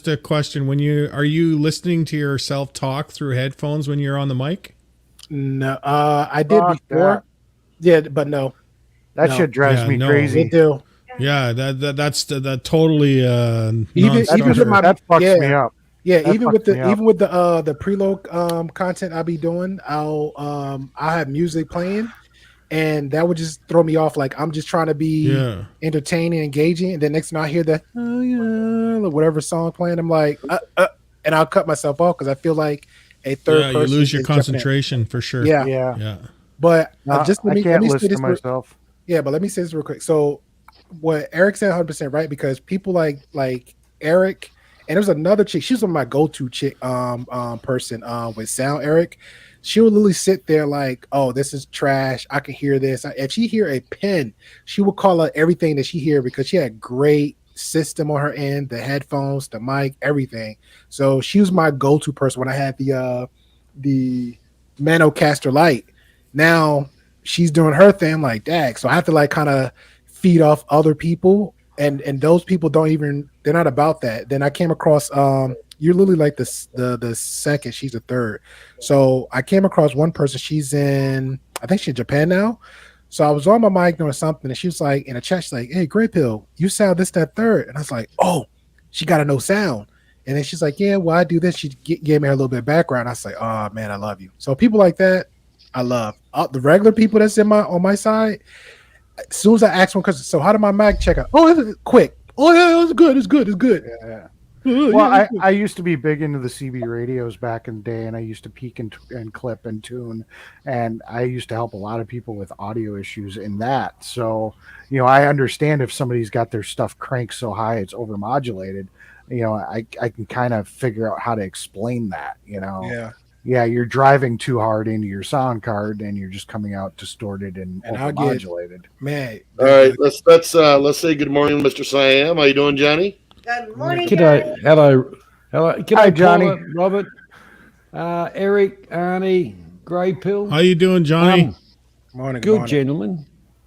a question. Are you listening to yourself talk through headphones when you're on the mic? No, I did before. Yeah, but no. That shit drives me crazy. It do. Yeah, that's totally even with my, that fucks me up. Yeah, that even with the preload content I'll be doing, I'll have music playing, and that would just throw me off. Like, I'm just trying to be entertaining, engaging, and then next thing I hear the whatever song playing, I'm like, and I'll cut myself off because I feel like a third person. You lose your concentration for sure. Yeah. But just let me listen to myself. Yeah, but let me say this real quick. So, what Eric said, 100% right, because people like Eric. And there was another chick. She was my go-to chick person with sound, Eric. She would literally sit there like, oh, this is trash. I can hear this. If she hear a pen, she would call out everything that she hear because she had great system on her end, the headphones, the mic, everything. So she was my go-to person when I had the Manocaster Lite. Now she's doing her thing. I'm like, dag. So I have to like kind of feed off other people, and those people they're not about that. Then I came across you're literally like the second, she's the third. So I came across one person, I think she's in Japan now. So I was on my mic doing something, and she was like in a chat, she's like, "Hey, Gray Pill, you sound this, that, third." And I was like, "Oh, she got to know sound." And then she's like, "Yeah, well, I do this." She gave me a little bit of background. I was like, "Oh man, I love you." So people like that, I love. The regular people that's on my side, as soon as I ask one, because so how did my mic check out? Oh, it's quick. Oh yeah, it's good. It's good. It's good. Yeah. Yeah, Well, it's good. I used to be big into the CB radios back in the day, and I used to peak and clip and tune, and I used to help a lot of people with audio issues in that. So, I understand if somebody's got their stuff cranked so high it's overmodulated. I can kind of figure out how to explain that. Yeah, you're driving too hard into your sound card, and you're just coming out distorted and overmodulated. Man. All right, let's say good morning, Mr. Siam. How you doing, Johnny? Good morning, G'day. Hello. G'day, Hi, Johnny. Paula, Robert, Eric, Arnie, Grey Pill. How you doing, Johnny? Morning, Good, morning. gentlemen.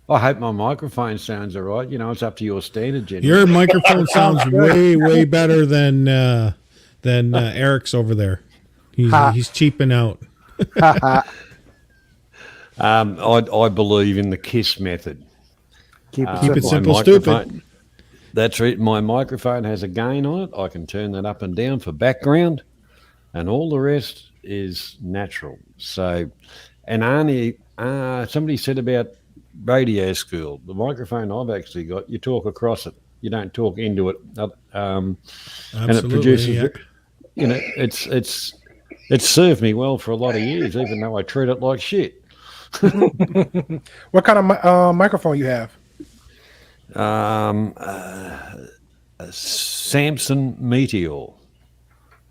I hope my microphone sounds all right. It's up to your standard, gentlemen. Your microphone sounds way better than Eric's over there. He's cheaping out. I believe in the KISS method. Keep it simple, my stupid. microphone- That's right. My microphone has a gain on it. I can turn that up and down for background, and all the rest is natural. So, and Arnie, somebody said about radio school, the microphone I've actually got, you talk across it. You don't talk into it. And it produces, yeah. it's served me well for a lot of years, even though I treat it like shit. What kind of microphone you have? A Samson Meteor.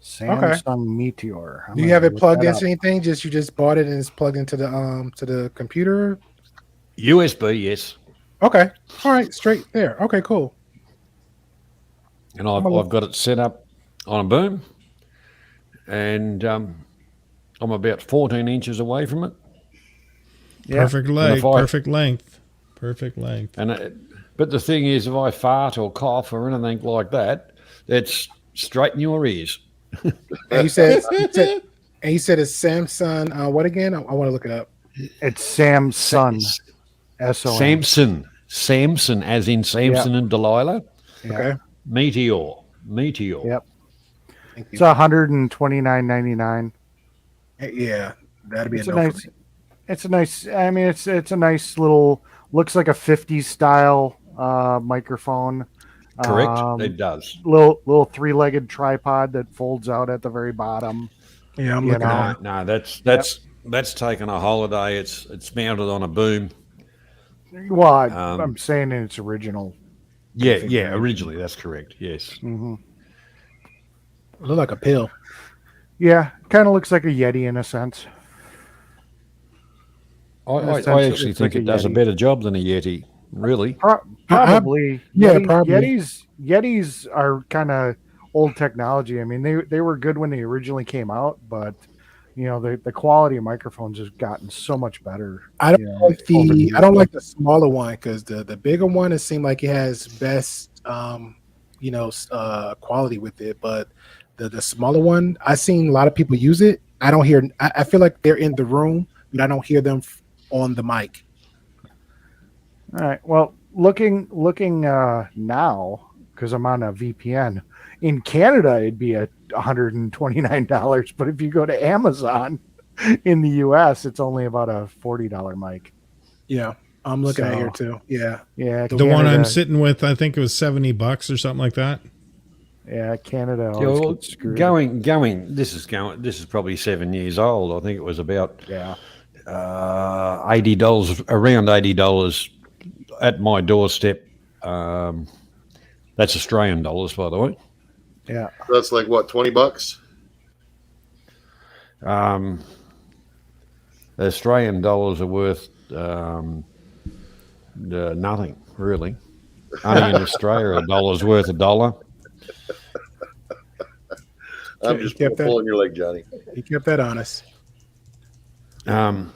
Samsung Meteor. Do you have it plugged into anything? You just bought it and it's plugged into the computer? USB, yes. Okay. All right. Straight there. Okay, cool. And I've got it set up on a boom, and I'm about 14 inches away from it. Yeah. Perfect length. Perfect length. And but the thing is, if I fart or cough or anything like that, it's straight in your ears. And you said it's Samsung. What again? I want to look it up. It's Samsung. S-O-N. Samson, as in Samson and Delilah. Okay. Meteor. Yep. Thank It's you. $129.99. Yeah, that'd be It's a a no nice. for me. It's a nice. I mean, it's a nice little. Looks like a 50s style microphone. Correct. It does. Little three-legged tripod that folds out at the very bottom. Yeah, I'm looking at it. No, that's taken a holiday. It's mounted on a boom. Well, I'm saying in its original. Yeah. Originally, that's correct. Yes. Mm-hmm. It look like a pill. Yeah, kind of looks like a Yeti in a sense. I actually think it does a better job than a Yeti. Really. Probably. Yeah, probably. Yetis are kind of old technology. I mean, they were good when they originally came out, but the quality of microphones has gotten so much better. I don't like the smaller one because the bigger one, it seemed like it has best quality with it, but the smaller one, I've seen a lot of people use it. I don't hear. I feel like they're in the room, but I don't hear them on the mic. All right. Well, looking now, because I'm on a VPN in Canada, it'd be $129. But if you go to Amazon in the US, it's only about a $40 mic. Yeah, I'm looking at here too. Yeah. The one I'm sitting with, I think it was $70 or something like that. Yeah, Canada. Going. This is probably 7 years old. I think it was about $80, around $80 at my doorstep. That's Australian dollars, by the way. Yeah, that's like what, $20? Australian dollars are worth nothing really. Only in Australia, a dollar's worth a dollar. I'm just pulling your leg, Johnny. He kept that honest. That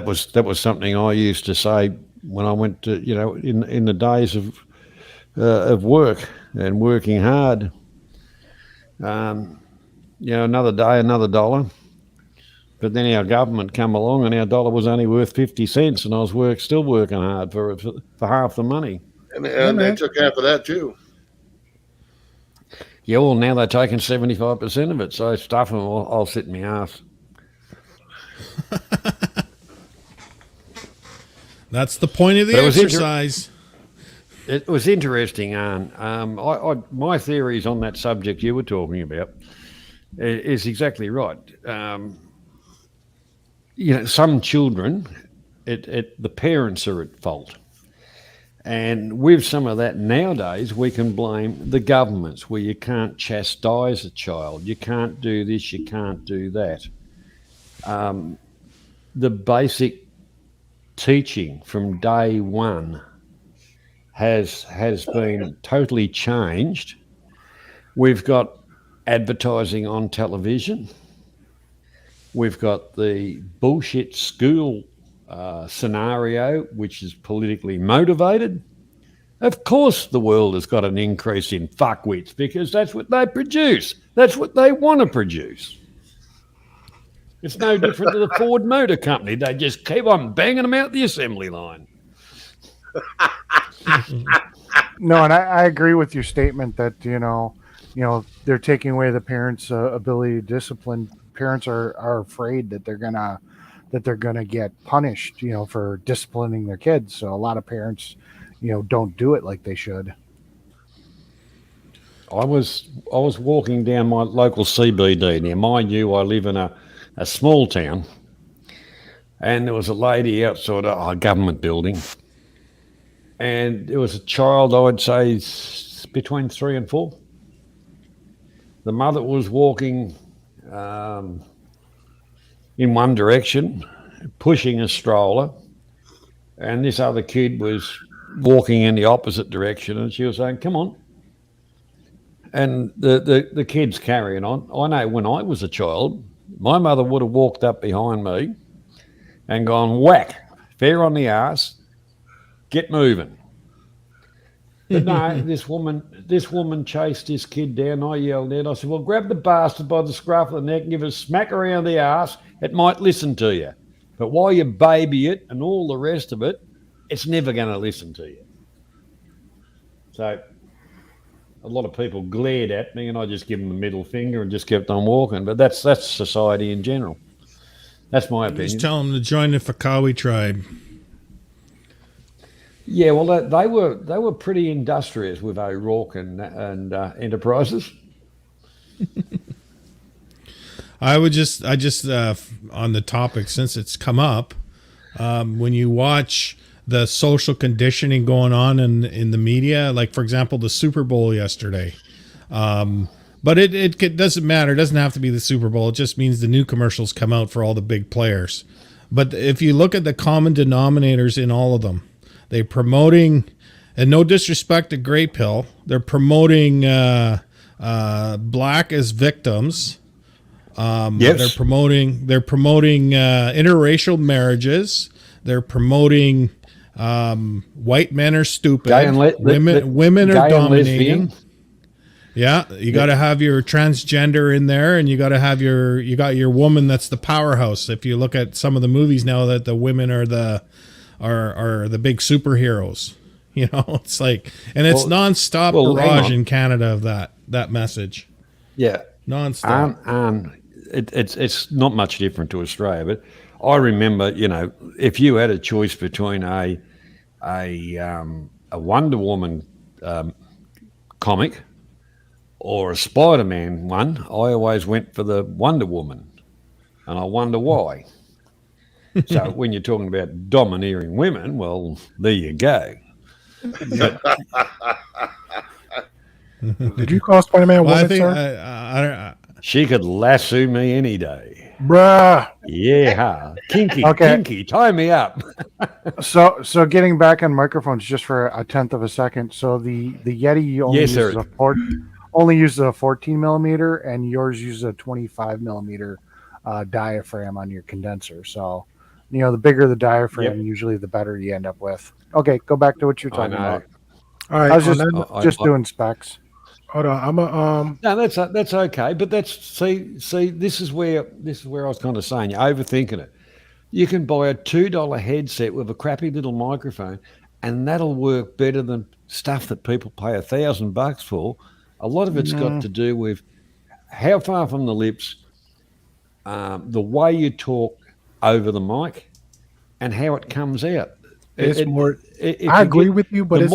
was something I used to say when I went to, in the days of work and working hard. Another day, another dollar. But then our government come along and our dollar was only worth 50 cents, and I was still working hard for half the money. And they took half of that too. Yeah, well, now they're taking 75% of it, so stuff them, I'll sit in my ass. That's the point of the exercise. It was interesting, my theories on that subject you were talking about is exactly right. Some children, the parents are at fault. And with some of that nowadays, we can blame the governments, where you can't chastise a child. You can't do this, you can't do that. The basic teaching from day one has been totally changed. We've got advertising on television. We've got the bullshit school scenario, which is politically motivated. Of course the world has got an increase in fuckwits because that's what they produce. That's what they want to produce. It's no different to the Ford Motor Company. They just keep on banging them out the assembly line. No, and I agree with your statement that they're taking away the parents' ability to discipline. Parents are afraid that they're gonna get punished, for disciplining their kids. So a lot of parents, don't do it like they should. I was walking down my local CBD. Now, mind you, I live in a small town, and there was a lady outside a government building, and there was a child, I would say, between 3 and 4. The mother was walking in one direction, pushing a stroller, and this other kid was walking in the opposite direction, and she was saying, "Come on." And the kid's carrying on. I know when I was a child, my mother would have walked up behind me and gone, whack, fair on the ass, get moving. But no, this woman chased this kid down. I yelled out. I said, well, grab the bastard by the scruff of the neck and give it a smack around the ass. It might listen to you. But while you baby it and all the rest of it, it's never going to listen to you. So a lot of people glared at me and I just give them the middle finger and just kept on walking. But that's society in general. That's my opinion. Just tell them to join the Fakawi tribe. Yeah, well, they were pretty industrious with O'Rourke and Enterprises. I just on the topic, since it's come up, when you watch the social conditioning going on in the media, like for example the Super Bowl yesterday, but it doesn't matter. It doesn't have to be the Super Bowl. It just means the new commercials come out for all the big players. But if you look at the common denominators in all of them, they're promoting, and no disrespect to Grey Pill, they're promoting black as victims. Yes. They're promoting interracial marriages. They're promoting white men are stupid. Women are dominating. Yeah, you got to have your transgender in there, and you got to have your woman that's the powerhouse. If you look at some of the movies now, that the women are the big superheroes. It's like, and it's nonstop barrage in Canada of that message. Yeah, nonstop. It's not much different to Australia, but I remember, if you had a choice between a Wonder Woman comic or a Spider-Man one, I always went for the Wonder Woman, and I wonder why. So when you're talking about domineering women, well, there you go. Did you call Spider-Man woman, I think sir? She could lasso me any day. Bruh. Yeah. Kinky, Okay. kinky. Tie me up. So getting back on microphones just for a tenth of a second. So the Yeti only uses a 14 millimeter, and yours uses a 25 millimeter diaphragm on your condenser. So The bigger the diaphragm, usually the better you end up with. Okay, go back to what you're I talking know. about. All right. I was on just that- just I- doing specs. hold on. I'm a No, that's okay, but see, this is where I was kind of saying you're overthinking it. You can buy a $2 headset with a crappy little microphone, and that'll work better than stuff that people pay $1,000 for. A lot of it's got to do with how far from the lips, the way you talk over the mic, and how it comes out. It's more. If I you agree get- with you, but the it's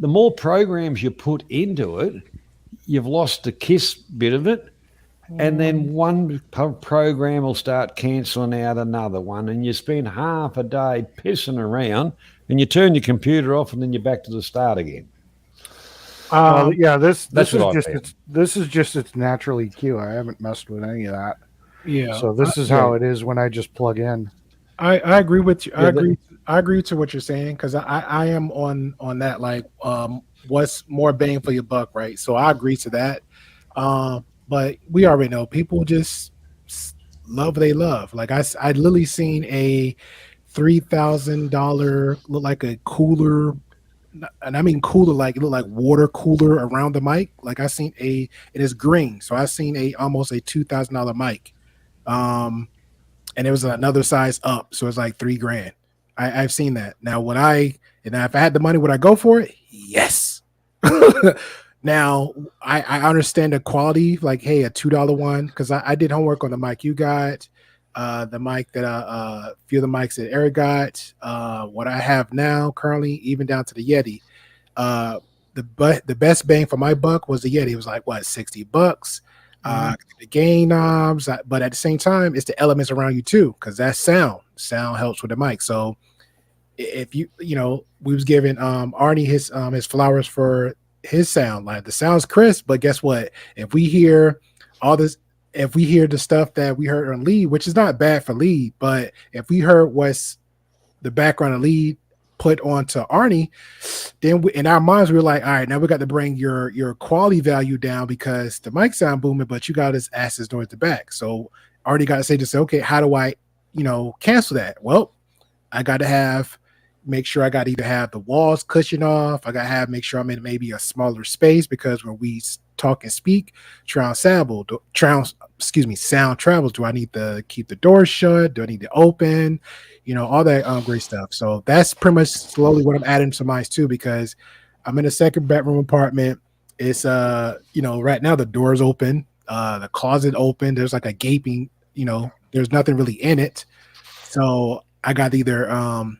more programs you put into it, you've lost the KISS bit of it, and then one program will start cancelling out another one, and you spend half a day pissing around, and you turn your computer off, and then you're back to the start again. Well, yeah, this that's is what I just its natural EQ. I haven't messed with any of that. yeah. So this is how it is when I just plug in. I agree with you. Yeah, I agree to what you're saying because I am on that, like, what's more bang for your buck, right? So I agree to that. But we already know people just love what they love. Like I literally seen a $3,000 look like a cooler, and I mean cooler, like it looked like water cooler around the mic. Like I seen it is green, so I seen almost a $2,000 mic. And it was another size up, so it's like $3,000. I've seen that. Now, if I had the money, would I go for it? Yes. Now, I understand the quality, like, hey, a $2 one, because I did homework on the mic you got, the mic that a few of the mics that Eric got, what I have now currently, even down to the Yeti. The best bang for my buck was the Yeti. It was like, what, $60? The gain knobs, but at the same time, it's the elements around you too, because that's sound helps with the mic. So if we was giving Arnie his flowers for his sound, like the sound's crisp, but guess what, if we hear the stuff that we heard on lead, which is not bad for lead, but if we heard what's the background of lead put onto Arnie, then in our minds we were like, all right, now we got to bring your quality value down because the mic sound booming, but you got this asses noise at the back. So Arnie got to say, okay, how do I cancel that? Well, I got to make sure I got to either have the walls cushion off, I got to make sure I'm in maybe a smaller space, because when we talk and speak, sound travels. Do I need to keep the door shut? Do I need to open? All that great stuff. So that's pretty much slowly what I'm adding to mine too, because I'm in a second bedroom apartment. It's right now the door's open, the closet open. There's like a gaping, there's nothing really in it. So I got to either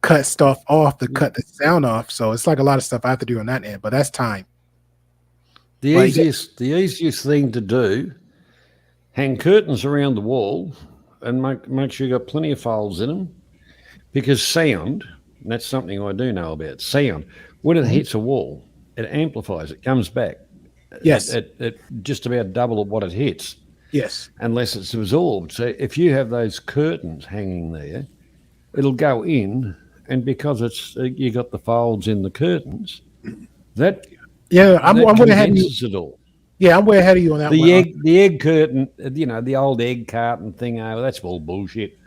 cut stuff off to cut the sound off. So it's like a lot of stuff I have to do on that end, but that's time. The easiest thing to do, hang curtains around the wall and make sure you got plenty of folds in them, because sound, and that's something I do know about, sound, when it hits a wall, it amplifies, it comes back. Yes. It just about double what it hits. Yes. Unless it's absorbed. So if you have those curtains hanging there, it'll go in, and because it's you got the folds in the curtains, I'm way ahead of you. It all. Yeah, I'm way ahead of you on that one. The egg curtain, the old egg carton thing. That's all bullshit.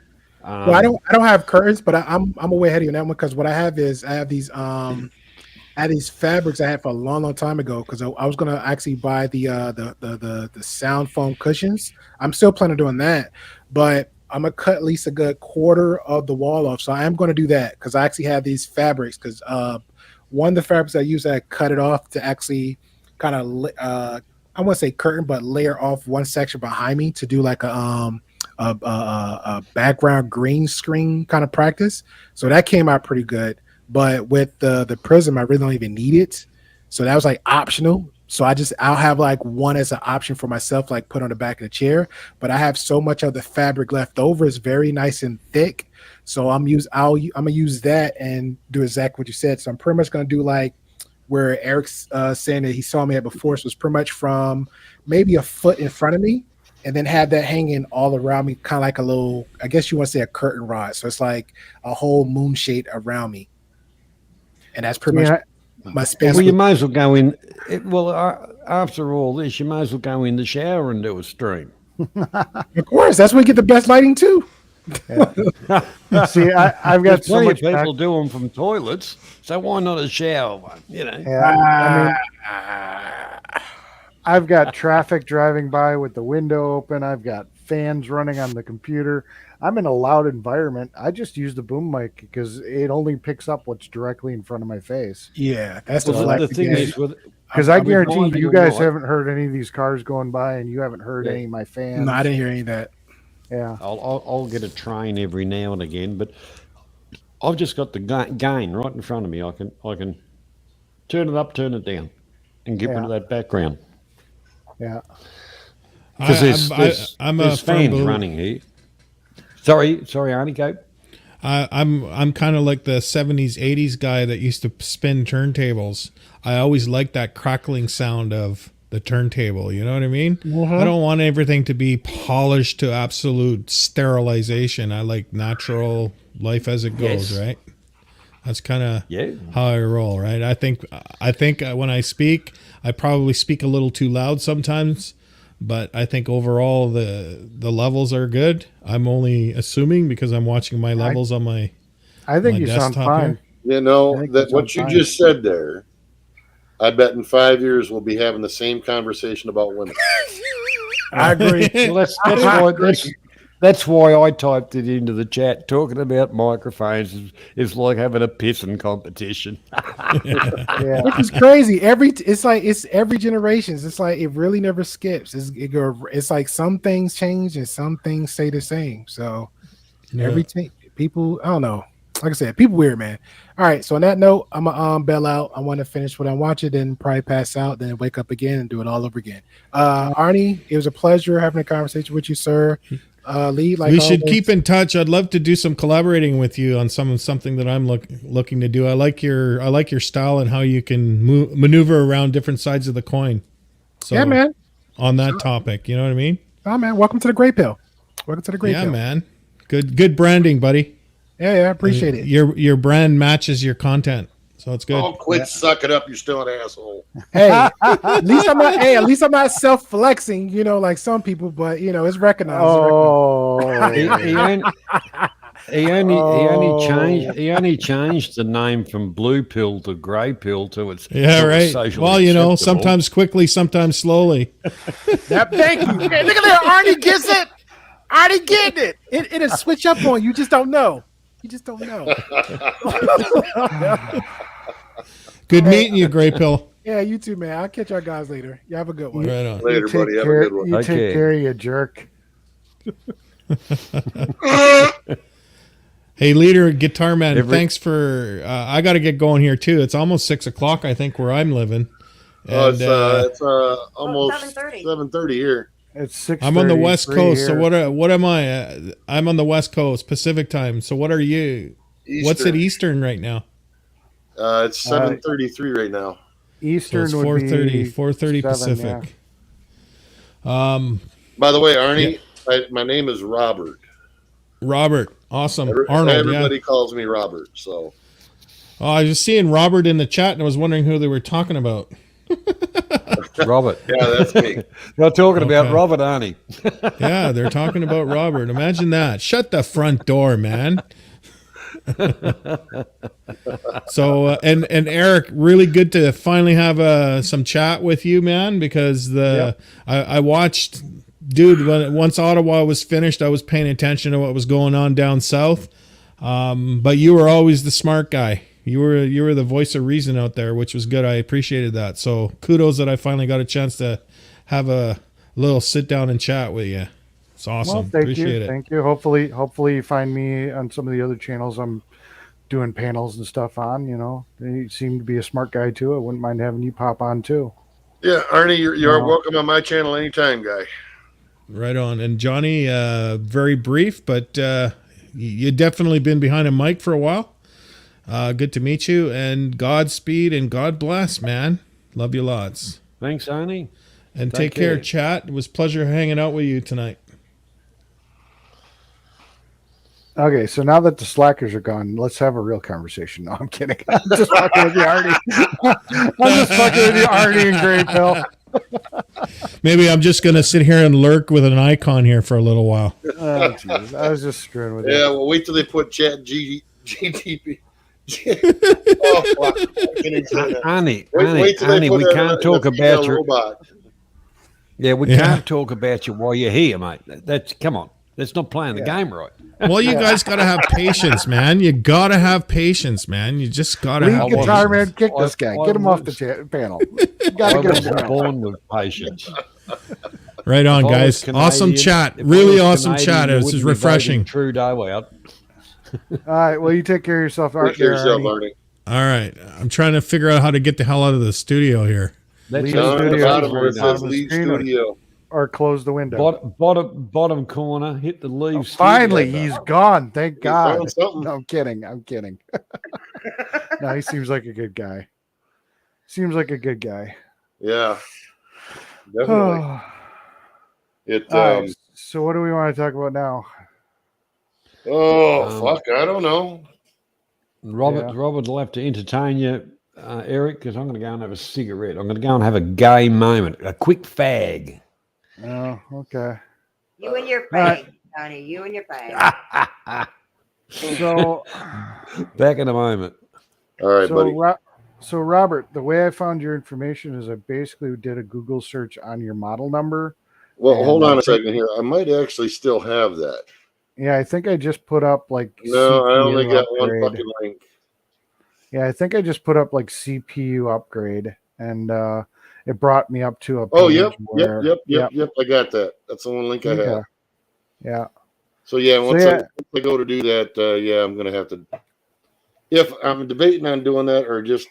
Well, I don't have curtains, but I'm way ahead of you on that one, because what I have these fabrics I had for a long time ago, because I was gonna actually buy the sound foam cushions. I'm still planning on doing that, but I'm gonna cut at least a good quarter of the wall off. So I am gonna do that, because I actually have these fabrics, because one of the fabrics I use, I cut it off to actually kind of I won't say curtain, but layer off one section behind me to do like a background green screen kind of practice. So that came out pretty good. But with the Prism, I really don't even need it. So that was like optional. So I'll have like one as an option for myself, like put on the back of the chair. But I have so much of the fabric left over. It's very nice and thick. So I'm gonna use that and do exactly what you said. So I'm pretty much gonna do like where Eric's saying that he saw me at before. So it's pretty much from maybe a foot in front of me, and then have that hanging all around me, kind of like a little, I guess you want to say a curtain rod. So it's like a whole moon shade around me. And that's pretty much my space. Well, you may as well go in. After all this, you may as well go in the shower and do a stream. Of course, that's where you get the best lighting too. See, I've got There's so plenty much of people back- do them from toilets, so why not a shower one? You know. Yeah, I've got traffic driving by with the window open. I've got fans running on the computer. I'm in a loud environment. I just use the boom mic because it only picks up what's directly in front of my face. Yeah, that's the Well, flag. the thing is, with Because I I'm guarantee reminded you of guys what- haven't heard any of these cars going by, and you haven't heard Yeah. any of my fans. No, I didn't hear any of that. Yeah. I'll get a train every now and again, but I've just got the gain right in front of me. I can turn it up, turn it down, and get rid of that background. Yeah. Because I'm a there's firm fans believer- running here. Sorry, Arnie, go. I'm kind of like the 70s 80s guy that used to spin turntables. I always liked that crackling sound of the turntable, you know what I mean? I don't want everything to be polished to absolute sterilization. I like natural life as it goes, Yes. right? That's kind of Yeah. how I roll, right? I think when I speak, I probably speak a little too loud sometimes, but I think overall the levels are good. I'm only assuming because I'm watching my levels on my I think my you sound desktop fine. here. You know I think that that's what you fine. just said there. I bet in 5 years we'll be having the same conversation about women. I agree. Well, that's why I typed it into the chat. Talking about microphones is like having a pissing competition. Yeah. Which is crazy. It's every generation. It's like it really never skips. It's like some things change and some things stay the same. So people, I don't know. Like I said, people weird, man. All right. So on that note, I'm gonna bail out. I want to finish what I'm watching, then probably pass out, then wake up again and do it all over again. Arnie, it was a pleasure having a conversation with you, sir. Lee, like we should always. keep in touch. I'd love to do some collaborating with you on something that I'm looking to do. I like your style and how you can maneuver around different sides of the coin. So Yeah, man. on that topic, you know what I mean? Oh man, welcome to the Great Pill. Welcome to the Great Yeah, Pill. man. Good branding, buddy. Yeah, I appreciate it. Your brand matches your content, so it's good. Oh, quit sucking up! You're still an asshole. Hey, at least I'm not self flexing, like some people, but it's recognized. He only changed the name from blue pill to grey pill to its Yeah, sort of right. socially Well, acceptable. sometimes quickly, sometimes slowly. Thank you. Hey, look at that. Arnie gets it. Arnie getting it. It'll switch up on you. You just don't know. Good meeting you, Grey Pill. Yeah, you too, man. I'll catch y'all guys later. You have a good one. Right on. Later, buddy. Have a good one. You Okay. take care, you jerk. Hey, leader, guitar man. Every- Thanks for. I got to get going here too. It's almost 6:00, I think, where I'm living. Oh, And, it's almost 7:30. 7:30 here. It's 6. I'm on the West Coast, so what am I? I'm on the West Coast, Pacific time. So what are you? What's it Eastern right now? It's 7:33 right now. So Eastern it's would 4:30, be 4:30 7, Pacific. By the way, Arnie, my name is Robert. Robert, awesome. Arnold, Everybody yeah. calls me Robert. So Oh, I was just seeing Robert in the chat, and I was wondering who they were talking about. Robert. yeah, that's me. They're talking about Okay. Robert, aren't he? Yeah, they're talking about Robert. Imagine that. Shut the front door, man. So and Eric, really good to finally have some chat with you, man, because I watched, dude, once Ottawa was finished, I was paying attention to what was going on down south. But you were always the smart guy. You were the voice of reason out there, which was good. I appreciated that. So kudos that I finally got a chance to have a little sit down and chat with you. It's awesome. Well, thank Appreciate you. it. Thank you. Hopefully you find me on some of the other channels I'm doing panels and stuff on. You seem to be a smart guy too. I wouldn't mind having you pop on too. Yeah, Arnie, you're welcome on my channel anytime, guy. Right on. And Johnny, very brief, but you definitely been behind a mic for a while. Good to meet you, and Godspeed and God bless, man. Love you lots. Thanks, Arnie. And Take take care, care. chat. It was a pleasure hanging out with you tonight. Okay, so now that the slackers are gone, let's have a real conversation. No, I'm kidding. I'm just fucking with you, Artie. I'm just fucking with you, Artie and Grey Pill. Maybe I'm just gonna sit here and lurk with an icon here for a little while. Oh, jeez. I was just screwing with Yeah, you. well, wait till they put GTP. Oh, fuck. I can't even say that. Annie, Wait till they Annie, put we that can't in a talk female about your. robot. Yeah, we Yeah. can't talk about you while you're here, mate. That's come on. That's not playing the game right. Well, you guys gotta have patience, man. You gotta have patience, man. You just gotta Lead have guitar patience. man, kick this guy. I Get him off the was- panel. You I gotta get him wasn't down. born with patience. Right on, If I was guys. Awesome Canadian- chat. if I Really was awesome Canadian, chat. you This wouldn't is be voting refreshing. Trudeau out. All right. Well, you take care of yourself. Take care of yourself, Arnie. Arnie. All right. I'm trying to figure out how to get the hell out of the studio here. That's Leave Down at the studio. bottom where it Bottom says of the leave screen or- studio. Or close the window. Bottom corner. Hit the leave. Oh, studio finally, button. he's gone. Thank God. found something. No, I'm kidding. I'm kidding. No, he seems like a good guy. Seems like a good guy. Yeah, definitely. It. All right, so what do we want to talk about now? Oh fuck! I don't know. Robert, Yeah. Robert will have to entertain you, Eric, because I'm going to go and have a cigarette. I'm going to go and have a gay moment, a quick fag. Oh, okay. You and your right. fag, Donnie. You and your fag. So, Back in a moment. All right, so, buddy. so Robert, the way I found your information is I basically did a Google search on your model number. Well, hold and on I a think- second here. I might actually still have that. Yeah, I think I just put up like No, I only CPU got one upgrade. fucking link. Yeah, I think I just put up like CPU upgrade, and it brought me up to a. Oh, page yep, where- yep. I got that. That's the one link I Okay. have. Yeah. So yeah, once yeah. I go to do that, yeah, I'm gonna have to. If I'm debating on doing that or just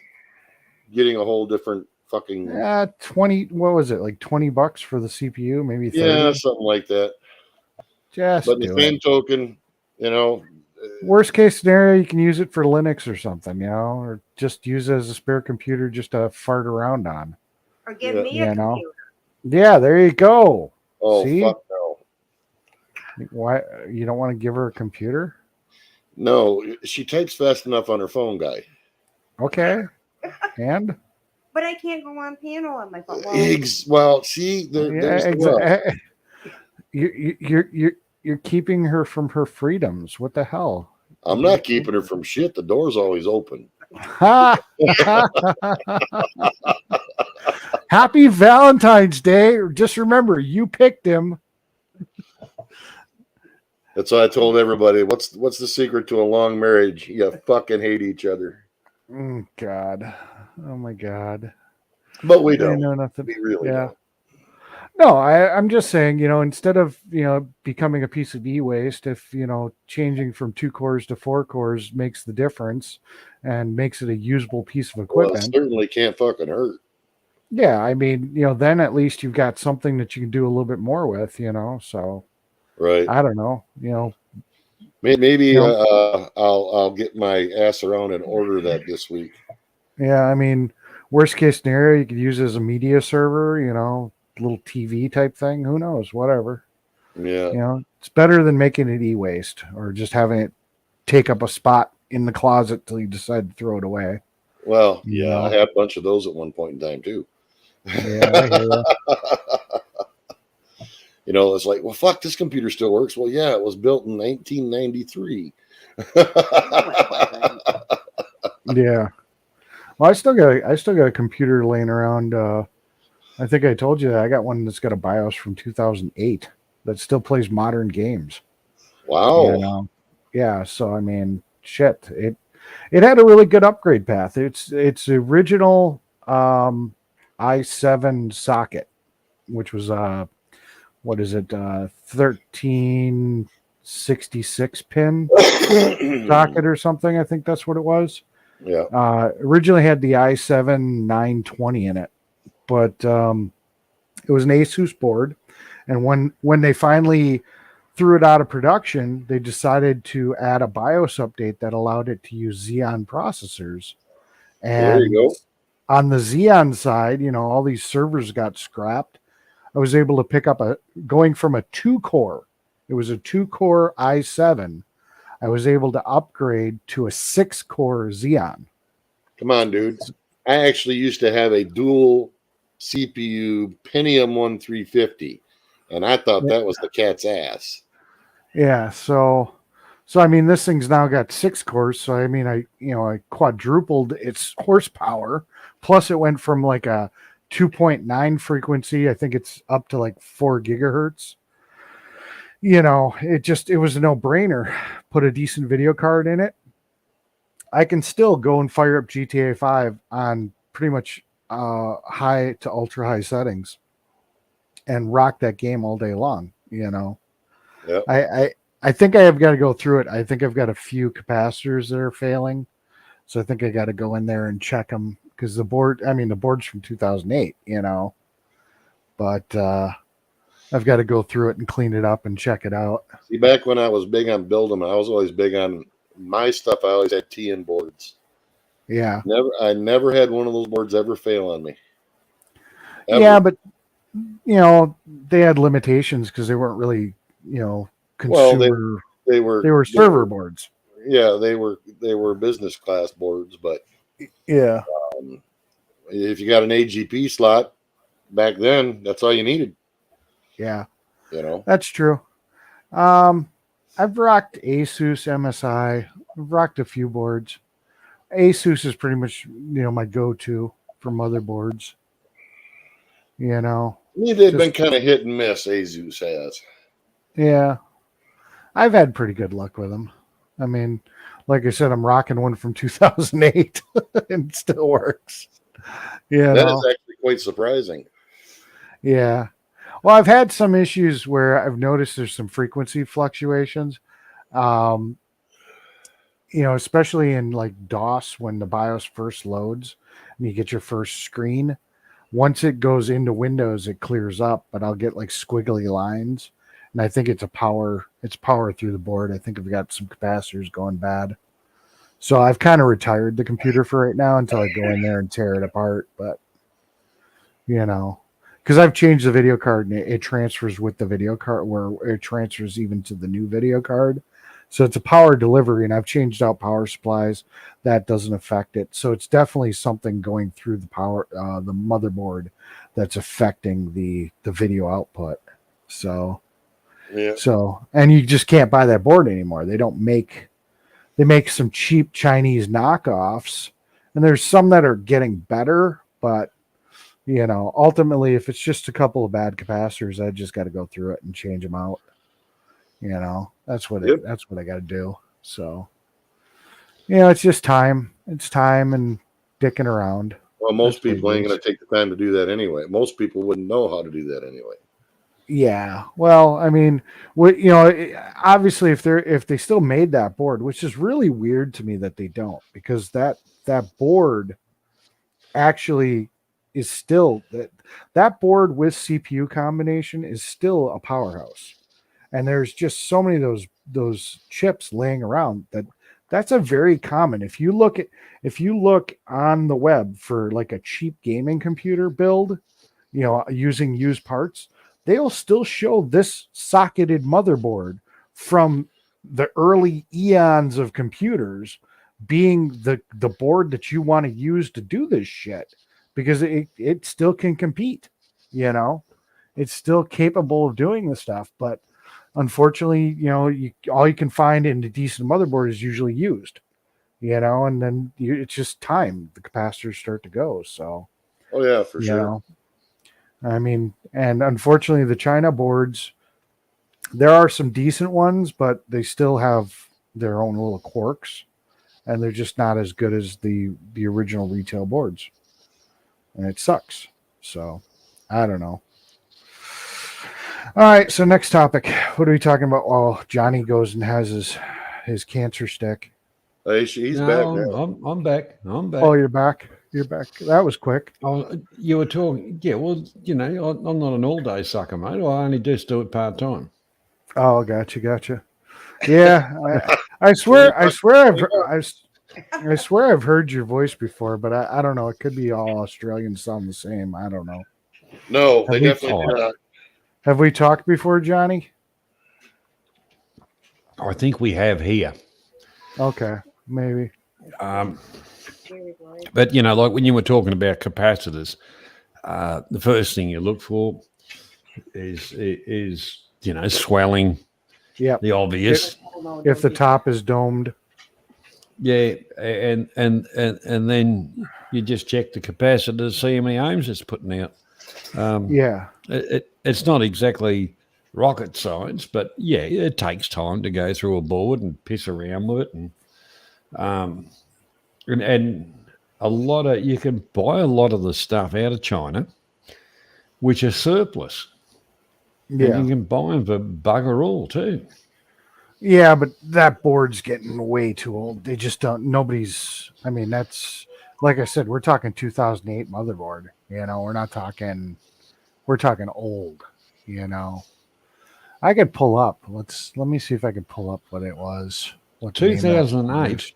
getting a whole different fucking 20. What was it? Like $20 for the CPU, maybe 30. yeah, something like that. Just But in do the same it. token, you know, Worst case scenario, you can use it for Linux or something, you know, or just use it as a spare computer just to fart around on. Or give Yeah. me You a know. computer. Yeah, there you go. oh See? fuck no, Why you don't want to give her a computer? no, she types fast enough on her phone, guy. Okay. And But I can't go on panel on my phone. Well, Well, see, there's the rub. You're keeping her from her freedoms. What the hell? I'm not keeping her from shit. The door's always open. Ha! Happy Valentine's Day. Just remember, you picked him. That's why I told everybody. What's the secret to a long marriage? You fucking hate each other. God. Oh my God. But we I don't. know nothing. We really Yeah. don't. No, I'm just saying, instead of, becoming a piece of e-waste, if, changing from 2 cores to 4 cores makes the difference and makes it a usable piece of Well, it equipment. certainly can't fucking hurt. Yeah, I mean, then at least you've got something that you can do a little bit more with, so Right. I don't know, Maybe No. I'll get my ass around and order that this week. yeah, I mean, worst case scenario, you could use it as a media server, little TV type thing. Who knows? Whatever. Yeah. It's better than making it e-waste or just having it take up a spot in the closet till you decide to throw it away. Well, yeah, No. I had a bunch of those at one point in time too. Yeah, I hear ya. It's like, well, fuck, this computer still works. Well, yeah, it was built in 1993. Yeah. Well, I still got a computer laying around. I think I told you that I got one that's got a BIOS from 2008 that still plays modern games. Wow. Yeah. So I mean, shit. It had a really good upgrade path. It's the original i7 socket, which was what is it? 1366 pin socket or something. I think that's what it was. Yeah. Originally had the i7 920 in it, but it was an Asus board, and when they finally threw it out of production, they decided to add a BIOS update that allowed it to use Xeon processors. And There you go. on the Xeon side, all these servers got scrapped. I was able to pick up going from a 2-core. It was a 2-core i7. I was able to upgrade to a 6-core Xeon. Come on, dude. I actually used to have a dual CPU Pentium 1350, and I thought that was the cat's ass. Yeah, so I mean, this thing's now got 6 cores. So I mean, I quadrupled its horsepower. Plus, it went from like a 2.9 frequency. I think it's up to like 4 gigahertz. It was a no brainer. Put a decent video card in it. I can still go and fire up GTA 5 on pretty much high to ultra high settings and rock that game all day long. Yep. I think I have got to go through it. I think I've got a few capacitors that are failing. So I think I got to go in there and check them because the board's from 2008, but I've got to go through it and clean it up and check it out. See, back when I was big on building, I was always big on my stuff. I always had TN boards. Yeah. I never had one of those boards ever fail on me. Ever. Yeah, but they had limitations because they weren't really, consumer. They were server boards. Yeah, they were business class boards, but yeah, if you got an AGP slot back then, that's all you needed. Yeah, that's true. I've rocked Asus MSI. I've rocked a few boards. Asus is pretty much my go-to for motherboards. They've been kind of hit and miss. Asus has. Yeah, I've had pretty good luck with them. I mean, like I said, I'm rocking one from 2008 and it still works. That is actually quite surprising. Yeah. Well, I've had some issues where I've noticed there's some frequency fluctuations. Especially in like DOS when the BIOS first loads and you get your first screen. Once it goes into Windows, it clears up, but I'll get like squiggly lines. And I think it's power through the board. I think I've got some capacitors going bad. So I've kind of retired the computer for right now until I go in there and tear it apart. But, because I've changed the video card and it transfers with the video card where it transfers even to the new video card. So it's a power delivery and I've changed out power supplies. That doesn't affect it. So it's definitely something going through the power, the motherboard that's affecting the video output. So. Yeah. So, and you just can't buy that board anymore. They make some cheap Chinese knockoffs, and there's some that are getting better, but ultimately, if it's just a couple of bad capacitors, I just got to go through it and change them out. That's what I got to do. So, it's just time. It's time and dicking around. Well, most people ain't going to take the time to do that anyway. Most people wouldn't know how to do that anyway. Yeah, well, I mean, obviously, if they still made that board, which is really weird to me that they don't, because that board actually is still that board with CPU combination is still a powerhouse, and there's just so many of those chips laying around that's a very common. If you look on the web for like a cheap gaming computer build, using used parts. They'll still show this socketed motherboard from the early eons of computers being the board that you want to use to do this shit because it still can compete, it's still capable of doing the stuff. But unfortunately, all you can find in a decent motherboard is usually used, and then it's just time. The capacitors start to go. So, oh yeah, for sure. I mean, and unfortunately, the China boards, there are some decent ones, but they still have their own little quirks, and they're just not as good as the original retail boards, and it sucks. So, I don't know. All right, so next topic. What are we talking about? Oh, Johnny goes and has his cancer stick. He's back now. I'm back. Oh, you're back. You're back. That was quick. Oh, you were talking. Yeah, well, I'm not an all-day sucker, mate. I only just do it part-time. Oh, gotcha. Yeah, I swear I've heard your voice before, but I don't know. It could be all Australians sound the same. I don't know. No, they definitely do not. Have we talked before, Johnny? I think we have here. Okay, maybe. But like when you were talking about capacitors, the first thing you look for is swelling. Yep. The obvious. If the top is domed. Yeah, and then you just check the capacity to see how many ohms it's putting out. Yeah. It's not exactly rocket science, but yeah, it takes time to go through a board and piss around with it, and a lot of you can buy a lot of the stuff out of China, which are surplus. Yeah. And you can buy them for bugger all too. Yeah, but that board's getting way too old. They just don't. Nobody's. I mean, that's like I said. We're talking 2008 motherboard. We're not talking. We're talking old. I could pull up. Let me see if I can pull up what it was. What 2008.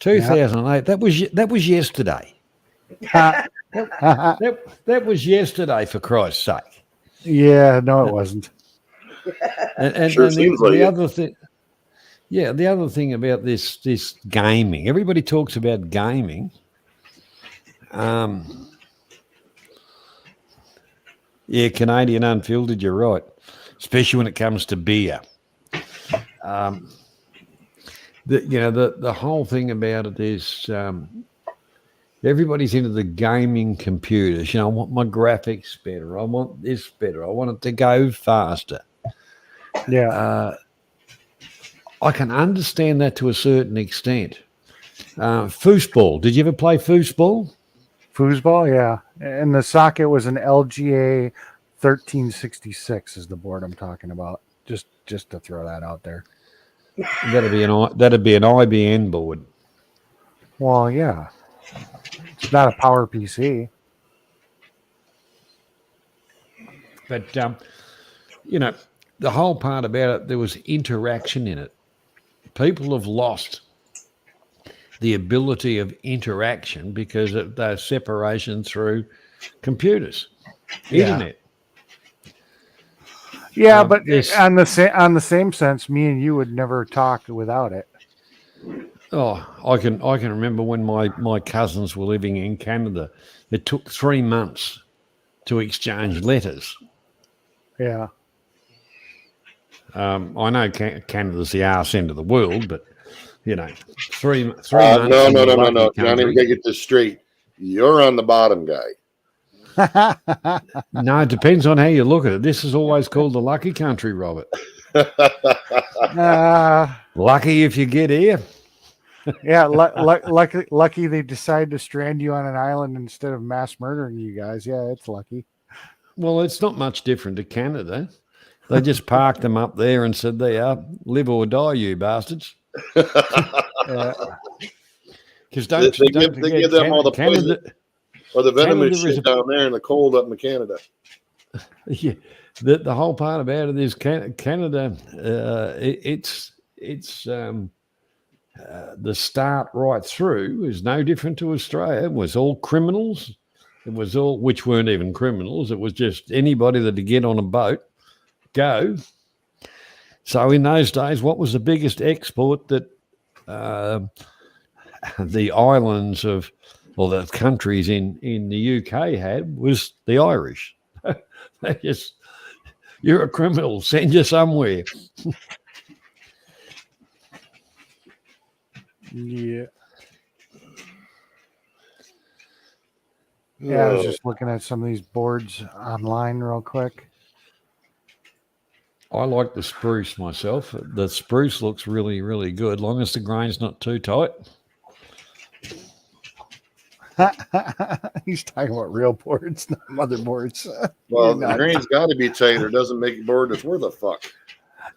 2008. That was yesterday. that was yesterday, for Christ's sake. Yeah, no, it wasn't. And the other thing. Yeah, the other thing about this gaming, everybody talks about gaming. Yeah, Canadian Unfiltered, you're right, especially when it comes to beer. The whole thing about it is everybody's into the gaming computers. I want my graphics better. I want this better. I want it to go faster. Yeah. I can understand that to a certain extent. Foosball. Did you ever play foosball? Foosball, yeah. And the socket was an LGA 1366 is the board I'm talking about. Just to throw that out there. That'd be an IBM board. Well, yeah. It's not a power PC. But the whole part about it, there was interaction in it. People have lost the ability of interaction because of the separation through computers, internet. Yeah, but on the same sense, me and you would never talk without it. Oh, I can remember when my cousins were living in Canada. It took 3 months to exchange letters. Yeah. I know Canada's the arse end of the world, but 3 months. No. Johnny, we gotta get this straight. You're on the bottom, guy. No, it depends on how you look at it. This is always called the lucky country, Robert. Lucky if you get here. Yeah, lucky they decide to strand you on an island instead of mass murdering you guys. Yeah, it's lucky. Well, it's not much different to Canada. They just parked them up there and said, "They are live or die, you bastards." Because they give them all the poison or the venomous shit down there in the cold up in Canada. Yeah, the whole part about it is Canada. It's the start right through is no different to Australia. It was all criminals. It was all which weren't even criminals. It was just anybody that would get on a boat. Go. So in those days, what was the biggest export that the islands of, or the countries in the UK had was the Irish. They just, you're a criminal, send you somewhere. Yeah. Yeah, I was just looking at some of these boards online real quick. I like the spruce myself. The spruce looks really, really good, long as the grain's not too tight. He's talking about real boards, not motherboards. Well, the grain's got to be tight, or it doesn't make a board that's worth a fuck.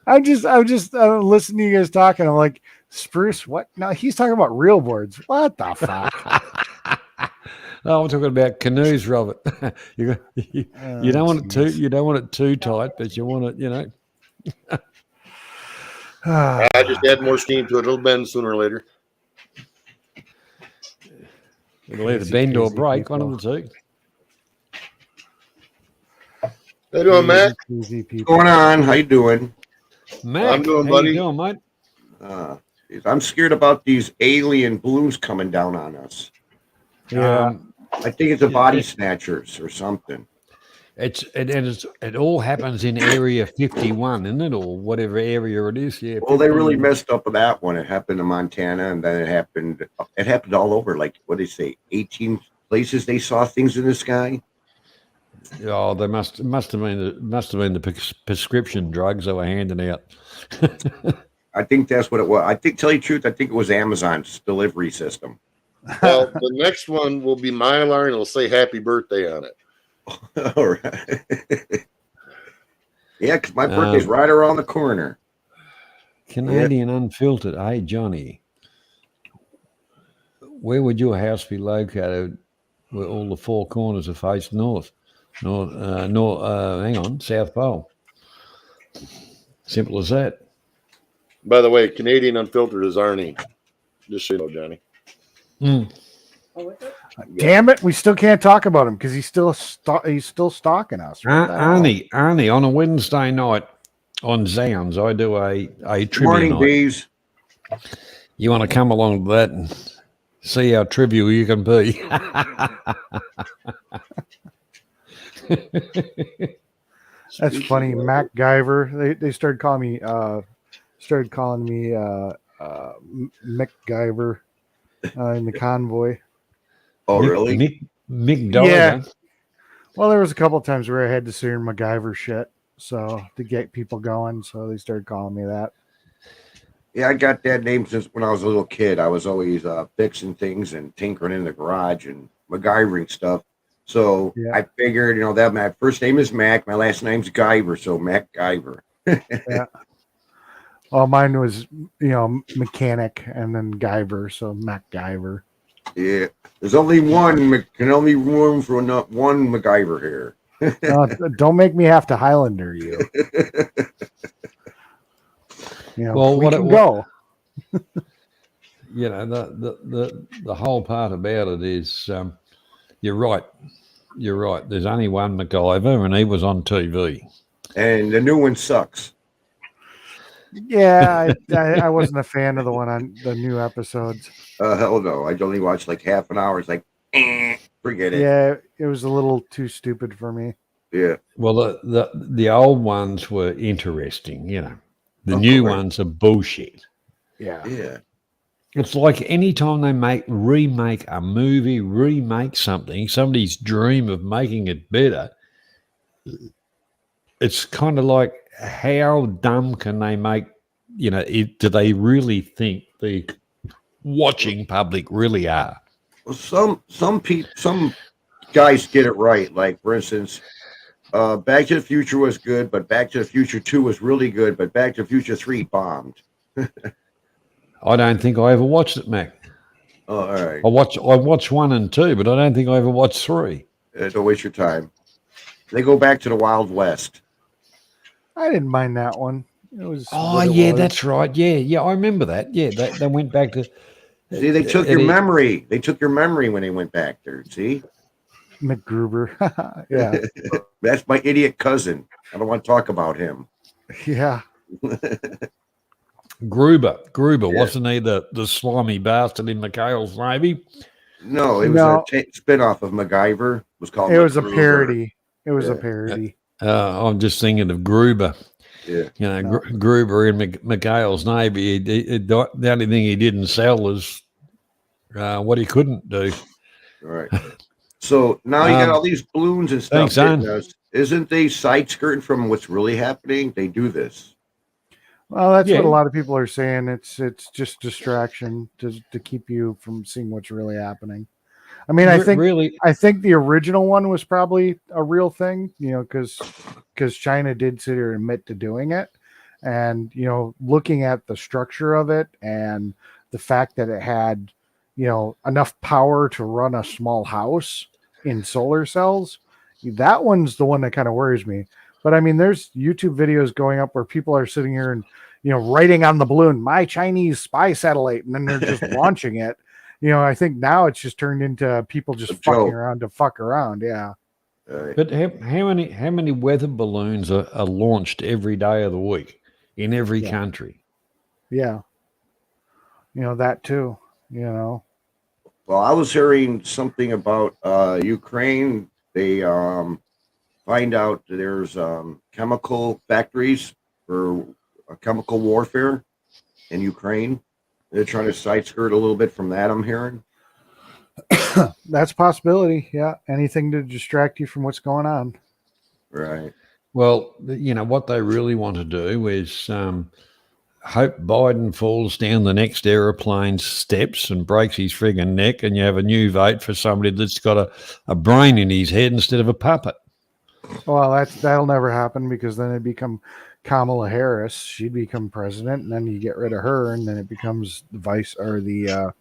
I'm just listening to you guys talking. I'm like, spruce? What? No, he's talking about real boards. What the fuck? Oh, I'm talking about canoes, Robert. you don't want it too tight, but you want it, I just add more steam to it. It'll bend sooner or later. It'll either bend or break, one of the two. How you doing, Matt? What's going on? How you doing? Matt, I'm doing, how buddy. you doing, mate? I'm scared about these alien balloons coming down on us. Yeah. I think it's a body snatchers or something. It all happens in Area 51, isn't it, or whatever area it is? Yeah. Well, they really 51. messed up with that one. It happened in Montana, and then it happened all over. Like, what do they say? 18 places they saw things in the sky. Oh, they must have been the prescription drugs they were handing out. I think that's what it was. Tell you the truth, I think it was Amazon's delivery system. Well, the next one will be Mylar, and it'll say "Happy Birthday" on it. All right. Yeah, because my birthday's right around the corner. Canadian Unfiltered. Hey, Johnny, where would your house be located where all the four corners are faced north? South Pole. Simple as that. By the way, Canadian Unfiltered is Arnie. Just so you know, Johnny. Damn it, we still can't talk about him because he's still stalking us. What the hell? Arnie, on a Wednesday night on Zounds, I do a trivia Morning, night. bees. You want to come along to that and see how trivial you can be? That's funny. MacGyver. They started calling me McGyver in the convoy. Oh, really? Mick Diver. Yeah. Well, there was a couple of times where I had to say MacGyver shit, so to get people going. So they started calling me that. Yeah, I got that name since when I was a little kid. I was always fixing things and tinkering in the garage and MacGyvering stuff. So Yeah. I figured, that my first name is Mac, my last name's Guyver, so MacGyver. Yeah. Well, mine was, mechanic and then Guyver, so MacGyver. Yeah, there's only one. Can only room for one MacGyver here. Don't make me have to Highlander you. Well, we can go. The whole part about it is you're right. You're right. There's only one MacGyver, and he was on TV. And the new one sucks. Yeah, I wasn't a fan of the one on the new episodes. Hell no. I only watched like half an hour. It's like, forget it. Yeah, it was a little too stupid for me. Yeah. Well, the old ones were interesting, The new ones are bullshit. Yeah. Yeah. It's like anytime they remake a movie, remake something, somebody's dream of making it better, it's kind of like, how dumb can they make, do they really think the watching public really are? Well, some guys get it right. Like, for instance, Back to the Future was good, but Back to the Future 2 was really good, but Back to the Future 3 bombed. I don't think I ever watched it, Mac. Oh, all right. I watched 1 and 2, but I don't think I ever watched 3. Don't waste your time. They go back to the Wild West. I didn't mind that one. It was. Oh, yeah, that's right. Yeah, I remember that. Yeah, they went back to. See, they took your memory. They took your memory when they went back there. See, MacGruber. Yeah, that's my idiot cousin. I don't want to talk about him. yeah. Gruber, Yeah. wasn't he the slimy bastard in McHale's Navy? No, it was a spinoff of MacGyver. It was called. It was a MacGruber. parody. It was a Yeah. parody. I'm just thinking of Gruber. Yeah. Gruber in McHale's Navy. The only thing he didn't sell is what he couldn't do. All right. So now you got all these balloons and stuff. Thanks, son. hitting us. Isn't they side skirting from what's really happening? They do this. Well, that's Yeah. what a lot of people are saying. It's just distraction to keep you from seeing what's really happening. I mean, I think the original one was probably a real thing, because China did sit here and admit to doing it, and looking at the structure of it and the fact that it had enough power to run a small house in solar cells, that one's the one that kind of worries me. But I mean, there's YouTube videos going up where people are sitting here and writing on the balloon, "My Chinese spy satellite," and then they're just launching it. I think now it's just turned into people just fucking around to fuck around. Yeah. But how many weather balloons are launched every day of the week in every country? Yeah. That too. Well, I was hearing something about Ukraine. They find out there's chemical factories for chemical warfare in Ukraine. They're trying to side skirt a little bit from that, I'm hearing. That's a possibility. Yeah. Anything to distract you from what's going on. Right. Well, you know, what they really want to do is hope Biden falls down the next aeroplane's steps and breaks his friggin' neck, and you have a new vote for somebody that's got a brain in his head instead of a puppet. Well, that'll never happen, because then it become Kamala Harris. She'd become president, and then you get rid of her, and then it becomes the vice, or the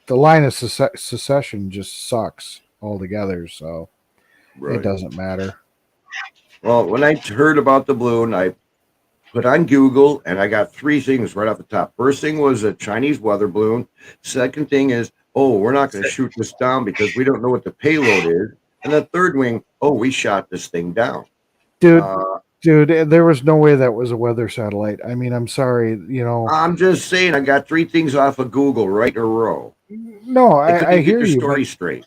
the line of secession just sucks altogether. So Right. it doesn't matter. Well, when I heard about the balloon, I put on Google and I got three things right off the top. First thing was a Chinese weather balloon. Second thing is, oh, we're not going to shoot this down because we don't know what the payload is. And the third wing, oh, we shot this thing down. Dude, there was no way that was a weather satellite. I mean, I'm sorry, I'm just saying, I got three things off of Google right in a row. No, I hear the you. Story straight.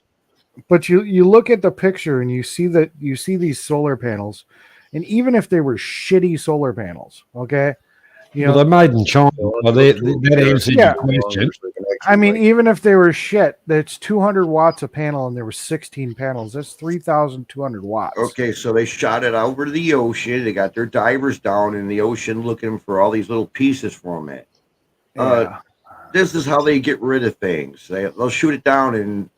But you look at the picture and you see these solar panels, and even if they were shitty solar panels, okay, Well, they're made in China. Well, that answers your question. I mean, even if they were shit, that's 200 watts a panel, and there were 16 panels. That's 3,200 watts. Okay, so they shot it over to the ocean. They got their divers down in the ocean looking for all these little pieces from it. Yeah. This is how they get rid of things. They'll shoot it down, and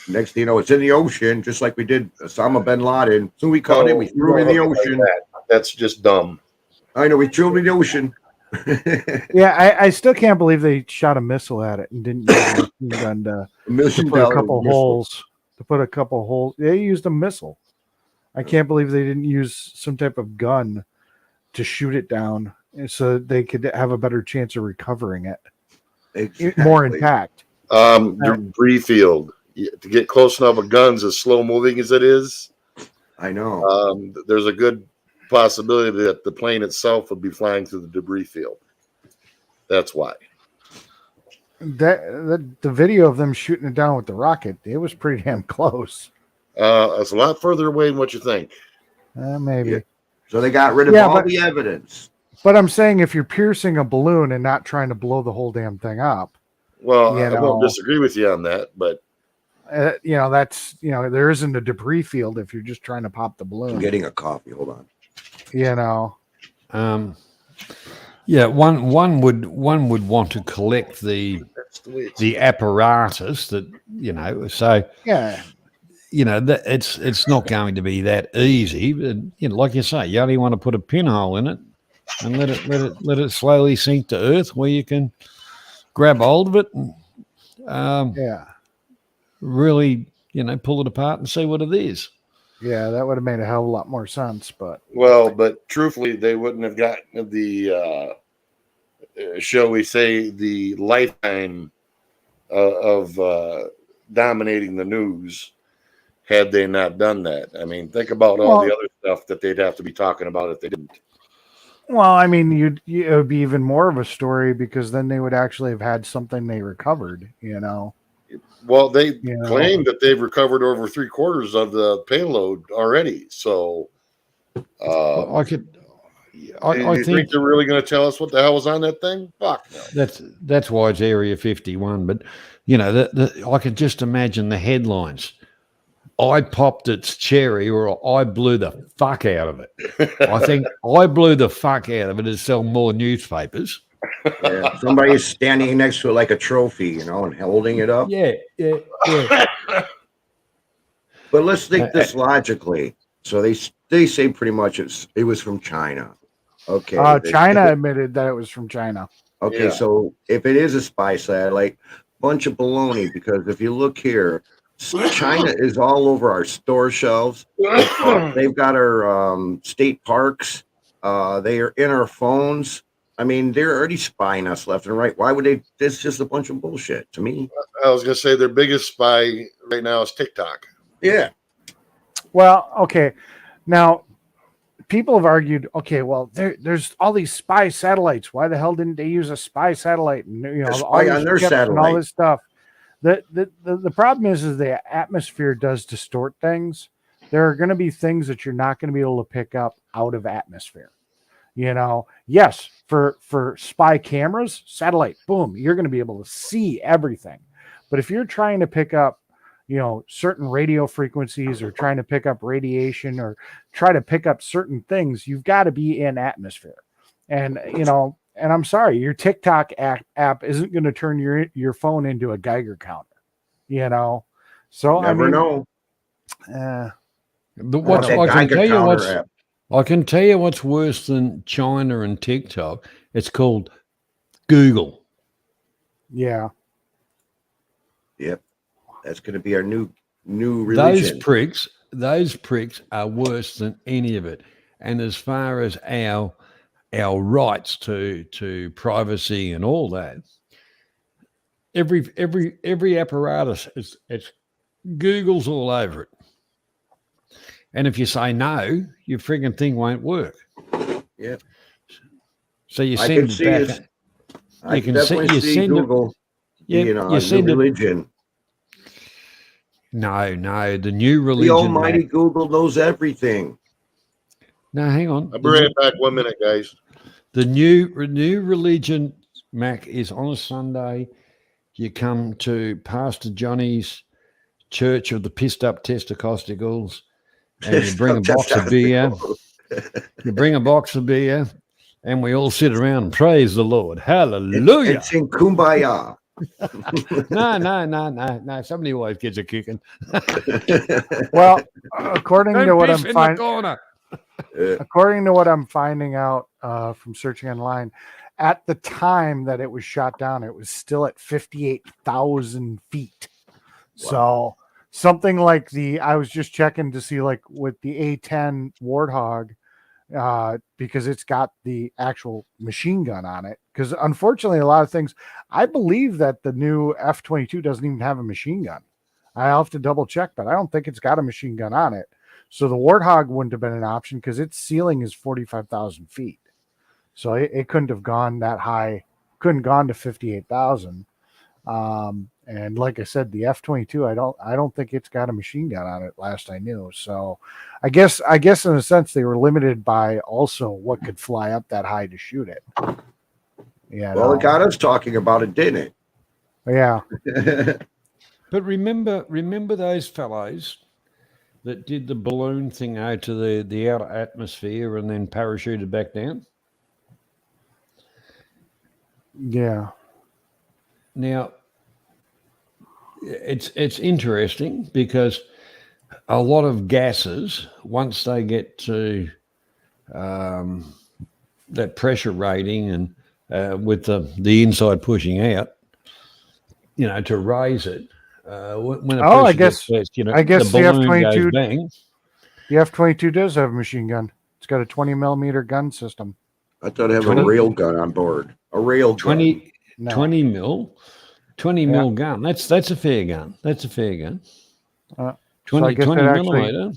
next thing you know, it's in the ocean, just like we did Osama bin Laden. So we caught it, we threw him in the ocean. That's just dumb. I know, we threw him in the ocean. Yeah, I still can't believe they shot a missile at it and didn't use a machine gun to put a couple holes. To put a couple holes, they used a missile. I can't believe they didn't use some type of gun to shoot it down, so they could have a better chance of recovering it, more intact. Debris field. To get close enough with guns, as slow moving as it is, I know. There's a good possibility that the plane itself would be flying through the debris field. That's why. The video of them shooting it down with the rocket, it was pretty damn close. It's a lot further away than what you think. Maybe. Yeah. So they got rid of all the evidence. But I'm saying, if you're piercing a balloon and not trying to blow the whole damn thing up. Well, I won't disagree with you on that, but that's there isn't a debris field if you're just trying to pop the balloon. I'm getting a coffee. Hold on. Yeah, one would want to collect the apparatus that so yeah. That it's not going to be that easy. But, like you say, you only want to put a pinhole in it and let it slowly sink to earth, where you can grab hold of it and really pull it apart and see what it is. Yeah, that would have made a hell of a lot more sense. But truthfully, they wouldn't have gotten the shall we say, the lifetime of dominating the news had they not done that. I mean, think about all the other stuff that they'd have to be talking about if they didn't. Well, I mean, it would be even more of a story, because then they would actually have had something they recovered, Well, they claim that they've recovered over 3/4 of the payload already. So I think think they're really going to tell us what the hell was on that thing? Fuck no. That's why it's Area 51. But I could just imagine the headlines. I popped its cherry, or I blew the fuck out of it. I think I blew the fuck out of it to sell more newspapers. Yeah, somebody is standing next to it like a trophy, and holding it up. Yeah. But let's think this logically. So they say pretty much it was from China. Okay. China admitted that it was from China. Okay, Yeah. so if it is a spy satellite, bunch of baloney, because if you look here, China is all over our store shelves. They've got our state parks. They are in our phones. I mean, they're already spying us left and right. Why would they? This is just a bunch of bullshit to me. I was going to say their biggest spy right now is TikTok. Yeah. Well, okay. Now, people have argued, okay, well, there's all these spy satellites. Why the hell didn't they use a spy satellite? And, spy on their satellite. and all this stuff. The problem is the atmosphere does distort things. There are going to be things that you're not going to be able to pick up out of atmosphere. Yes, for spy cameras, satellite, boom, you're going to be able to see everything. But if you're trying to pick up, certain radio frequencies or trying to pick up radiation or try to pick up certain things, you've got to be in atmosphere. And, and I'm sorry, your TikTok app isn't going to turn your phone into a Geiger counter, So Never know. I can tell you what's worse than China and TikTok. It's called Google. Yeah. Yep. That's going to be our new religion. Those pricks are worse than any of it. And as far as our rights to privacy and all that, every apparatus it's Google's all over it. And if you say no, your frigging thing won't work. Yeah. So you send it back. I can definitely see Google. You send religion. No, the new religion. The almighty Google knows everything. No, hang on. I'll be right back 1 minute, guys. The new religion, Mac, is on a Sunday. You come to Pastor Johnny's Church of the Pissed Up Testicosticles, and you bring a box of beer. You bring a box of beer, and we all sit around and praise the Lord. Hallelujah. And sing Kumbaya. No. Somebody always gets a kicking. Well, according to what I'm finding out from searching online, at the time that it was shot down, it was still at 58,000 feet. Wow. So something like I was just checking to see, like with the A-10 Warthog, because it's got the actual machine gun on it. Because unfortunately, a lot of things, I believe that the new F-22 doesn't even have a machine gun. I'll have to double check, but I don't think it's got a machine gun on it. So the Warthog wouldn't have been an option because its ceiling is 45,000 feet. So it couldn't have gone that high, couldn't gone to 58,000. And like I said, the F-22, I don't think it's got a machine gun on it last I knew. So I guess in a sense they were limited by also what could fly up that high to shoot it. Yeah. Well, it got us talking about it, didn't it? Yeah. But remember those fellows that did the balloon thing out to the outer atmosphere and then parachuted back down? Yeah. Now, it's interesting because a lot of gases, once they get to that pressure rating and with the inside pushing out, to raise it. When I guess gets, I guess the F-22 bang. The F-22 does have a machine gun. It's got a 20 millimeter gun system. I thought it had a rail gun on board. A rail 20 mil gun. That's a fair gun. That's a fair gun. 20 millimeter.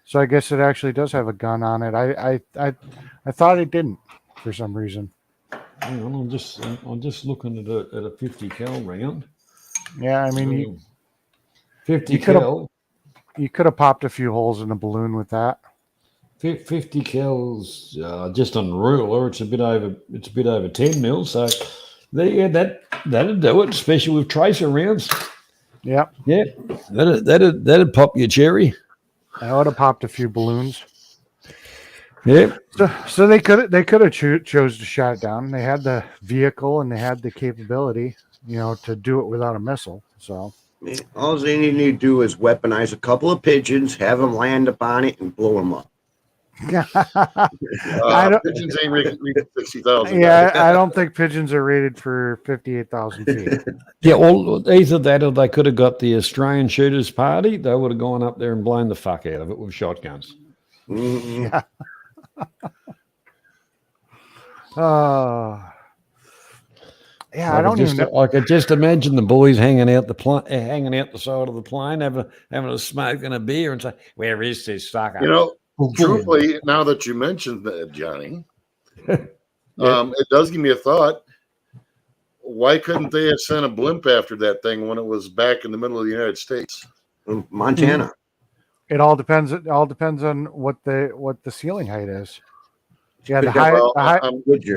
So I guess it actually does have a gun on it. I thought it didn't for some reason. Hang on, I'm just looking at a 50 cal round. Yeah, I mean, 50 cal. You could have popped a few holes in a balloon with that. 50 cal's just unreal, or it's a bit over 10 mil. So that'd do it, especially with tracer rounds. Yep. Yeah, that'd pop your cherry. I would have popped a few balloons. Yeah. So they could have chose to shut it down. They had the vehicle and they had the capability, to do it without a missile. So all they need to do is weaponize a couple of pigeons, have them land upon it, and blow them up. Pigeons ain't rated 60,000. Yeah, I don't think pigeons are rated for 58,000 feet. Yeah, well, either that or they could have got the Australian Shooters Party. They would have gone up there and blown the fuck out of it with shotguns. Mm-hmm. Yeah. Yeah, I don't even know. I could just imagine the boys hanging out the side of the plane, having a smoke and a beer, and say, "Where is this sucker?" Truthfully, now that you mentioned that, Johnny, it does give me a thought. why couldn't they have sent a blimp after that thing when it was back in the middle of the United States? Montana. It all depends. It all depends on what the ceiling height is. Yeah, the Yeah, high, well, the, high Goodyear.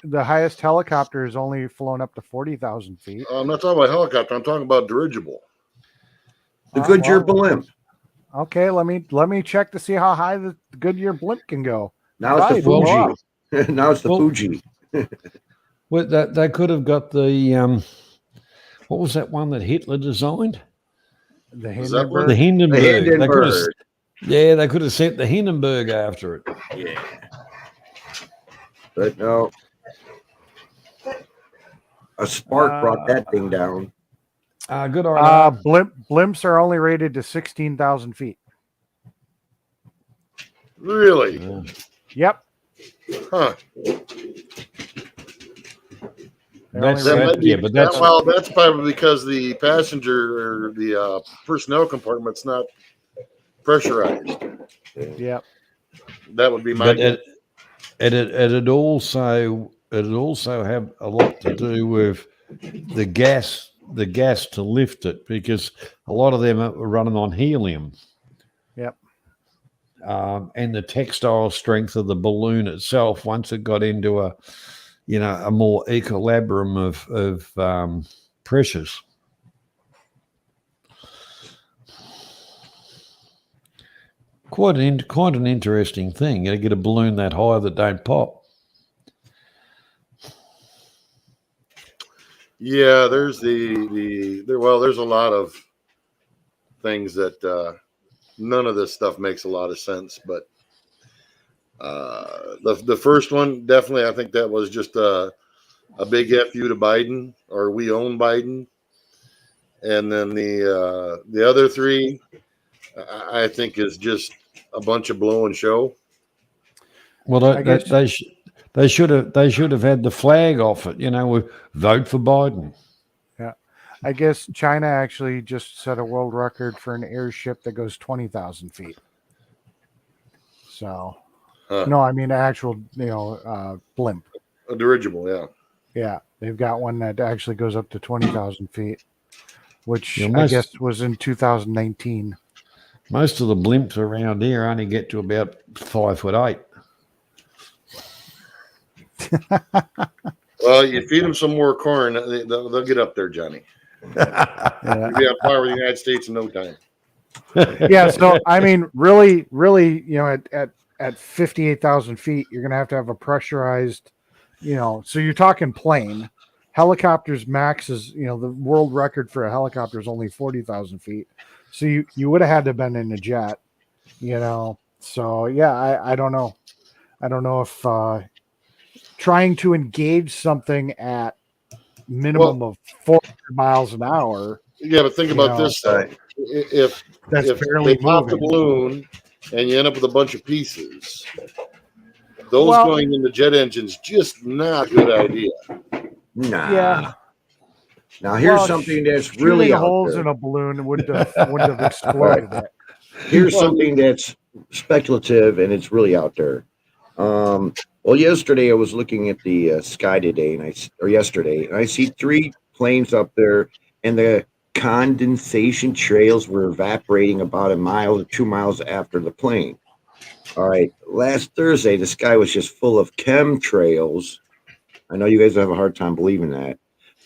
the highest helicopter is only flown up to 40,000 feet. I'm not talking about helicopter. I'm talking about dirigible. The Goodyear well, blimp. Okay, let me check to see how high the Goodyear blimp can go. Now it's the Probably Fuji. Now it's the Well- Fuji. Well, they could have got the what was that one that Hitler designed? The Zeppelin? Hindenburg. The Hindenburg. The They could have, Hindenburg. yeah, they could have sent the Hindenburg after it. Yeah. But no. A spark brought that thing down. Good on Blimps are only rated to 16,000 feet. Really? Yep. Huh. That's That right. might be, Yeah, but that's well, that's probably because the passenger or the personnel compartment's not pressurized. Yep. That would be my but guess. it'd also have a lot to do with the gas to lift it, because a lot of them are running on helium. Yep. And the textile strength of the balloon itself, once it got into a more equilibrium of pressures. Quite an interesting thing. You get a balloon that high that don't pop. Yeah, there's there's a lot of things that none of this stuff makes a lot of sense, but the first one, definitely, I think that was just a big FU to Biden, or we own Biden. And then the other three, I think, is just a bunch of blow and show. Well, they should have had the flag off it. With vote for Biden. Yeah. I guess China actually just set a world record for an airship that goes 20,000 feet. So, no, I mean actual, blimp. A dirigible, yeah. Yeah, they've got one that actually goes up to 20,000 feet, which Yeah, I guess was in 2019. Most of the blimps around here only get to about 5'8". Well, you feed them some more corn, they'll get up there, Johnny. Yeah. You'll be on par with the United States in no time. Yeah, so I mean, really, at 58,000 feet, you're gonna have a pressurized, so you're talking plane. Helicopters max is, the world record for a helicopter is only 40,000 feet. So you would have had to have been in a jet, So yeah, I don't know. I don't know if trying to engage something at minimum of 400 miles an hour. Yeah, but think about this though. If That's if barely they pop the moving. balloon and you end up with a bunch of pieces, those Well- going into jet engines, just not a good idea. Nah. Yeah. Now here's Well, something that's Shooting really out holes there. in a balloon wouldn't have exploded it. Here's something that's speculative and it's really out there. Well, yesterday I was looking at the sky today, and I see 3 planes up there, and the condensation trails were evaporating about a mile to 2 miles after the plane. All right, last Thursday the sky was just full of chemtrails. I know you guys have a hard time believing that,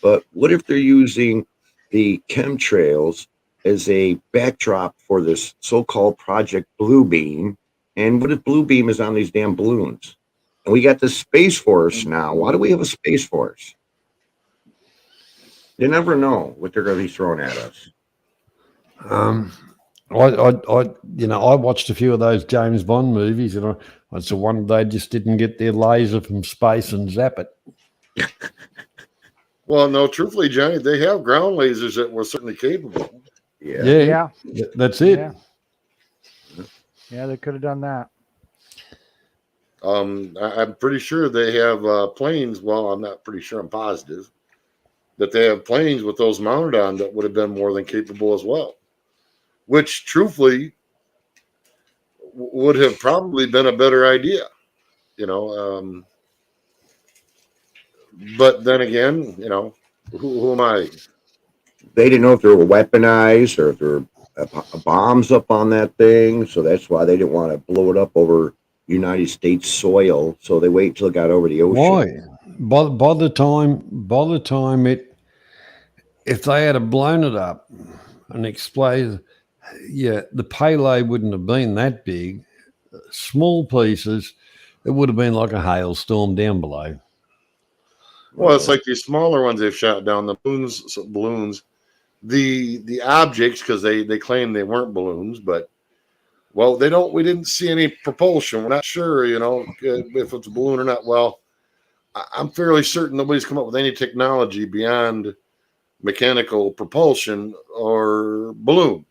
but what if they're using the chemtrails as a backdrop for this so-called Project Bluebeam? And what if Bluebeam is on these damn balloons? And we got the Space Force now. Why do we have a Space Force? You never know what they're going to be throwing at us. I watched a few of those James Bond movies, and it's the one they just didn't get their laser from space and zap it. Well, no, truthfully, Johnny, they have ground lasers that were certainly capable. Yeah. That's it. Yeah, they could have done that. I'm pretty sure they have planes. Well, I'm not pretty sure. I'm positive that they have planes with those mounted on that would have been more than capable as well. Which, truthfully, would have probably been a better idea. But then again, who am I? They didn't know if they were weaponized or if there were bombs up on that thing, so that's why they didn't want to blow it up over United States soil. So they wait until it got over the ocean. Why? By the time if they had blown it up and exploded, yeah, the payload wouldn't have been that big. Small pieces, it would have been like a hailstorm down below. Well, it's like these smaller ones they've shot down, the balloons, the objects, because they claim they weren't balloons, but we didn't see any propulsion. We're not sure, if it's a balloon or not. Well, I'm fairly certain nobody's come up with any technology beyond mechanical propulsion or balloon.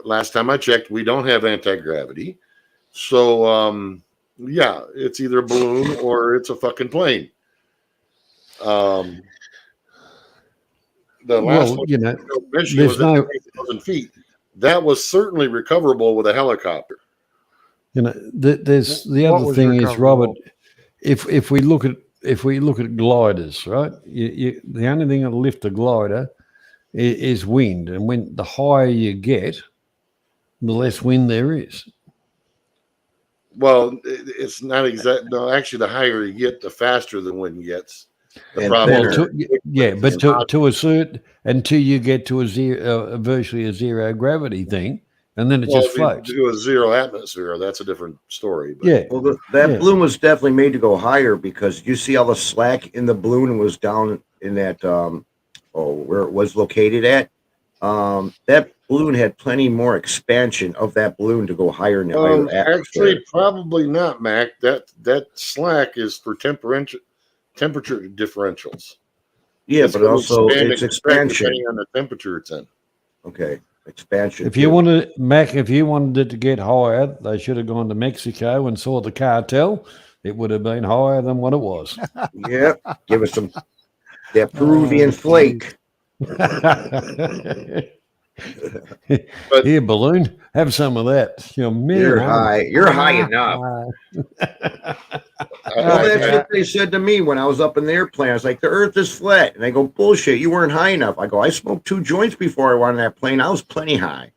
Last time I checked, we don't have anti-gravity. So, yeah, it's either a balloon or it's a fucking plane. The last one, Michigan was at 3,000 feet. That was certainly recoverable with a helicopter. There's the other thing is, Robert, if we look at gliders, right? The only thing that'll lift a glider is wind, and when the higher you get, the less wind there is. Well, it's not exact. No, actually, the higher you get, the faster the wind gets. The problem, to a certain, until you get to virtually a zero gravity thing, and then it just floats. To a zero atmosphere, that's a different story. But. Yeah. Well, that balloon was definitely made to go higher because you see all the slack in the balloon was down in that where it was located at. That balloon had plenty more expansion of that balloon to go higher in the higher atmosphere. Actually, probably not, Mac. That slack is for temperature differentials. Yeah, but also it's expansion depending on the temperature it's in. Okay, expansion. If you wanted it to get higher, they should have gone to Mexico and saw the cartel. It would have been higher than what it was. Yeah, give us that Peruvian flake. But here, balloon, have some of that. You're high. You're high enough. That's what they said to me when I was up in the airplane. I was like, the earth is flat. And they go, bullshit, you weren't high enough. I go, I smoked 2 joints before I went on that plane. I was plenty high.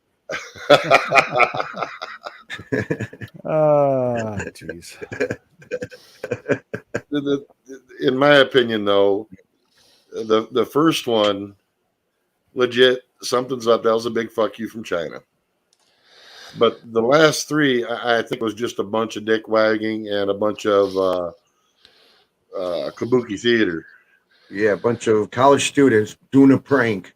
Jeez. In my opinion, though, the first one, legit, something's up. That was a big fuck you from China. But the last 3, I think, was just a bunch of dick wagging and a bunch of kabuki theater. Yeah, a bunch of college students doing a prank.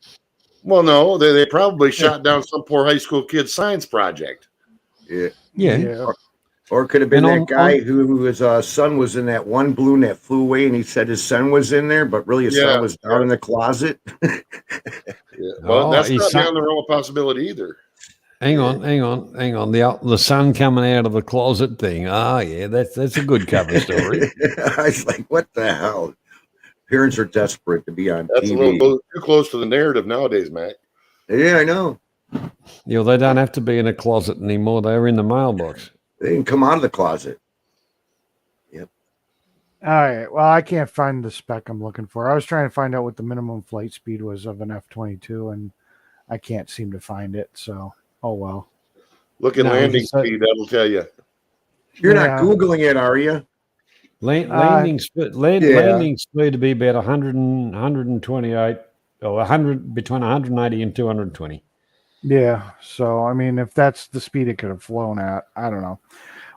Well, no, they probably shot down some poor high school kid's science project. Yeah. Or it could have been that guy whose son was in that one balloon that flew away, and he said his son was in there, but really his son was down in the closet. Well, that's not down the realm of possibility either. Hang on. The son coming out of the closet thing. Ah, yeah, that's a good cover story. I was like, what the hell? Parents are desperate to be on That's TV. a little too close to the narrative nowadays, Mac. Yeah, I know. They don't have to be in a closet anymore. They're in the mailbox. They didn't come out of the closet. Yep. All right. Well, I can't find the spec I'm looking for. I was trying to find out what the minimum flight speed was of an F-22, and I can't seem to find it. So, oh well. Look at landing speed. That'll tell you. You're not Googling it, are you? Landing speed to be about 128 or 100 between 180 and 220. Yeah. So, I mean, if that's the speed it could have flown at, I don't know.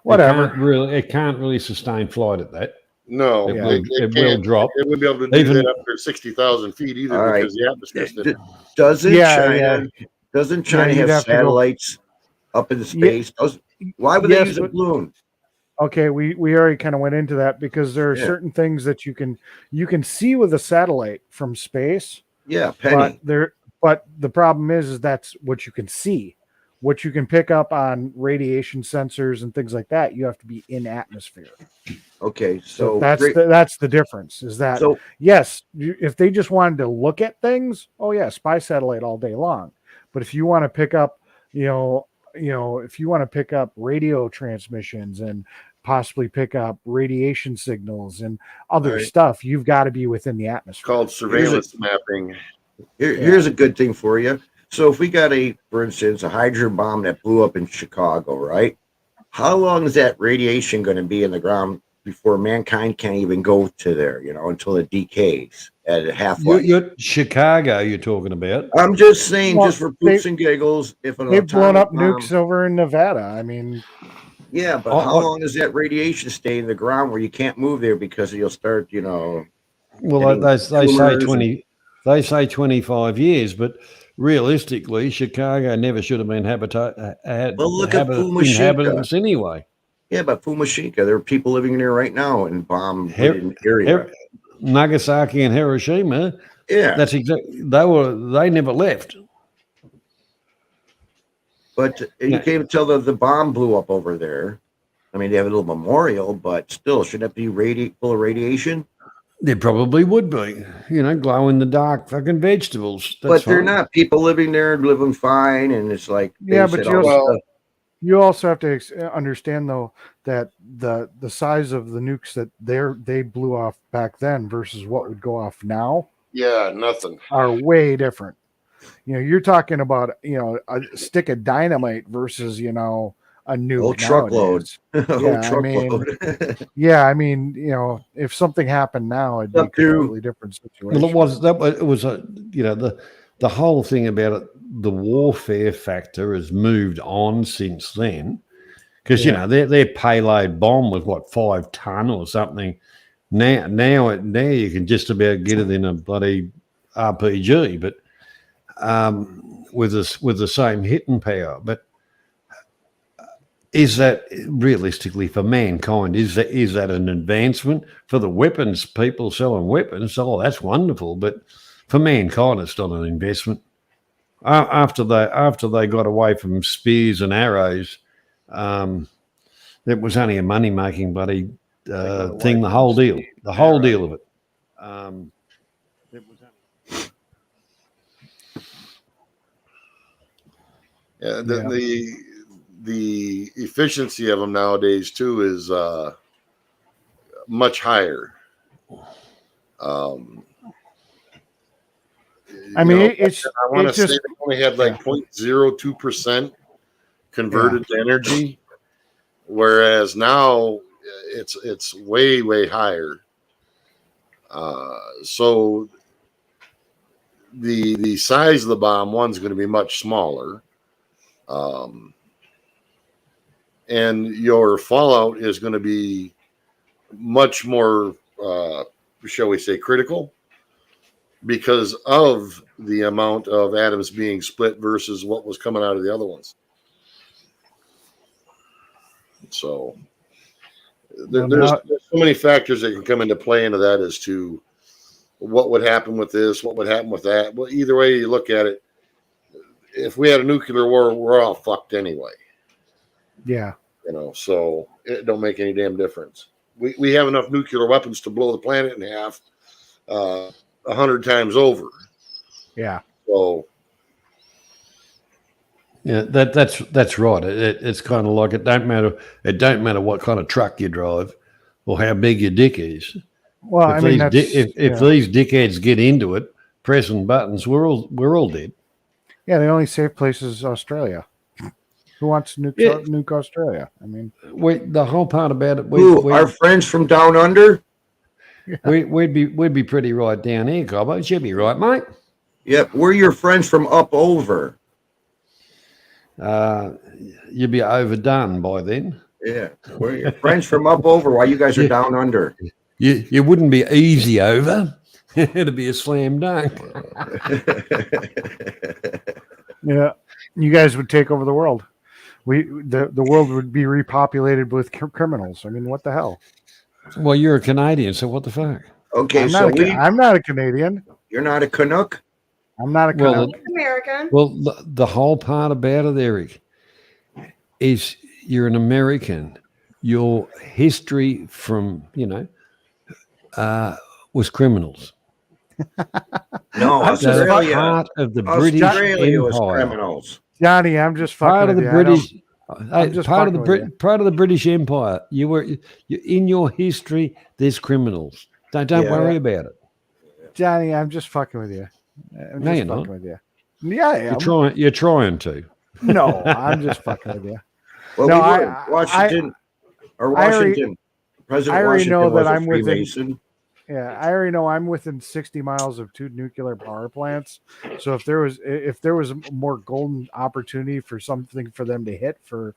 Whatever. It can't really sustain flight at that. No, it will drop. It wouldn't be able to do that up to 60,000 feet either because the atmosphere. Doesn't China have satellites up in space? Why would they use a balloon? Okay, we already kind of went into that because there are certain things that you can see with a satellite from space. Yeah, penny. But the problem is that's what you can see. What you can pick up on radiation sensors and things like that, you have to be in atmosphere. Okay, so that's the difference. Is that yes, if they just wanted to look at things, spy satellite all day long. But if you want to pick up, if you want to pick up radio transmissions and possibly pick up radiation signals and other Right. stuff, you've got to be within the atmosphere. Called surveillance mapping. Here's a good thing for you. So if we got for instance, a hydrogen bomb that blew up in Chicago, right? How long is that radiation going to be in the ground before mankind can't even go to there, until it decays at a half-life? You're Chicago, you're talking about. I'm just saying, Well, just for poops and giggles, if an They've blown up atomic bomb- nukes over in Nevada. I mean, Yeah, but Oh, how oh. long does that radiation stay in the ground where you can't move there because you'll start, Well, getting they say tumors 20. They say 25 years, but realistically, Chicago never should have been had Well, look at Fukushima. inhabitants anyway. Yeah, but Fukushima, there are people living there right now in bomb-ridden area. Nagasaki and Hiroshima. Yeah, That's exactly. They never left. but you Yeah. can't even tell the bomb blew up over there. I mean, they have a little memorial, but still, should that be full of radiation? There probably would be, glow in the dark fucking vegetables. But they're not. People living there living fine, and it's like Yeah, they but said you all this also- stuff. you also have to understand though that the size of the nukes that they blew off back then versus what would go off now Yeah, nothing. are way different. You're talking about a stick of dynamite versus a nuke. Whole truckload. nowadays. Whole Yeah, I mean, truckload. Yeah, I mean, if something happened now, it'd be a Up to- completely different situation. Well, it was the whole thing about it. The warfare factor has moved on since then, because their payload bomb was 5 ton or something. Now you can just about get it in a bloody RPG, but with the same hitting power. But is that realistically for mankind? Is that an advancement for the weapons people selling weapons? Oh, that's wonderful, but for mankind, it's not an investment. After they got away from spears and arrows, it was only a money making bloody thing. The whole deal of it. It was Yeah, the efficiency of them nowadays too is much higher. I mean, it's I want to it's say just they only had like 0.02% converted to energy, whereas now it's way higher. So the size of the bomb, one's going to be much smaller, and your fallout is going to be much more, shall we say, critical, because of the amount of atoms being split versus what was coming out of the other ones. So there's so many factors that can come into play into that as to what would happen with this, what would happen with that. Well, either way you look at it, if we had a nuclear war, we're all fucked anyway. yeah. So it don't make any damn difference. We have enough nuclear weapons to blow the planet in half 100 times over. Yeah. So Yeah, that's right. It's kind of like it don't matter what kind of truck you drive or how big your dick is. Well, I mean, that's, if these dickheads get into it, pressing buttons, we're all dead. the only safe place is Australia. Who wants to nuke Australia? I mean, The whole part about it, Our friends from down under? we'd be pretty right down here, Cobbo. You'd be right, mate. Yep, we're your friends from up over. You'd be overdone by then. Yeah, we're your friends from up over while you guys are down under. You wouldn't be easy over. It'd be a slam dunk. yeah, you guys would take over the world. The world would be repopulated with criminals. I mean, what the hell? Well, you're a Canadian, so what the fuck? Okay, I'm not a Canadian. You're not a Canuck? I'm not a Well, Canuck. American. Well, the whole part about it, Eric, is you're an American. Your history from, was criminals. No, I'm just Australia. Part of the British Australia was Empire. criminals. Johnny, I'm just Part fucking of with the you. British. I'm just part of the fucking with part of the British Empire. You in your history. There's criminals. Don't Yeah. worry about it. Johnny, I'm just fucking with you. I'm No, just you're fucking not. with you. Yeah, I am. You're trying to. No, I'm just fucking with you. Well, No, we I- were. Washington, or I already- Washington, President I already Washington know was that a I'm within- Freemason. Yeah, I already know I'm within 60 miles of 2 nuclear power plants. So if there was a more golden opportunity for something for them to hit for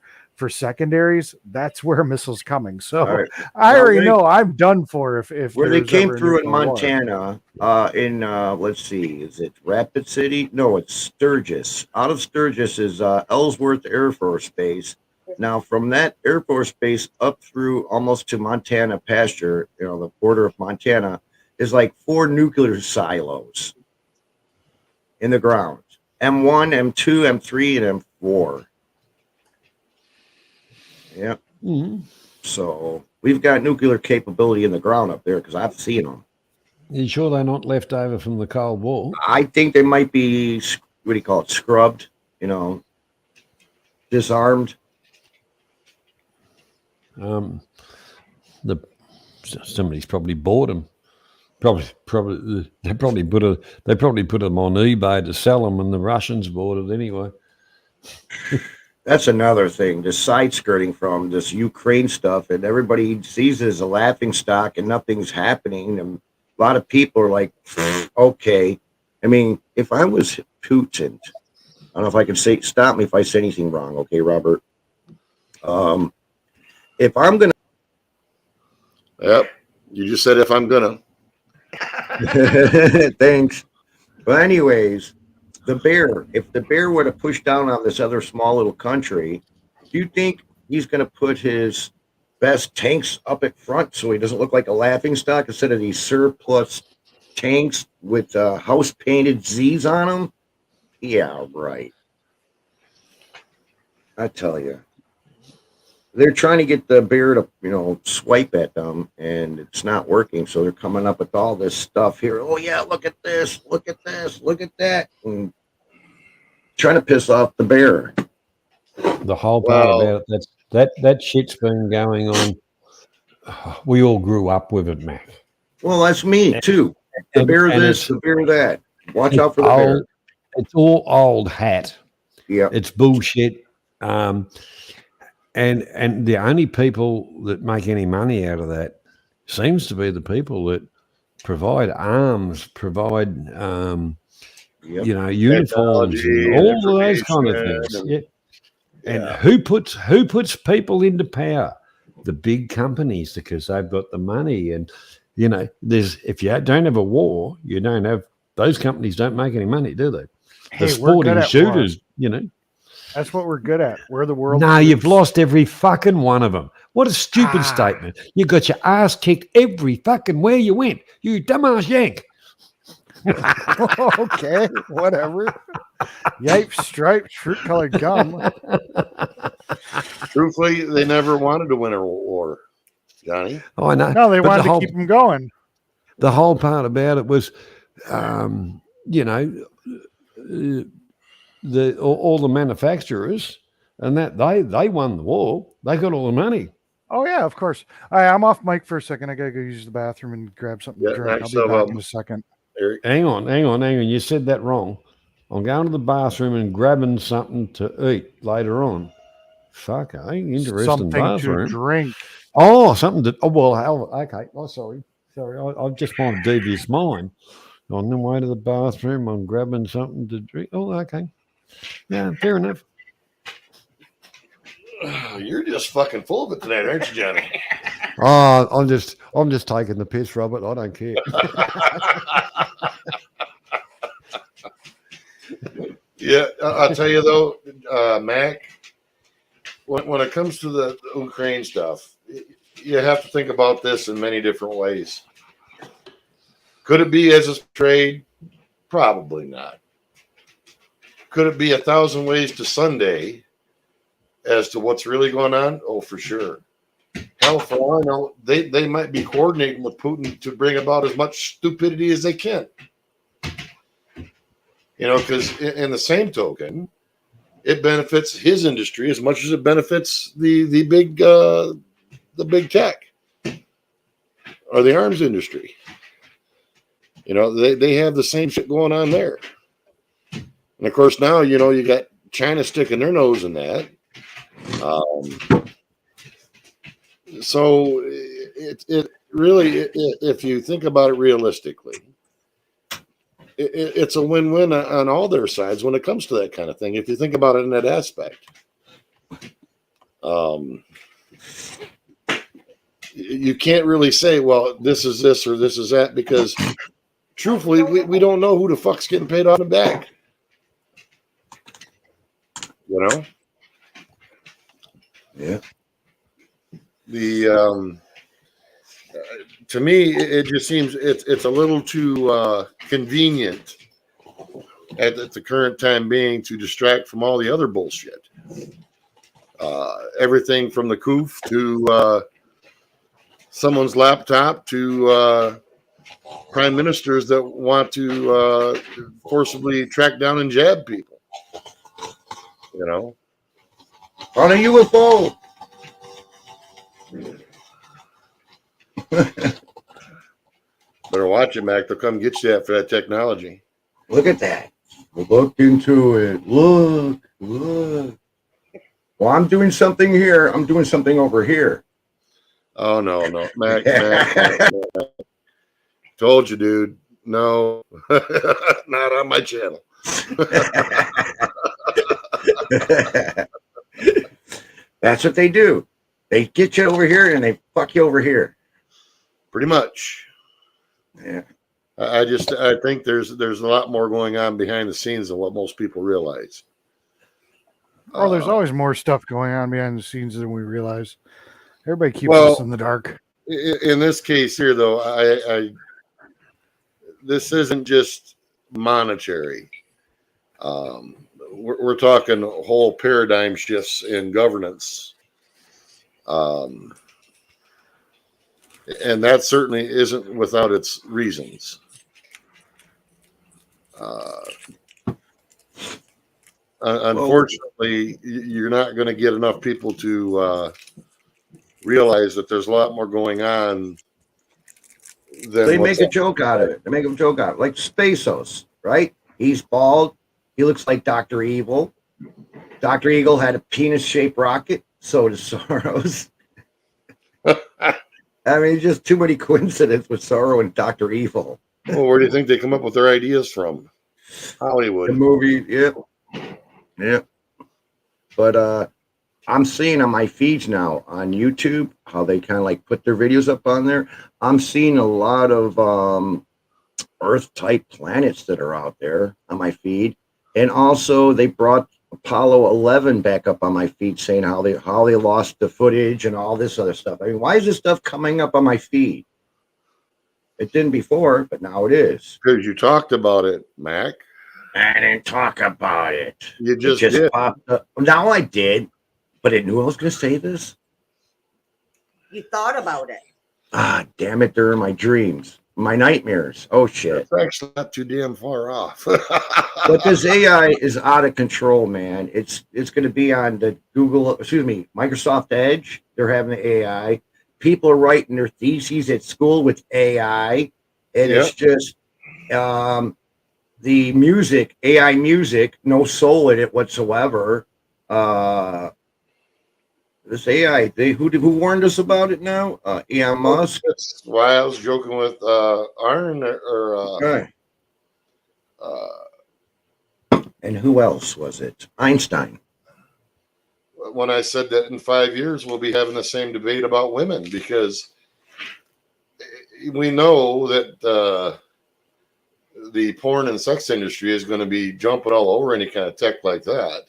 secondaries, that's where missiles coming. So All right. I Well, already they- know I'm done for if Where they there's came ever a through in nuclear war. Montana, let's see, is it Rapid City? No, it's Sturgis. Out of Sturgis is Ellsworth Air Force Base. Now, from that Air Force Base up through almost to Montana pasture, the border of Montana, is like 4 nuclear silos in the ground. M1, M2, M3, and M4. Yeah. Mm. So we've got nuclear capability in the ground up there because I've seen them. You sure they're not left over from the Cold War? I think they might be, what do you call it, scrubbed, disarmed. Somebody's probably bought them. Probably they probably put them on eBay to sell them, and the Russians bought it anyway. That's another thing, the side skirting from this Ukraine stuff, and everybody sees it as a laughing stock and nothing's happening. And a lot of people are like, okay. I mean, if I was Putin, I don't know if I can stop me if I say anything wrong, okay, Robert? If I'm going Yep. You just said if I'm gonna. to, thanks. But anyways, if the bear were to push down on this other small little country, do you think he's going to put his best tanks up at front so he doesn't look like a laughing stock instead of these surplus tanks with house painted Z's on them? Yeah, right. I tell you. They're trying to get the bear to, swipe at them, and it's not working. So they're coming up with all this stuff here. Oh yeah, look at this, look at this, look at that, and trying to piss off the bear. The whole part about it, that shit's been going on. We all grew up with it, Mac. Well, that's me too. The bear this, the bear that. Watch out for the bear. It's all old hat. Yeah, it's bullshit. And the only people that make any money out of that seems to be the people that provide arms, provide uniforms, and all of those kind of things. Yeah. And who puts people into power? The big companies, because they've got the money. And if you don't have a war, you don't have those companies don't make any money, do they? Hey, the sporting shooters, That's what we're good at. We're the world. No, you've lost every fucking one of them. What a stupid statement. You got your ass kicked every fucking where you went. You dumbass yank. Okay, whatever. Yipes, stripes, fruit-colored gum. Truthfully, they never wanted to win a war, Johnny. Oh, I know. No, they wanted to keep them going. The whole part about it was, all the manufacturers and that they won the war. They got all the money. Oh yeah, of course. All right, I'm off mic for a second. I gotta go use the bathroom and grab something to drink. I'll be back in a second. Eric. Hang on. You said that wrong. I'm going to the bathroom and grabbing something to eat later on. Fuck, interesting. Something bathroom. to drink. Oh, something to. Oh well, okay. Oh, sorry. I just want a devious mind. On the way to the bathroom, I'm grabbing something to drink. Oh, okay. Yeah, fair enough. You're just fucking full of it tonight, aren't you, Johnny? Oh, I'm just taking the piss, Robert. I don't care. Yeah, I'll tell you though, Mac, when it comes to the Ukraine stuff, you have to think about this in many different ways. Could it be as a trade? Probably not. Could it be 1,000 ways to Sunday as to what's really going on? Oh, for sure. Hell, for all I know, they might be coordinating with Putin to bring about as much stupidity as they can. Because in the same token, it benefits his industry as much as it benefits the big tech or the arms industry. You know, they have the same shit going on there. And of course, now, you know, you got China sticking their nose in that. So it really, if you think about it realistically, it's a win-win on all their sides when it comes to that kind of thing. If you think about it in that aspect, you can't really say, well, this is this or this is that, because truthfully, we don't know who the fuck's getting paid off the back. You know? Yeah. To me, it just seems it's a little too convenient at the current time being to distract from all the other bullshit. Everything from the coof to someone's laptop to prime ministers that want to forcibly track down and jab people. You know, on a UFO. Better watch it, Mac. They'll come get you for that technology. Look at that. Look into it. Look. Well, I'm doing something here. I'm doing something over here. Oh, no. Mac. Told you, dude. No, not on my channel. That's what they do. They get you over here and they fuck you over here. Pretty much. Yeah. I think there's a lot more going on behind the scenes than what most people realize. Oh, there's always more stuff going on behind the scenes than we realize. Everybody keeps us in the dark. In this case here, though, this isn't just monetary. We're talking whole paradigm shifts in governance. And that certainly isn't without its reasons. Unfortunately, you're not going to get enough people to realize that there's a lot more going on. They make a joke out of it. They make a joke out of it. Like Bezos, right? He's bald. He looks like Dr. Evil. Dr. Evil had a penis-shaped rocket. So does Soros. I mean, just too many coincidences with Soros and Dr. Evil. Well, where do you think they come up with their ideas from? Hollywood. The movie, yeah. But I'm seeing on my feeds now on YouTube how they kind of like put their videos up on there. I'm seeing a lot of Earth-type planets that are out there on my feed, and also they brought Apollo 11 back up on my feed, saying how they lost the footage and all this other stuff. I mean, why is this stuff coming up on my feed? It didn't before, but now it is. Because you talked about it, Mac. I didn't talk about it. You just did. Popped up. Now I did, but it knew I was going to say this. You thought about it. Ah, damn it! They're in my dreams, my nightmares. Oh shit! It's actually not too damn far off. But this AI is out of control, man. It's going to be on the Microsoft Edge. They're having the AI. People are writing their theses at school with AI, and it's just the music, AI music, no soul in it whatsoever. This AI, who warned us about it now? Elon Musk. That's why I was joking with Arn and who else was it? Einstein. When I said that in 5 years we'll be having the same debate about women, because we know that the porn and sex industry is going to be jumping all over any kind of tech like that.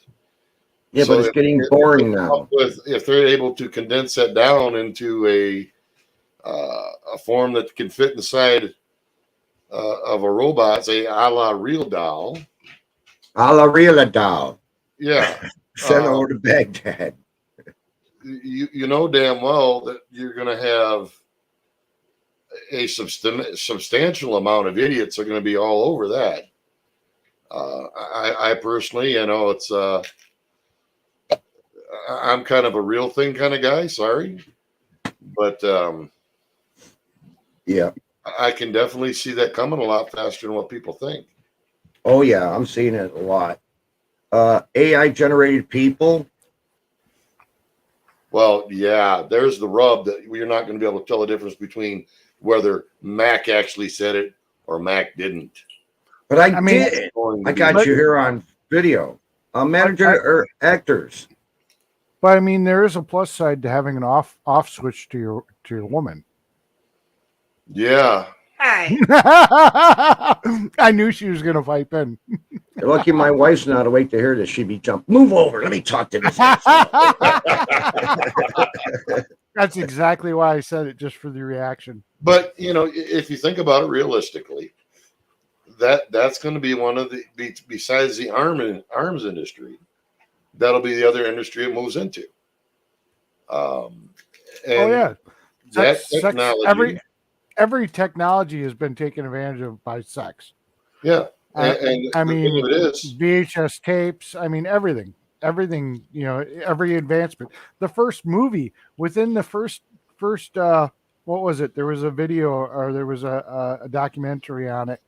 Yeah, so but it's getting boring now. If they're able to condense that down into a form that can fit inside of a robot, say a la Real Doll. A la Real Doll. Yeah. Send over to Baghdad. You know damn well that you're going to have a substantial amount of idiots are going to be all over that. I personally, it's I'm kind of a real thing kind of guy. Sorry, but Yeah. I can definitely see that coming a lot faster than what people think. Oh yeah, I'm seeing it a lot. AI generated people. Well, yeah, there's the rub that you're not going to be able to tell the difference between whether Mac actually said it or Mac didn't. But I mean, did. I got you here on video. Manager or actors. But I mean, there is a plus side to having an off switch to your woman. Yeah. Hi. I knew she was going to pipe in. You're lucky my wife's not awake to hear this. She'd be jumping. Move over. Let me talk to this. That's exactly why I said it, just for the reaction. But if you think about it realistically, that's going to be one of the besides the arms industry, that'll be the other industry it moves into. That technology, every technology has been taken advantage of by sex. Yeah, and I mean, it is VHS tapes. I mean, everything. Every advancement. The first movie within the first. What was it? There was a video or there was a documentary on it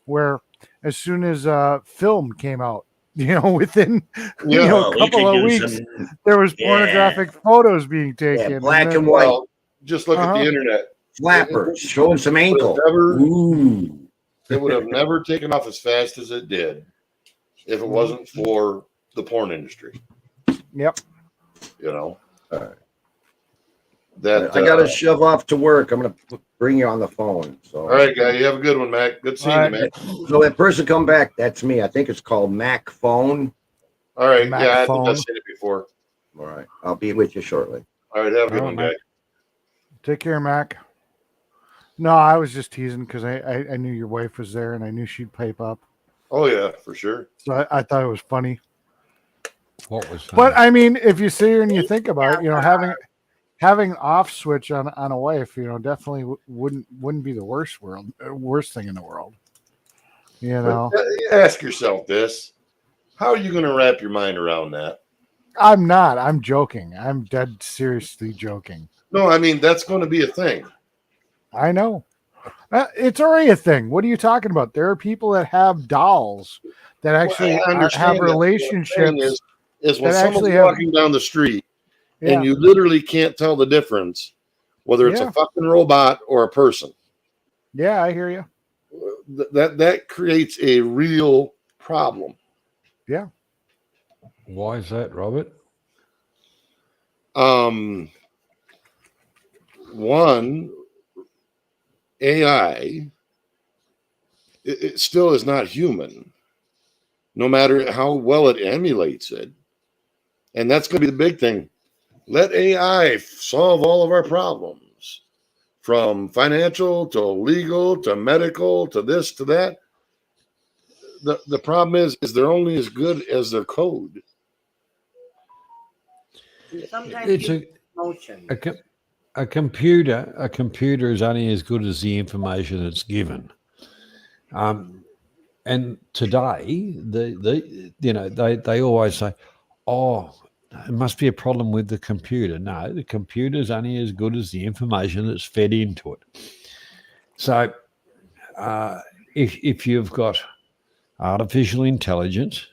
where as soon as film came out, within a couple of weeks, there was pornographic photos being taken. Yeah, black and white. Well, just look at the internet. Flappers showing some ankle. It would have never taken off as fast as it did if it wasn't for the porn industry. Yep. That I got to shove off to work. I'm going to bring you on the phone. So, all right, guy, you have a good one, Mac. Good seeing you, man. So that person come back. That's me. I think it's called Mac Phone. All right, Mac yeah, phone. I think I've seen it before. All right, I'll be with you shortly. All right, have a good one, Mac. guy. Take care, Mac. No, I was just teasing because I knew your wife was there and I knew she'd pipe up. Oh yeah, for sure. So I thought it was funny. What was? But I mean, if you sit here and you think about it, having off switch on a wife, definitely wouldn't be the worst thing in the world. But, ask yourself this: how are you going to wrap your mind around that? I'm not. I'm joking. I'm dead seriously joking. No, I mean that's going to be a thing. I know. It's already a thing. What are you talking about? There are people that have dolls that actually have relationships. Is when that someone's actually have- walking down the street Yeah. and you literally can't tell the difference whether it's Yeah. a fucking robot or a person. Yeah, I hear you. That creates a real problem. Yeah. Why is that, Robert? One, AI, it still is not human, no matter how well it emulates it. And that's going to be the big thing. Let AI solve all of our problems, from financial to legal to medical to this to that. The problem is they're only as good as their code. Sometimes It's emotion. a computer. A computer is only as good as the information it's given. And today, they always say, "Oh, it must be a problem with the computer." No, the computer is only as good as the information that's fed into it. So, if you've got artificial intelligence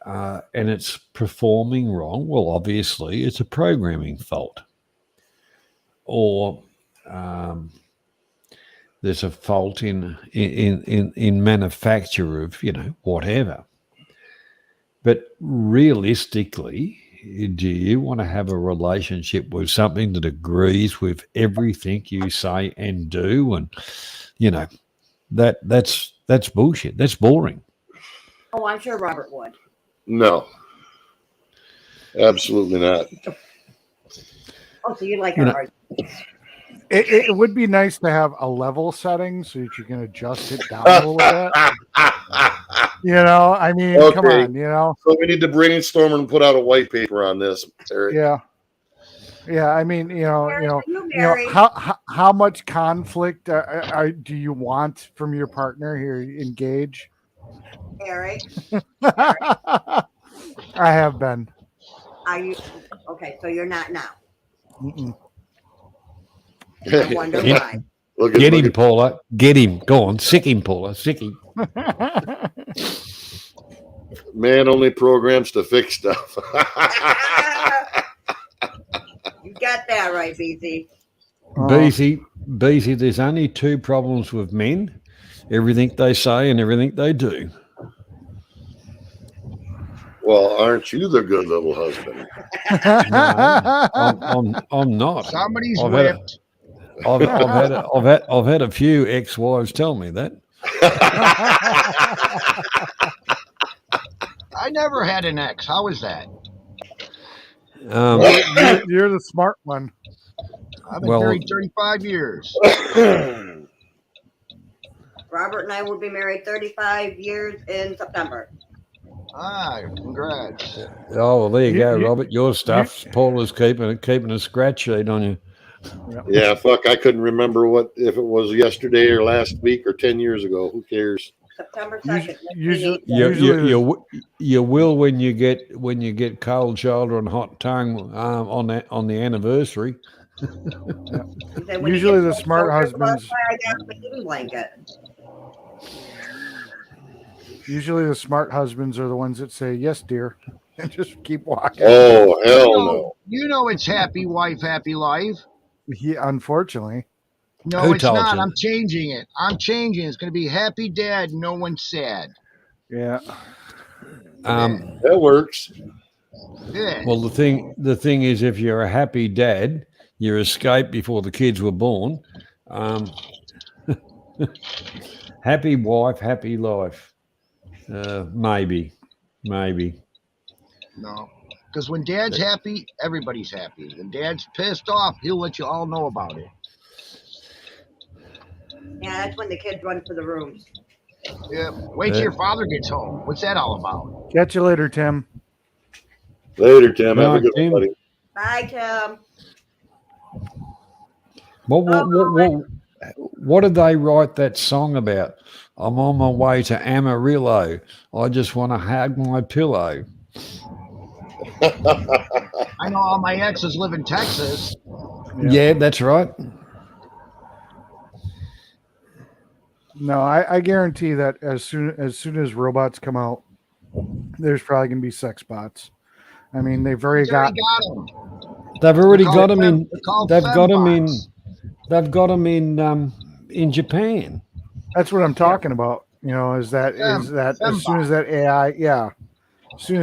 and it's performing wrong, well, obviously it's a programming fault, or there's a fault in manufacture of whatever. But realistically, do you want to have a relationship with something that agrees with everything you say and do? And that's bullshit. That's boring. Oh, I'm sure Robert would. No, absolutely not. Oh, so you like You know- our It would be nice to have a level setting so that you can adjust it down a little bit. I mean, come Okay. on, So we need to brainstorm and put out a white paper on this, Eric. Yeah. I mean, Mary? how much conflict do you want from your partner here? Engage. Eric. I have been. Are you okay? So you're not now. Mm-mm. I wonder why. Get him, Paula. Get him. Go on. Sick him, Paula. Sick him. Man only programs to fix stuff. You got that right, BC. BC, there's only two problems with men: everything they say and everything they do. Well, aren't you the good little husband? No, I'm not. Somebody's I've whipped. I've had a few ex-wives tell me that. I never had an ex. How is that? You're the smart one. I've been married 35 years. Robert and I will be married 35 years in September. Congrats. Oh, well, there you go, Robert. Your stuff. Paula's keeping a scratch sheet on you. Yeah, fuck. I couldn't remember if it was yesterday or last week or 10 years ago. Who cares? September 2nd. You will when you get cold shoulder and hot tongue on the anniversary. Usually the smart husbands. Usually the smart husbands are the ones that say, "Yes, dear," and just keep walking. Oh, hell no. You know it's happy wife, happy life. Yeah, unfortunately. No, Who it's told not. you? I'm changing it. It's going to be happy dad, no one's sad. Yeah. That works. Yeah. Well, the thing is, if you're a happy dad, you escaped before the kids were born. Happy wife, happy life. Maybe. No. Because when dad's happy, everybody's happy. When dad's pissed off, he'll let you all know about it. Yeah, that's when the kids run for the rooms. Yeah. Wait till your father gets home. What's that all about? Catch you later, Tim. Later, Tim. Have a good Tim. one, buddy. Bye, Tim. What did they write that song about? I'm on my way to Amarillo. I just want to hug my pillow. I know all my exes live in Texas. Yeah, that's right. No, I guarantee that as soon as robots come out, there's probably gonna be sex bots. I mean, they've already got them. They've already They're got called them in. fem- they're called They've got them in. fembots. They've got them in Japan. That's what I'm talking about. You know, is that as soon as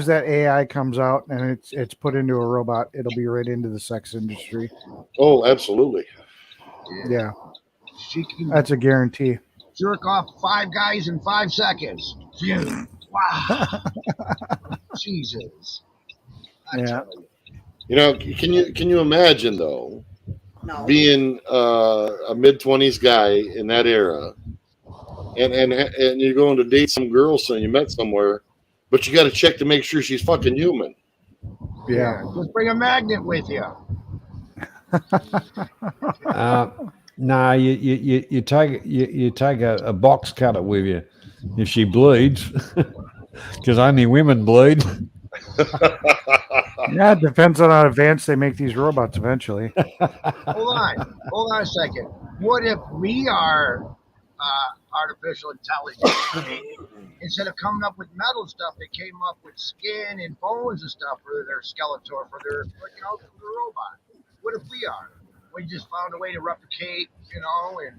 that AI comes out and it's put into a robot, it'll be right into the sex industry. Oh, absolutely. Yeah, She can that's a guarantee. jerk off 5 guys in 5 seconds. Phew. Wow. Jesus. Yeah. You know, can you imagine though, No. being a mid-20s guy in that era, and you're going to date some girl, so you met somewhere, but you got to check to make sure she's fucking human. Yeah. Just bring a magnet with you. No, you take a box cutter with you if she bleeds, because only women bleed. Yeah, it depends on how advanced they make these robots eventually. Hold on a second. What if we are artificial intelligence? Instead of coming up with metal stuff, they came up with skin and bones and stuff for their Skeletor, for their robot. What if we are? We just found a way to replicate, and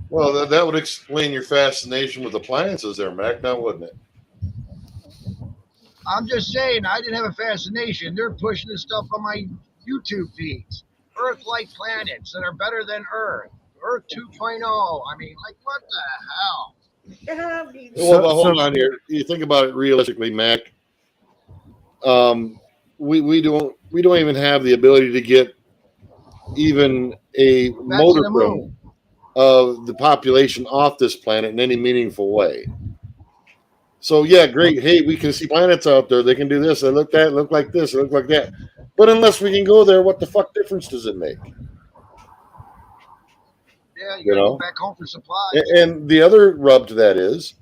Well, that would explain your fascination with appliances there, Mac, now wouldn't it? I'm just saying, I didn't have a fascination. They're pushing this stuff on my YouTube feeds. Earth-like planets that are better than Earth. Earth 2.0. I mean, like, what the hell? Well, hold on here. You think about it realistically, Mac. We don't even have the ability to get even a modicum of the population off this planet in any meaningful way. So yeah, great. Hey, we can see planets out there. They can do this. They look like this. They look like that. But unless we can go there, what the fuck difference does it make? Yeah, you gotta go back home for supplies. And the other rub to that is,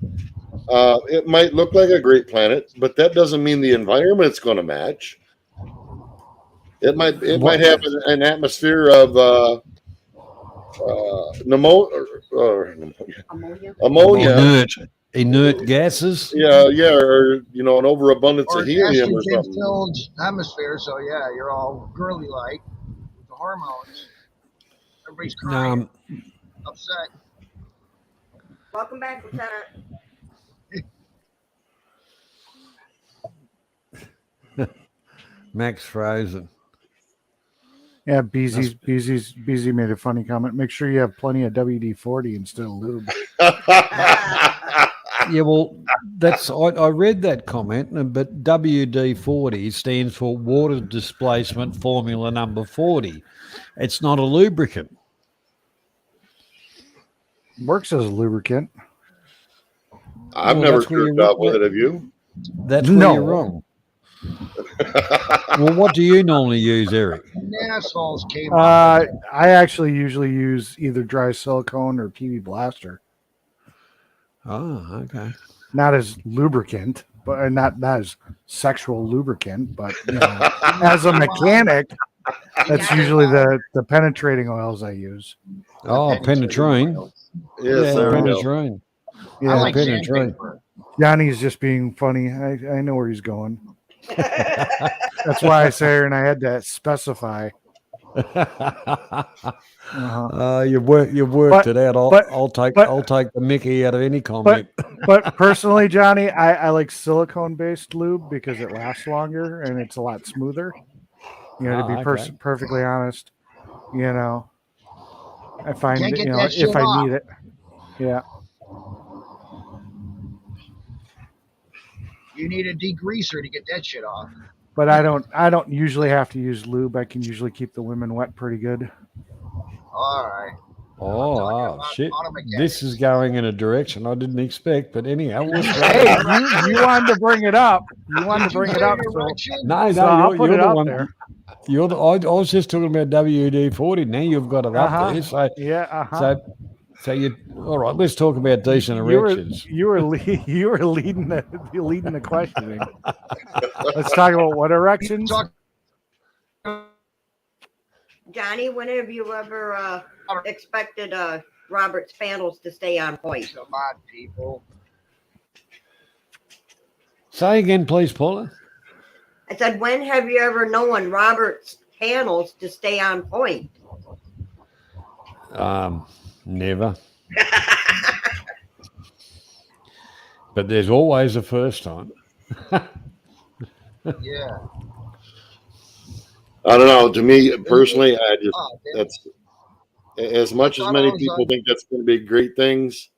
it might look like a great planet, but that doesn't mean the environment it's going to match. It might have an atmosphere of pneumonia, ammonia. Inert gases. Yeah, or an overabundance Or of helium or something. estrogen-filled hemisphere. So yeah, you're all girly like with the hormones. Everybody's crying, upset. Welcome back, Lieutenant. Max frozen. Yeah, BZ made a funny comment. Make sure you have plenty of WD-40 instead of lube. Yeah, well, I read that comment, but WD-40 stands for water displacement formula number 40. It's not a lubricant. Works as a lubricant. I've Well, never that's where jerked you're- out with it. Have you? That's where No. you're wrong. Well, what do you normally use, Eric? And assholes came up. I actually usually use either dry silicone or PB Blaster. Oh, okay. Not as lubricant, but not as sexual lubricant, but as a mechanic, that's usually the penetrating oils I use. Oh, penetrating. Yes, there we go. penetrating. Yeah, I like penetrating. sandpaper. Yanni's just being funny. I know where he's going. That's why I say, and I had to specify. You've worked it out. I'll take the Mickey out of any comment. But personally, Johnny, I like silicone-based lube because it lasts longer and it's a lot smoother. To be okay. perfectly honest, I find Can't that, get that shit if I off. need it, yeah. You need a degreaser to get that shit off. But I don't usually have to use lube. I can usually keep the women wet pretty good. All right. Oh, shit. This is going in a direction I didn't expect. But anyhow, Hey, you wanted to bring it up. So No, so I'll you're put it the out one. there. I was just talking about WD-40. Now you've got it up there. So, so you all right? Let's talk about decent erections. You were leading the questioning. Let's talk about what erections. Johnny, when have you ever expected Robert's panels to stay on point? Come on, people. Say again, please, Paula. I said, when have you ever known Robert's panels to stay on point? Never. But there's always a first time. Yeah. I don't know. To me personally, that's as much as many people think that's going to be great things.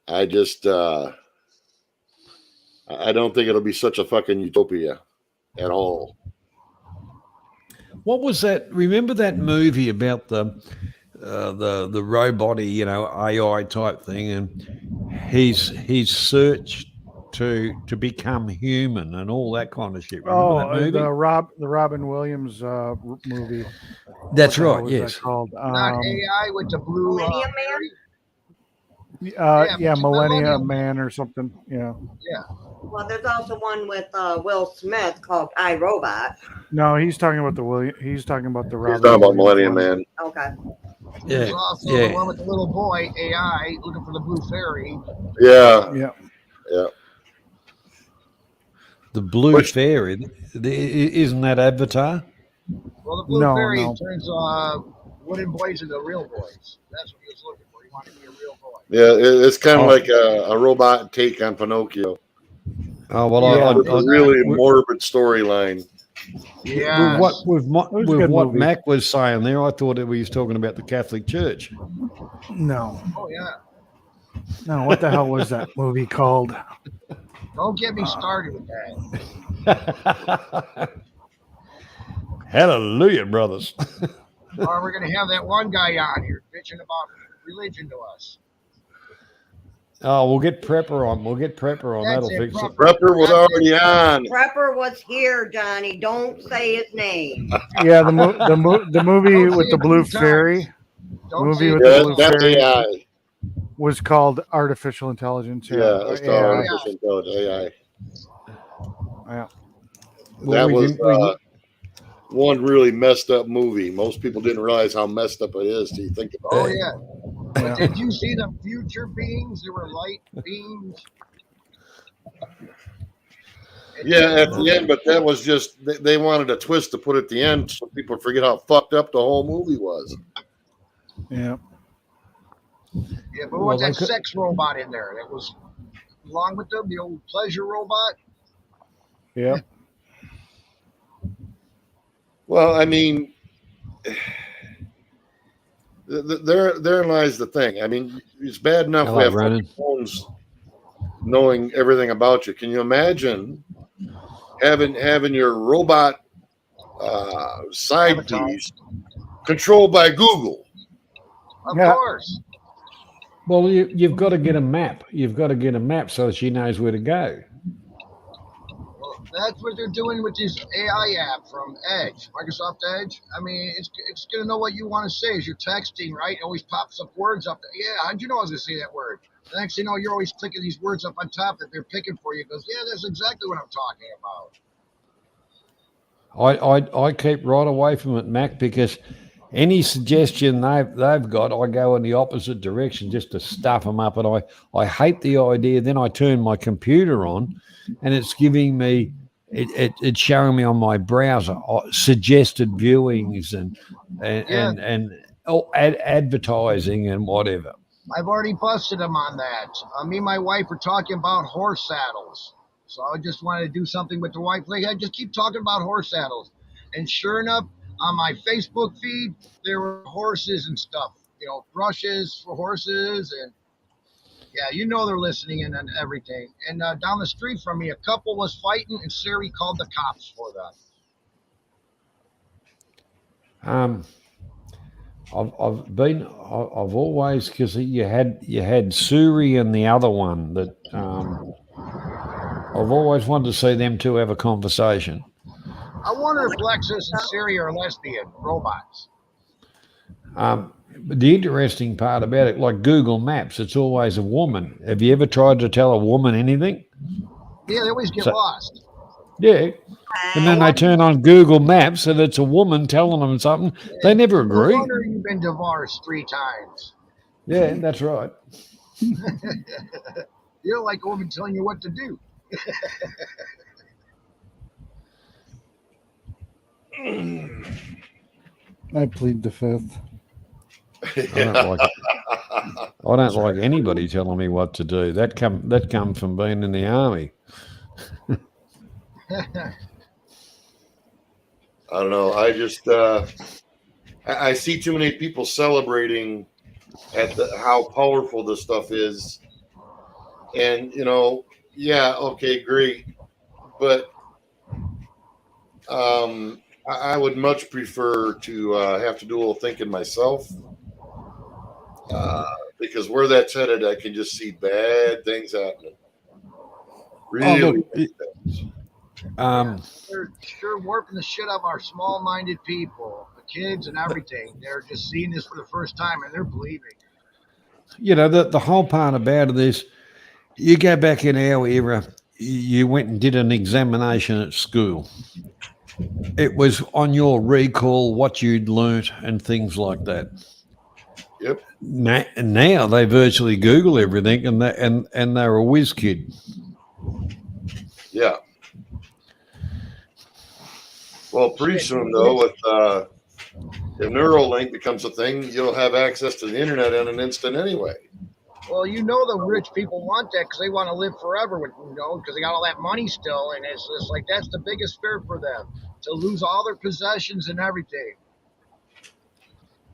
I just I don't think it'll be such a fucking utopia at all. What was that? Remember that movie about the robot, AI type thing, and his search to become human and all that kind of shit. Remember that movie? The Robin Williams movie. That's What the hell right. was Yes. that called? Not AI with the blue. Millennium Yeah, Millennium Man or something. Yeah. Yeah. Well, there's also one with Will Smith called iRobot. No, he's talking about the Robin. He's talking about Williams Millennium one. Man. Okay. There's also the one with the little boy, AI, looking for the blue fairy. Yeah. Yeah. The blue fairy. Isn't that Avatar? Well, the blue No, fairy no. turns wooden boys into real boys. That's what he was looking for. He wanted to be a real boy. Yeah, it's kind of like a robot take on Pinocchio. Oh well, With a really morbid storyline. Yeah. With a what good movie. Mac was saying there, I thought that he was talking about the Catholic Church. No. Oh yeah. No, what the hell was that movie called? Don't get me started with that. Hallelujah, brothers. Or we're gonna have that one guy on here bitching about religion to us. Oh, we'll get Prepper on. That'll fix it. Prepper was already on. Prepper was here, Johnny. Don't say his name. Yeah, the movie with the blue fairy. Don't Movie say with it. the Yeah, blue that's fairy AI. was called Artificial Intelligence. Yeah, it's called AI. artificial intelligence, AI. Yeah. That was one really messed up movie. Most people didn't realize how messed up it is till you think about Oh it. yeah. But did you see the future beings? There were light beings. Yeah, at the end, but that was just they wanted a twist to put at the end so people forget how fucked up the whole movie was. Yeah. Yeah, but what was that sex robot in there? That was along with them, the old pleasure robot. Yeah. Well, I mean, therein lies the thing. I mean, it's bad enough we have fucking phones knowing everything about you. Can you imagine having your robot side piece controlled by Google? Of course. Well, you've got to get a map. You've got to get a map so she knows where to go. Well, that's what they're doing with this AI app from Edge, Microsoft Edge. I mean, it's going to know what you want to say as you're texting, right? It always pops up words up there. Yeah, how'd you know I was going to say that word? The next thing you know, you're always clicking these words up on top that they're picking for you. It goes, yeah, that's exactly what I'm talking about. I keep right away from it, Mac, because any suggestion they've got, I go in the opposite direction just to stuff them up. And I hate the idea. Then I turn my computer on, and it's giving me it's showing me on my browser suggested viewings and advertising and whatever. I've already busted them on that. Me and my wife were talking about horse saddles. So I just wanted to do something with the wife. Like, I just keep talking about horse saddles. And sure enough, on my Facebook feed, there were horses and stuff. You know, brushes for horses. And, yeah, you know they're listening and everything. And down the street from me, a couple was fighting, and Siri called the cops for them. I've always, because you had Suri and the other one that I've always wanted to see them two have a conversation. I wonder if Lexus and Siri are lesbian robots. But the interesting part about it, like Google Maps, it's always a woman. Have you ever tried to tell a woman anything? Yeah, they always get lost. Yeah. And then they turn on Google Maps and it's a woman telling them something. They never agree. No wonder you've been divorced 3 times. Yeah, that's right. You're like a woman telling you what to do. I plead the fifth. I don't like anybody telling me what to do. That come from being in the army. I don't know. I just I see too many people celebrating at how powerful this stuff is, and you know, yeah, okay, great, but I would much prefer to have to do a little thinking myself, because where that's headed, I can just see bad things happening. Really. They're sure warping the shit out of our small-minded people, the kids and everything. They're just seeing this for the first time and they're believing. You know, the whole part about it is, you go back in our era, you went and did an examination at school. It was on your recall, what you'd learnt and things like that. Yep. Now they virtually Google everything, and they're a whiz kid. Yeah. Well, pretty soon though, if Neuralink becomes a thing, you'll have access to the internet in an instant anyway. Well, you know the rich people want that because they want to live forever, because they got all that money still, and it's just like that's the biggest fear for them, to lose all their possessions and everything.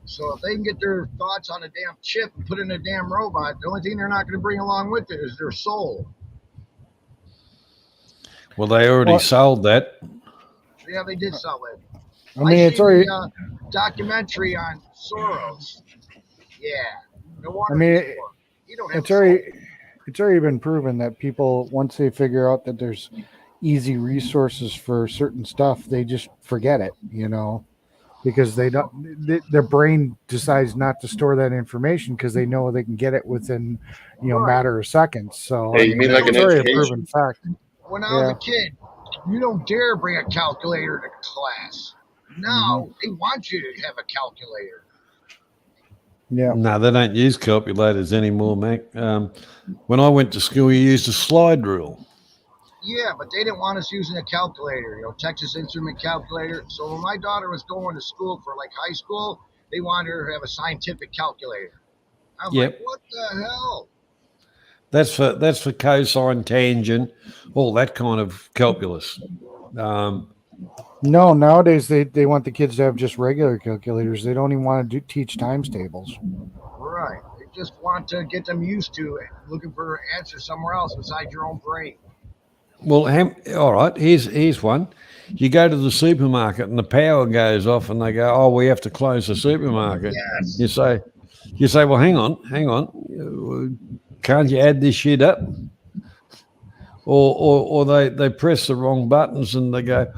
So if they can get their thoughts on a damn chip and put in a damn robot, the only thing they're not going to bring along with it is their soul. Well, they already sold that. Yeah, they did sell it. I mean, it's already documentary on Soros. Yeah, no wonder. I mean, it's already been proven that people, once they figure out that there's easy resources for certain stuff, they just forget it, you know, because their brain decides not to store that information because they know they can get it within, you know, a matter of seconds. So hey, you mean like an already education? a proven fact. When I was a kid, you don't dare bring a calculator to class. Now they want you to have a calculator. Yeah. No, they don't use calculators anymore, Mac. When I went to school, you used a slide rule. Yeah, but they didn't want us using a calculator, Texas Instrument calculator. So when my daughter was going to school for like high school, they wanted her to have a scientific calculator. I'm Yep. like, what the hell? That's for cosine, tangent, all that kind of calculus. No, nowadays they want the kids to have just regular calculators. They don't even want to teach times tables. Right. They just want to get them used to it, looking for answers somewhere else besides your own brain. Well, all right. Here's one. You go to the supermarket and the power goes off, and they go, "Oh, we have to close the supermarket." Yes. You say, "Well, hang on. Can't you add this shit up?" Or they press the wrong buttons and they go,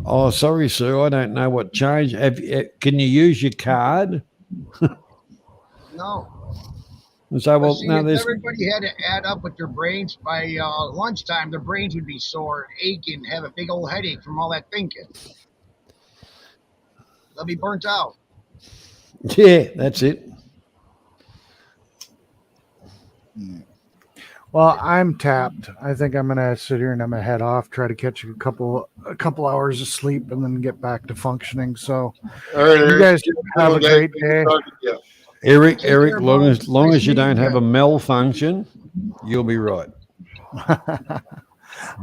"Oh, sorry, sir, I don't know what change. Can you use your card?" No. And so, well, See, no, if there's everybody had to add up with their brains by lunchtime, their brains would be sore and aching, have a big old headache from all that thinking. They'll be burnt out. yeah, that's it. Well, I'm tapped. I think I'm gonna sit here and I'm gonna head off, try to catch a couple hours of sleep, and then get back to functioning. So, All right, you Eric. guys have a Okay, great good day. talking to you. Eric, care, long Mom. as Nice you meeting don't have you. a malfunction, you'll be right. All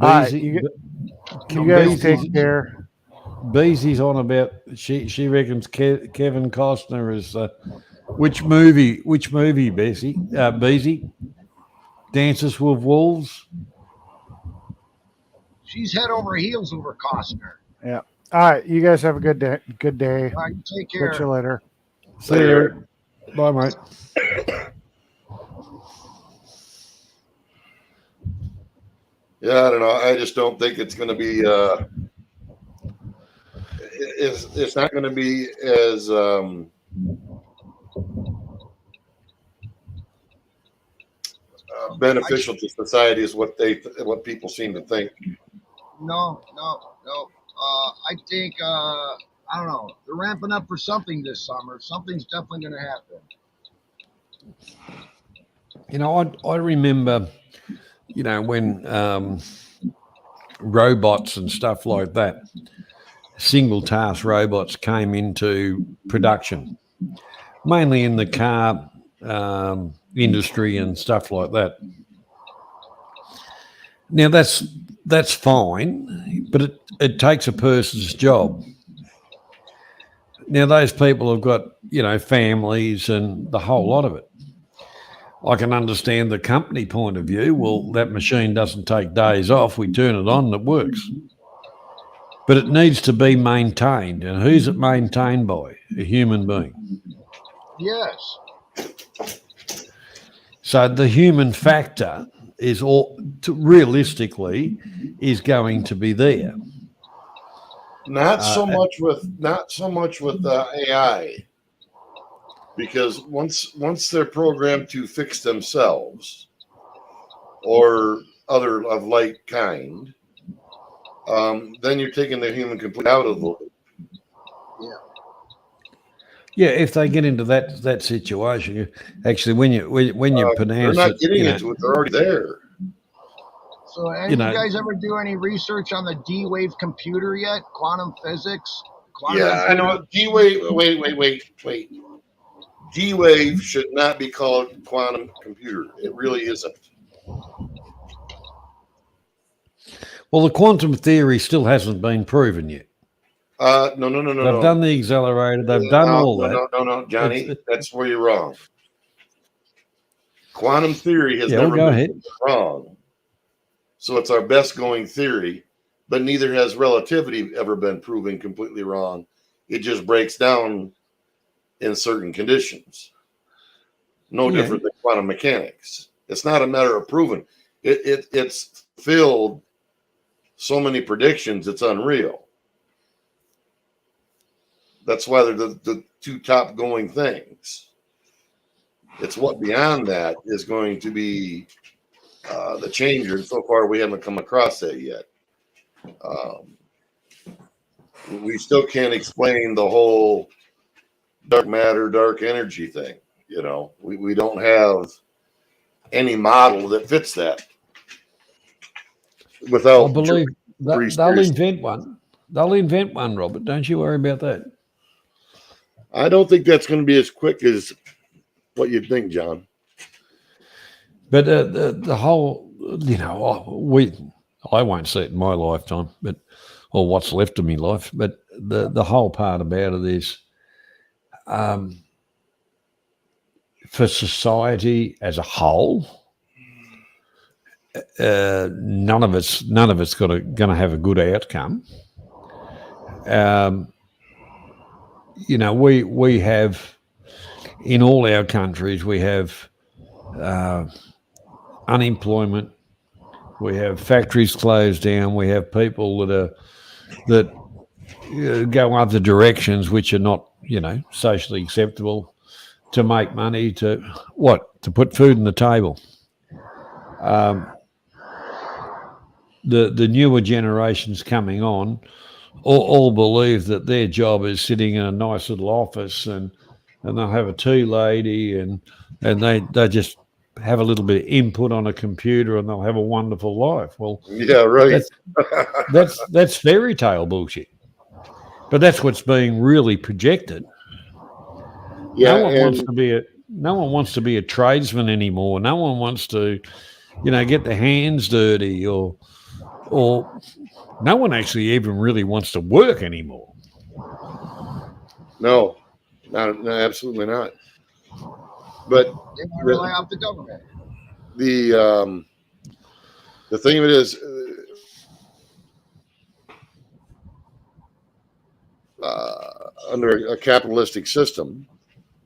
right, Beezy- you guys Beezy's- take care. Beezy's on about she reckons Kevin Costner is which movie Beezy Dances with Wolves. She's head over heels over Costner. Yeah. All right, you guys have a good day. Good day. All right, take care. Catch you later. See you, Eric. Bye, mate. Yeah, I don't know. I just don't think it's going to be. It's not going to be as beneficial to society as what people seem to think. No. I think I don't know. They're ramping up for something this summer. Something's definitely going to happen. You know, I remember, when robots and stuff like that, single task robots came into production, mainly in the car industry and stuff like that. Now that's fine, but it takes a person's job. Now those people have got, families and the whole lot of it. I can understand the company point of view. Well, that machine doesn't take days off. We turn it on and it works. But it needs to be maintained. And who's it maintained by? A human being. Yes. So the human factor is realistically is going to be there. Not so much with AI, because once they're programmed to fix themselves or other of like kind, then you're taking the human completely out of the loop. Yeah, if they get into that situation, actually, when you pronounce they're not it, getting into it; they're already there. So, you guys ever do any research on the D-Wave computer yet? Quantum physics? I know. D-Wave. Wait. D-Wave should not be called quantum computer. It really isn't. Well, the quantum theory still hasn't been proven yet. No. They've done the accelerator. They've done all that. No, Johnny. That's where you're wrong. Quantum theory has never been wrong. So it's our best going theory, but neither has relativity ever been proven completely wrong. It just breaks down in certain conditions. No different than quantum mechanics. It's not a matter of proving. It's filled so many predictions, it's unreal. That's why they're the two top going things. It's what beyond that is going to be the changer. So far, we haven't come across that yet. we still can't explain the whole dark matter, dark energy thing. You know, we don't have any model that fits that. Without I believe pretty they'll serious- invent one. They'll invent one, Robert. Don't you worry about that. I don't think that's going to be as quick as what you'd think, John. But the whole, you know, I won't see it in my lifetime, but or what's left of me life. But the whole part about it is, for society as a whole, none of it's going to have a good outcome. You know, we have in all our countries we have unemployment, we have factories closed down, we have people that go other directions which are not, you know, socially acceptable to make money to put food on the table. The newer generations coming on all believe that their job is sitting in a nice little office and they'll have a tea lady and they just have a little bit of input on a computer and they'll have a wonderful life. Well, Yeah, right. that's fairy tale bullshit. But that's what's being really projected. Yeah, no one wants to be a tradesman anymore. No one wants to, you know, get their hands dirty or no one actually even really wants to work anymore. No, absolutely not. But They want to rely off the government. the thing of it is, under a capitalistic system,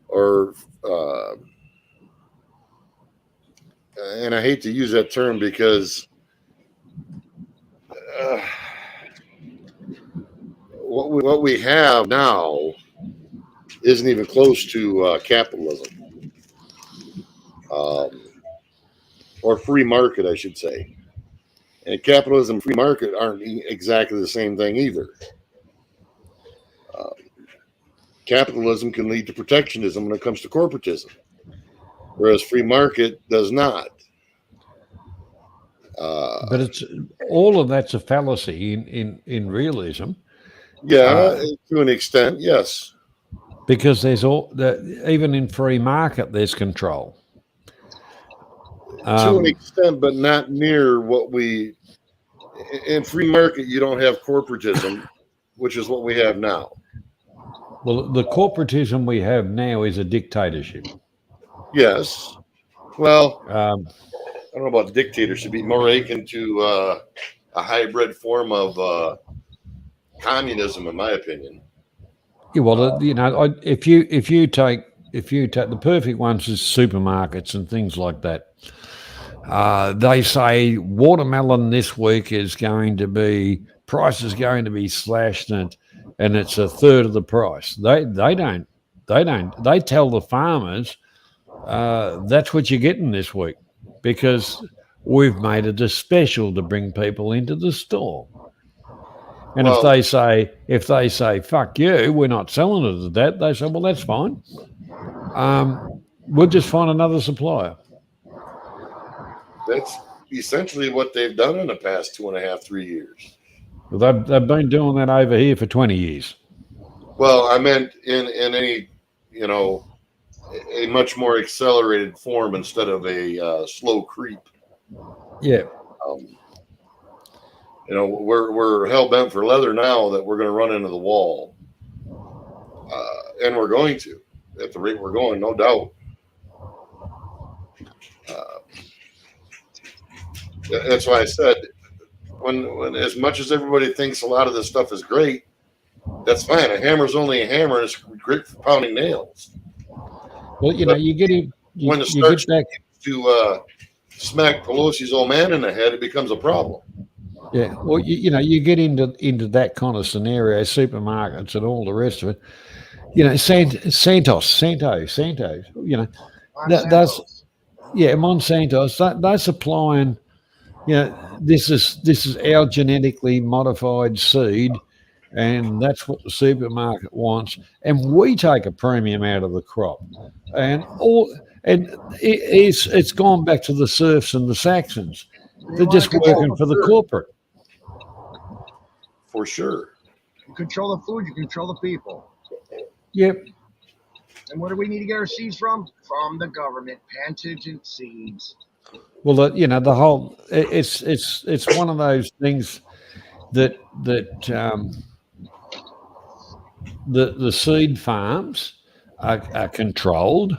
or and I hate to use that term because what we have now isn't even close to capitalism, or free market, I should say. And capitalism and free market aren't exactly the same thing either. Capitalism can lead to protectionism when it comes to corporatism, whereas free market does not. But it's all of that's a fallacy in realism. Yeah, to an extent, yes. Because there's even in free market there's control. To an extent, but not near what we. In free market, you don't have corporatism, which is what we have now. Well, the corporatism we have now is a dictatorship. Yes. Well, I don't know about dictatorship. Be more akin to a hybrid form of communism, in my opinion. Yeah, well, you know, if you take the perfect ones is supermarkets and things like that. They say watermelon this week is going to be price is going to be slashed and it's a third of the price. They tell the farmers that's what you're getting this week because we've made it a special to bring people into the store. And if they say fuck you, we're not selling it at that, they say, well, that's fine. We'll just find another supplier. That's essentially what they've done in the past 2.5, 3 years. They've been doing that over here for 20 years. Well, I meant in a, you know, a much more accelerated form instead of a slow creep. Yeah. You know, we're hell bent for leather now that we're going to run into the wall, and we're going to at the rate we're going, no doubt. That's why I said when as much as everybody thinks a lot of this stuff is great, that's fine. A hammer's only a hammer. It's great for pounding nails. Well, you know, you get him when the starch to smack Pelosi's old man in the head, it becomes a problem. Yeah, well, you know, you get into that kind of scenario, supermarkets and all the rest of it. You know, Santo, you know, Monsanto, they're supplying. You know, this is our genetically modified seed and that's what the supermarket wants. And we take a premium out of the crop, and it's gone back to the serfs and the Saxons. They're just working for the corporate. For sure. You control the food, you control the people. Yep. And where do we need to get our seeds from? From the government, Plantagen Seeds. Well, the whole it's one of those things that the seed farms are controlled,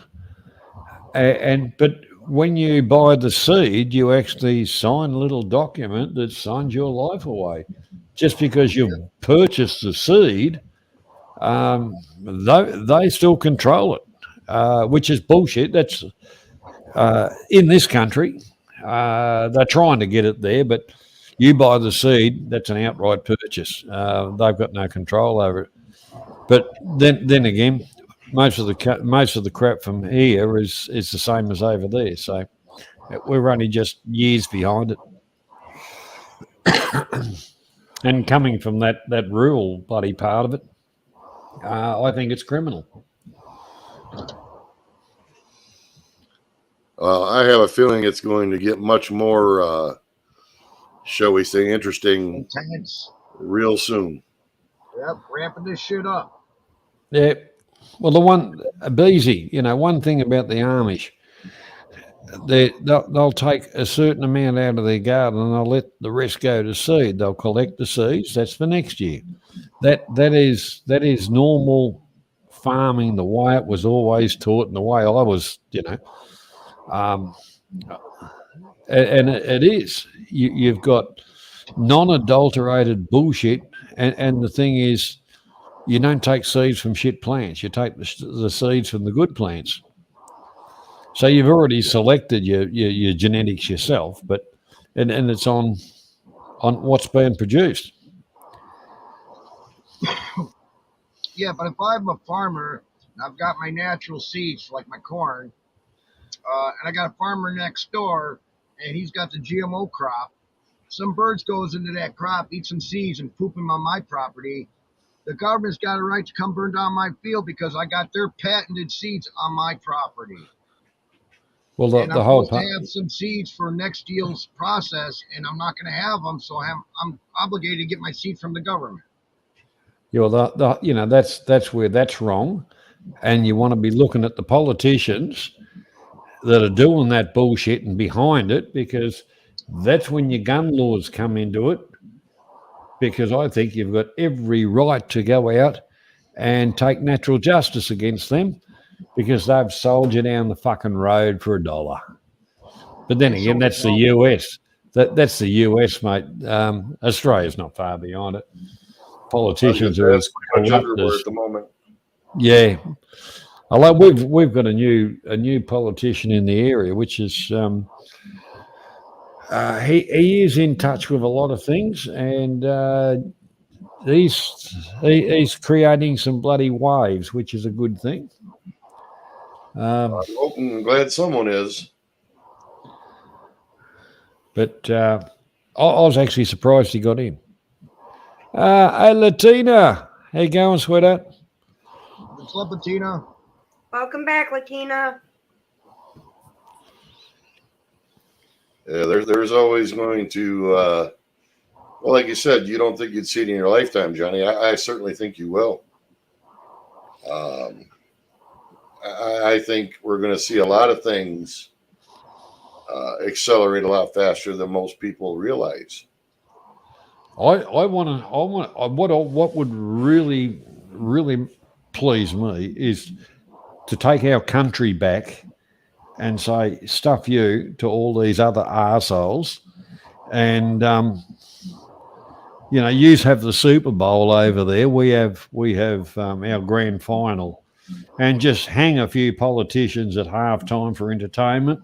but when you buy the seed, you actually sign a little document that signs your life away. Just because you've purchased the seed, they still control it, which is bullshit. That's in this country. They're trying to get it there, but you buy the seed, that's an outright purchase. They've got no control over it. But then again, most of the crap from here is the same as over there. So we're only just years behind it. And coming from that rural bloody part of it, I think it's criminal. I have a feeling it's going to get much more, shall we say, interesting Intense. real soon. Yep, ramping this shit up. Yeah. Well, the one, Beezy, one thing about the Amish, they'll take a certain amount out of their garden and they'll let the rest go to seed. They'll collect the seeds. That's for next year. That is normal farming, the way it was always taught and the way I was, and it is. You've got non-adulterated bullshit, and the thing is, you don't take seeds from shit plants. You take the seeds from the good plants. So you've already selected your genetics yourself, and it's on what's being produced. Yeah, but if I'm a farmer and I've got my natural seeds like my corn, and I got a farmer next door and he's got the GMO crop, some birds goes into that crop, eat some seeds and poop them on my property. The government's got a right to come burn down my field because I got their patented seeds on my property. Well, and the I'm whole supposed to have some seeds for next year's process, and I'm not going to have them, so I'm obligated to get my seed from the government. Yeah, well, that's where that's wrong, and you want to be looking at the politicians that are doing that bullshit and behind it, because that's when your gun laws come into it. Because I think you've got every right to go out and take natural justice against them, because they've sold you down the fucking road for $1. But then again, that's the US. That's the US, mate. Australia's not far behind it. Politicians are as corrupt as, at the moment. Yeah. Although we've got a new politician in the area, which is he is in touch with a lot of things, and he's creating some bloody waves, which is a good thing. I'm glad someone is. But I was actually surprised he got in. Hey, Latina. How you going, sweetheart? What's up, Latina? Welcome back, Latina. Yeah, there's always going to, well, like you said, you don't think you'd see it in your lifetime, Johnny. I certainly think you will. I think we're going to see a lot of things accelerate a lot faster than most people realize. What would really please me is to take our country back and say, stuff you to all these other arseholes, and you have the Super Bowl over there. We have our grand final, and just hang a few politicians at halftime for entertainment,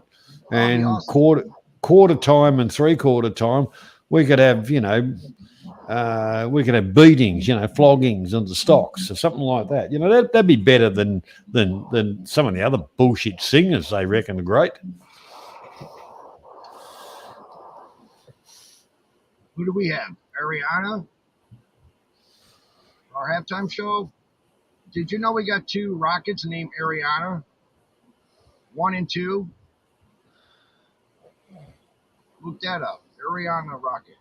and awesome. quarter time and 3/4 time we could have beatings, floggings and the stocks or something like that. That'd be better than some of the other bullshit singers they reckon are great. Who do we have? Ariana? our halftime show. Did you know we got 2 rockets named Ariana? 1 and 2. Look that up. Ariana rocket.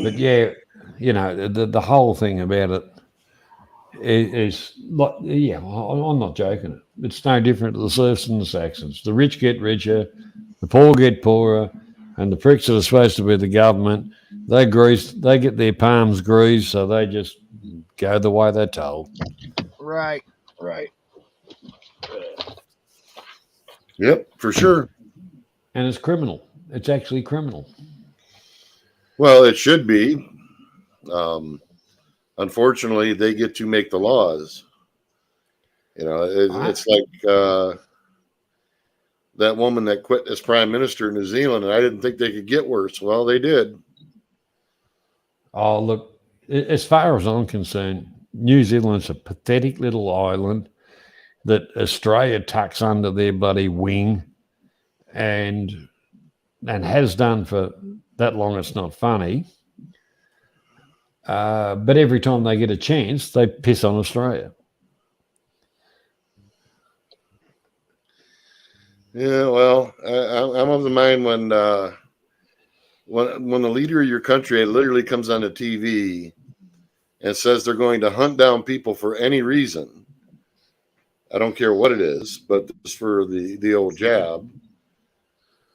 But yeah, you know, the whole thing about it is like, yeah, I'm not joking. It's no different to the serfs and the Saxons. The rich get richer, the poor get poorer, and the pricks that are supposed to be the government, they get their palms greased, so they just go the way they're told. Right. Yep, for sure. And it's criminal. It's actually criminal. Well, it should be. Unfortunately, they get to make the laws. You know, it's like that woman that quit as prime minister in New Zealand, and I didn't think they could get worse. Well, they did. Oh, look, as far as I'm concerned, New Zealand's a pathetic little island that Australia tucks under their bloody wing and has done for that long. It's not funny. But every time they get a chance, they piss on Australia. Yeah, well, I'm of the mind when the leader of your country literally comes on the TV and says they're going to hunt down people for any reason. I don't care what it is, but it's for the old jab.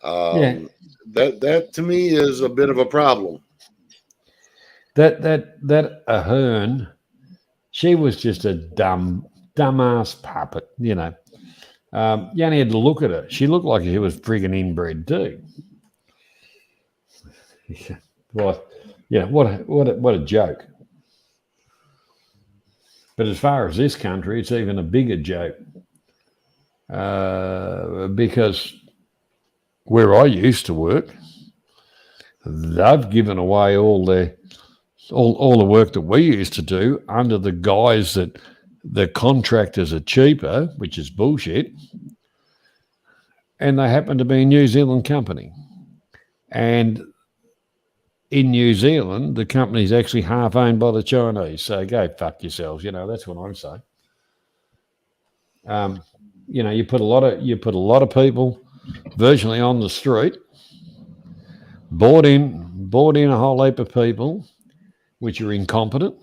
That to me is a bit of a problem. That Ahern, she was just a dumbass puppet, you know. You only had to look at her. She looked like she was friggin' inbred too. What a joke. But as far as this country, it's even a bigger joke. Because where I used to work, they've given away all the work that we used to do under the guise that the contractors are cheaper, which is bullshit, and they happen to be a New Zealand company. And in New Zealand, the company's actually half owned by the Chinese. So go fuck yourselves. You know, that's what I'm saying. You know, you put a lot of people virtually on the street, bought in a whole heap of people which are incompetent.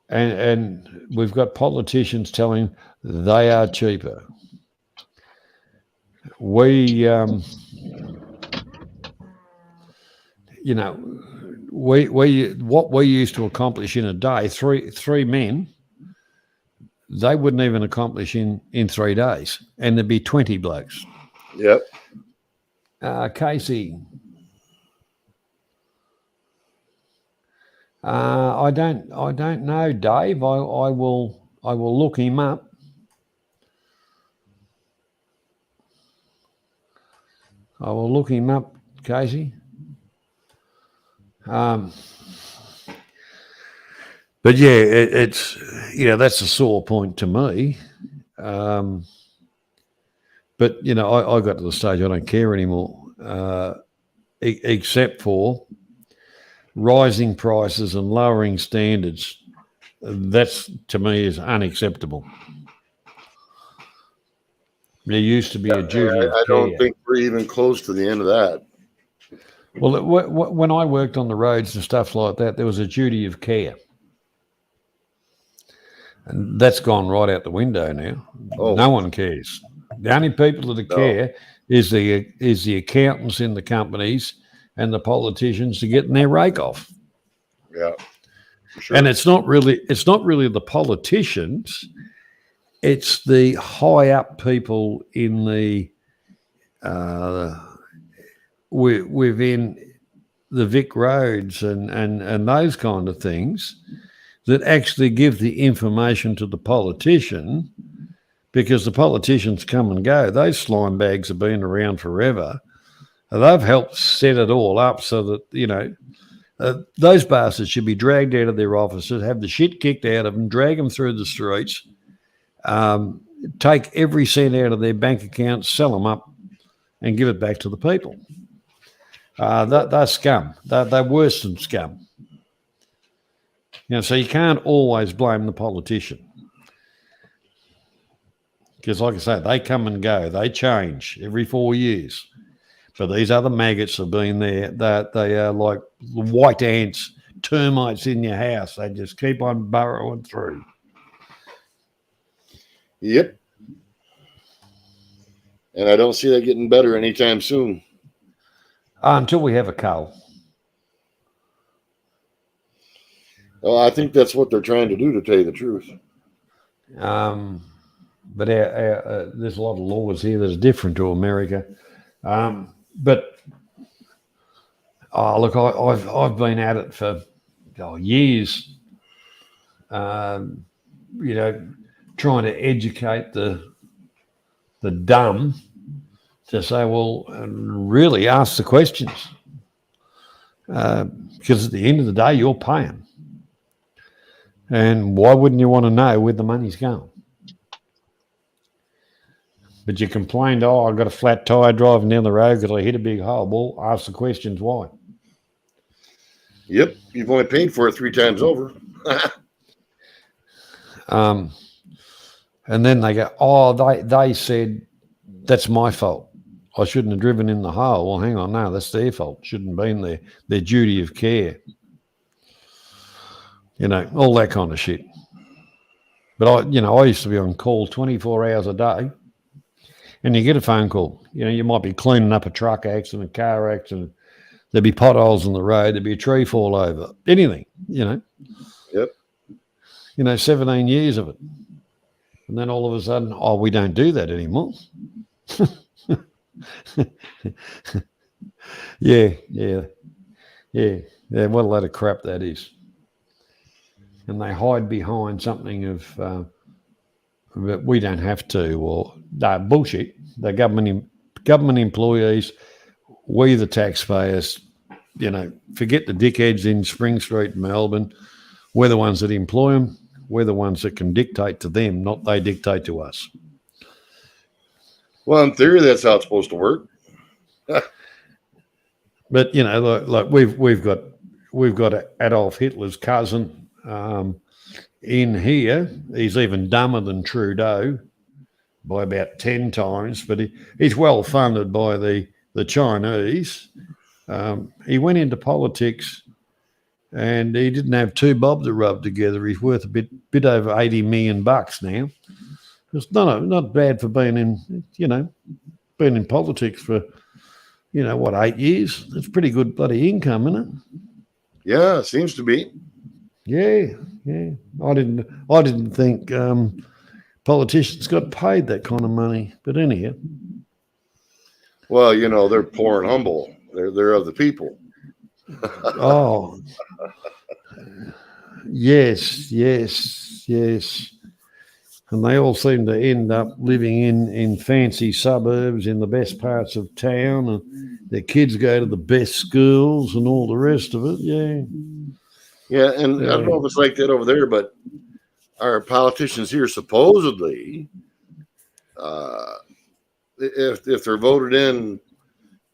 And we've got politicians telling they are cheaper. What we used to accomplish in a day, three men, they wouldn't even accomplish in 3 days, and there'd be 20 blokes. Yep. Casey, I don't know, Dave. I will look him up. I will look him up, Casey. But yeah, it's that's a sore point to me. But I got to the stage I don't care anymore, except for rising prices and lowering standards. That's, to me, is unacceptable. There used to be a duty of care. I don't think we're even close to the end of that. Well, when I worked on the roads and stuff like that, there was a duty of care. And that's gone right out the window now. Oh. No one cares. The only people that care is the accountants in the companies and the politicians are getting their rake off. Yeah. Sure. And it's not really the politicians, it's the high up people in the within the Vic roads and those kind of things that actually give the information to the politician, because the politicians come and go. Those slime bags have been around forever. They've helped set it all up so that, those bastards should be dragged out of their offices, have the shit kicked out of them, drag them through the streets, take every cent out of their bank account, sell them up, and give it back to the people. They're scum. They're worse than scum. So you can't always blame the politician. Because like I say, they come and go. They change every 4 years. But these other maggots have been there. They are like white ants, termites in your house. They just keep on burrowing through. Yep. And I don't see that getting better anytime soon. Until we have a cull. Well, I think that's what they're trying to do, to tell you the truth. But there's a lot of laws here that's different to America. But look, I've been at it for years. Trying to educate the dumb to say, well, really ask the questions, because at the end of the day, you're paying, and why wouldn't you want to know where the money's going? But you complained, I got a flat tire driving down the road because I hit a big hole. Well, ask the questions why. Yep, you've only paid for it 3 times over. And then they go, they said that's my fault. I shouldn't have driven in the hole. Well, hang on, no, that's their fault. Shouldn't have been there. Their duty of care. All that kind of shit. But I used to be on call 24 hours a day. And you get a phone call. You might be cleaning up a truck accident, a car accident. There'd be potholes in the road. There'd be a tree fall over. Anything, Yep. 17 years of it. And then all of a sudden, we don't do that anymore. Yeah. What a load of crap that is. And they hide behind something of, but we don't have to, or they're bullshit. They're government employees. We, the taxpayers, forget the dickheads in Spring Street, Melbourne. We're the ones that employ them. We're the ones that can dictate to them, not they dictate to us. Well, in theory, that's how it's supposed to work. But like we've got Adolf Hitler's cousin in here. He's even dumber than Trudeau by about 10 times, but he's well funded by the Chinese. He went into politics and he didn't have 2 bob to rub together. He's worth a bit over $80 million now. It's not bad for being in politics for 8 years. It's pretty good bloody income, isn't it? Yeah, it seems to be. Yeah. I didn't think politicians got paid that kind of money, but anyhow. Well, they're poor and humble. They're of the people. Oh, yes. And they all seem to end up living in fancy suburbs in the best parts of town, and their kids go to the best schools and all the rest of it. Yeah. Yeah, and I don't know if it's like that over there, but our politicians here supposedly, if they're voted in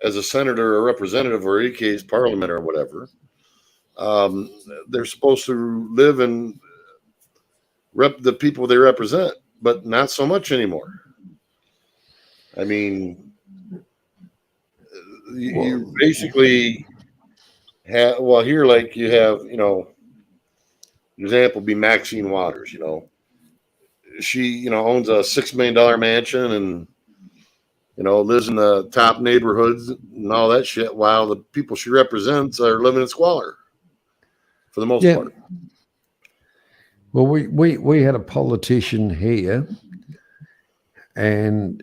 as a senator or representative or in case parliament or whatever, they're supposed to live and rep the people they represent, but not so much anymore. I mean, you basically have, here, like you have, example be Maxine Waters, she, owns a $6 million mansion and, lives in the top neighborhoods and all that shit, while the people she represents are living in squalor for the most part. Well, we had a politician here, and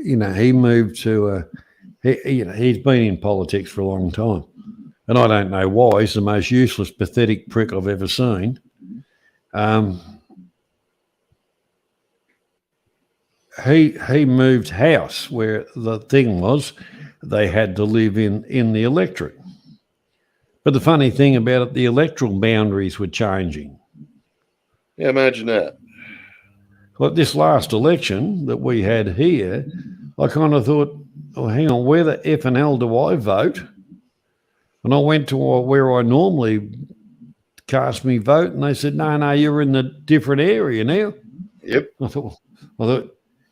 he moved to he's been in politics for a long time, and I don't know why. He's the most useless, pathetic prick I've ever seen. He moved house where the thing was they had to live in the electorate. But the funny thing about it, the electoral boundaries were changing. Yeah, imagine that. Like this last election that we had here, I kind of thought, oh, hang on, where the F and L do I vote? And I went to where I normally cast me vote, and they said, no, you're in the different area now. Yep. I thought,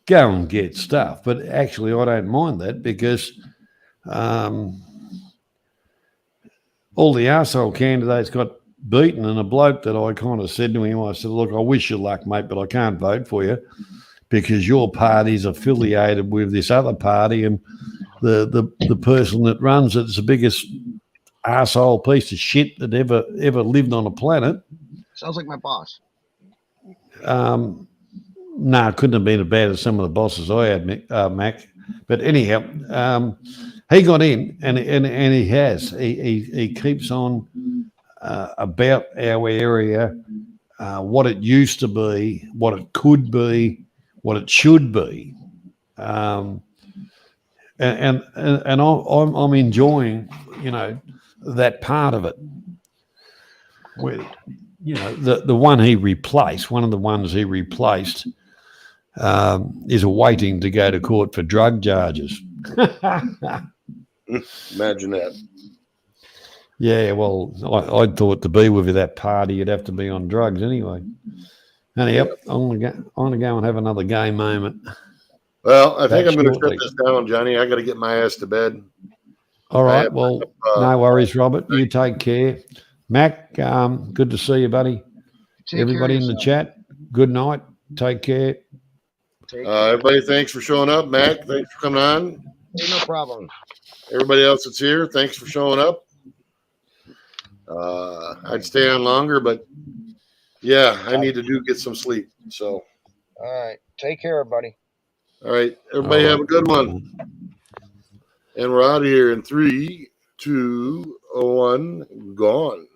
go and get stuff. But actually, I don't mind that because all the arsehole candidates got beaten, and a bloke that I kind of said to him, I said, look, I wish you luck, mate, but I can't vote for you because your party's affiliated with this other party, and the person that runs it is the biggest arsehole piece of shit that ever lived on a planet. Sounds like my boss. No, it couldn't have been as bad as some of the bosses I had, Mac. But anyhow, he got in, and he has. He keeps on about our area, what it used to be, what it could be, what it should be, and I'm enjoying, that part of it. Where, the one he replaced, one of the ones he replaced, is waiting to go to court for drug charges. Imagine that. Yeah, well, I thought to be with that party, you'd have to be on drugs anyway. Anyhow, I'm gonna go and have another gay moment. Well, I think That's I'm going to shortly. shut this down, Johnny. I got to get my ass to bed. All right, have- well, no worries, Robert. You take care. Mac, good to see you, buddy. Take Everybody care in of the yourself. chat, good night. Take care. Take Everybody, thanks for showing up. Mac, thanks for coming on. Hey, no problem. Everybody else that's here, thanks for showing up. I'd stay on longer, but yeah, I need to get some sleep. So, All right. Take care, everybody. all right, everybody have a good one. And we're out of here in 3, 2, 1, gone.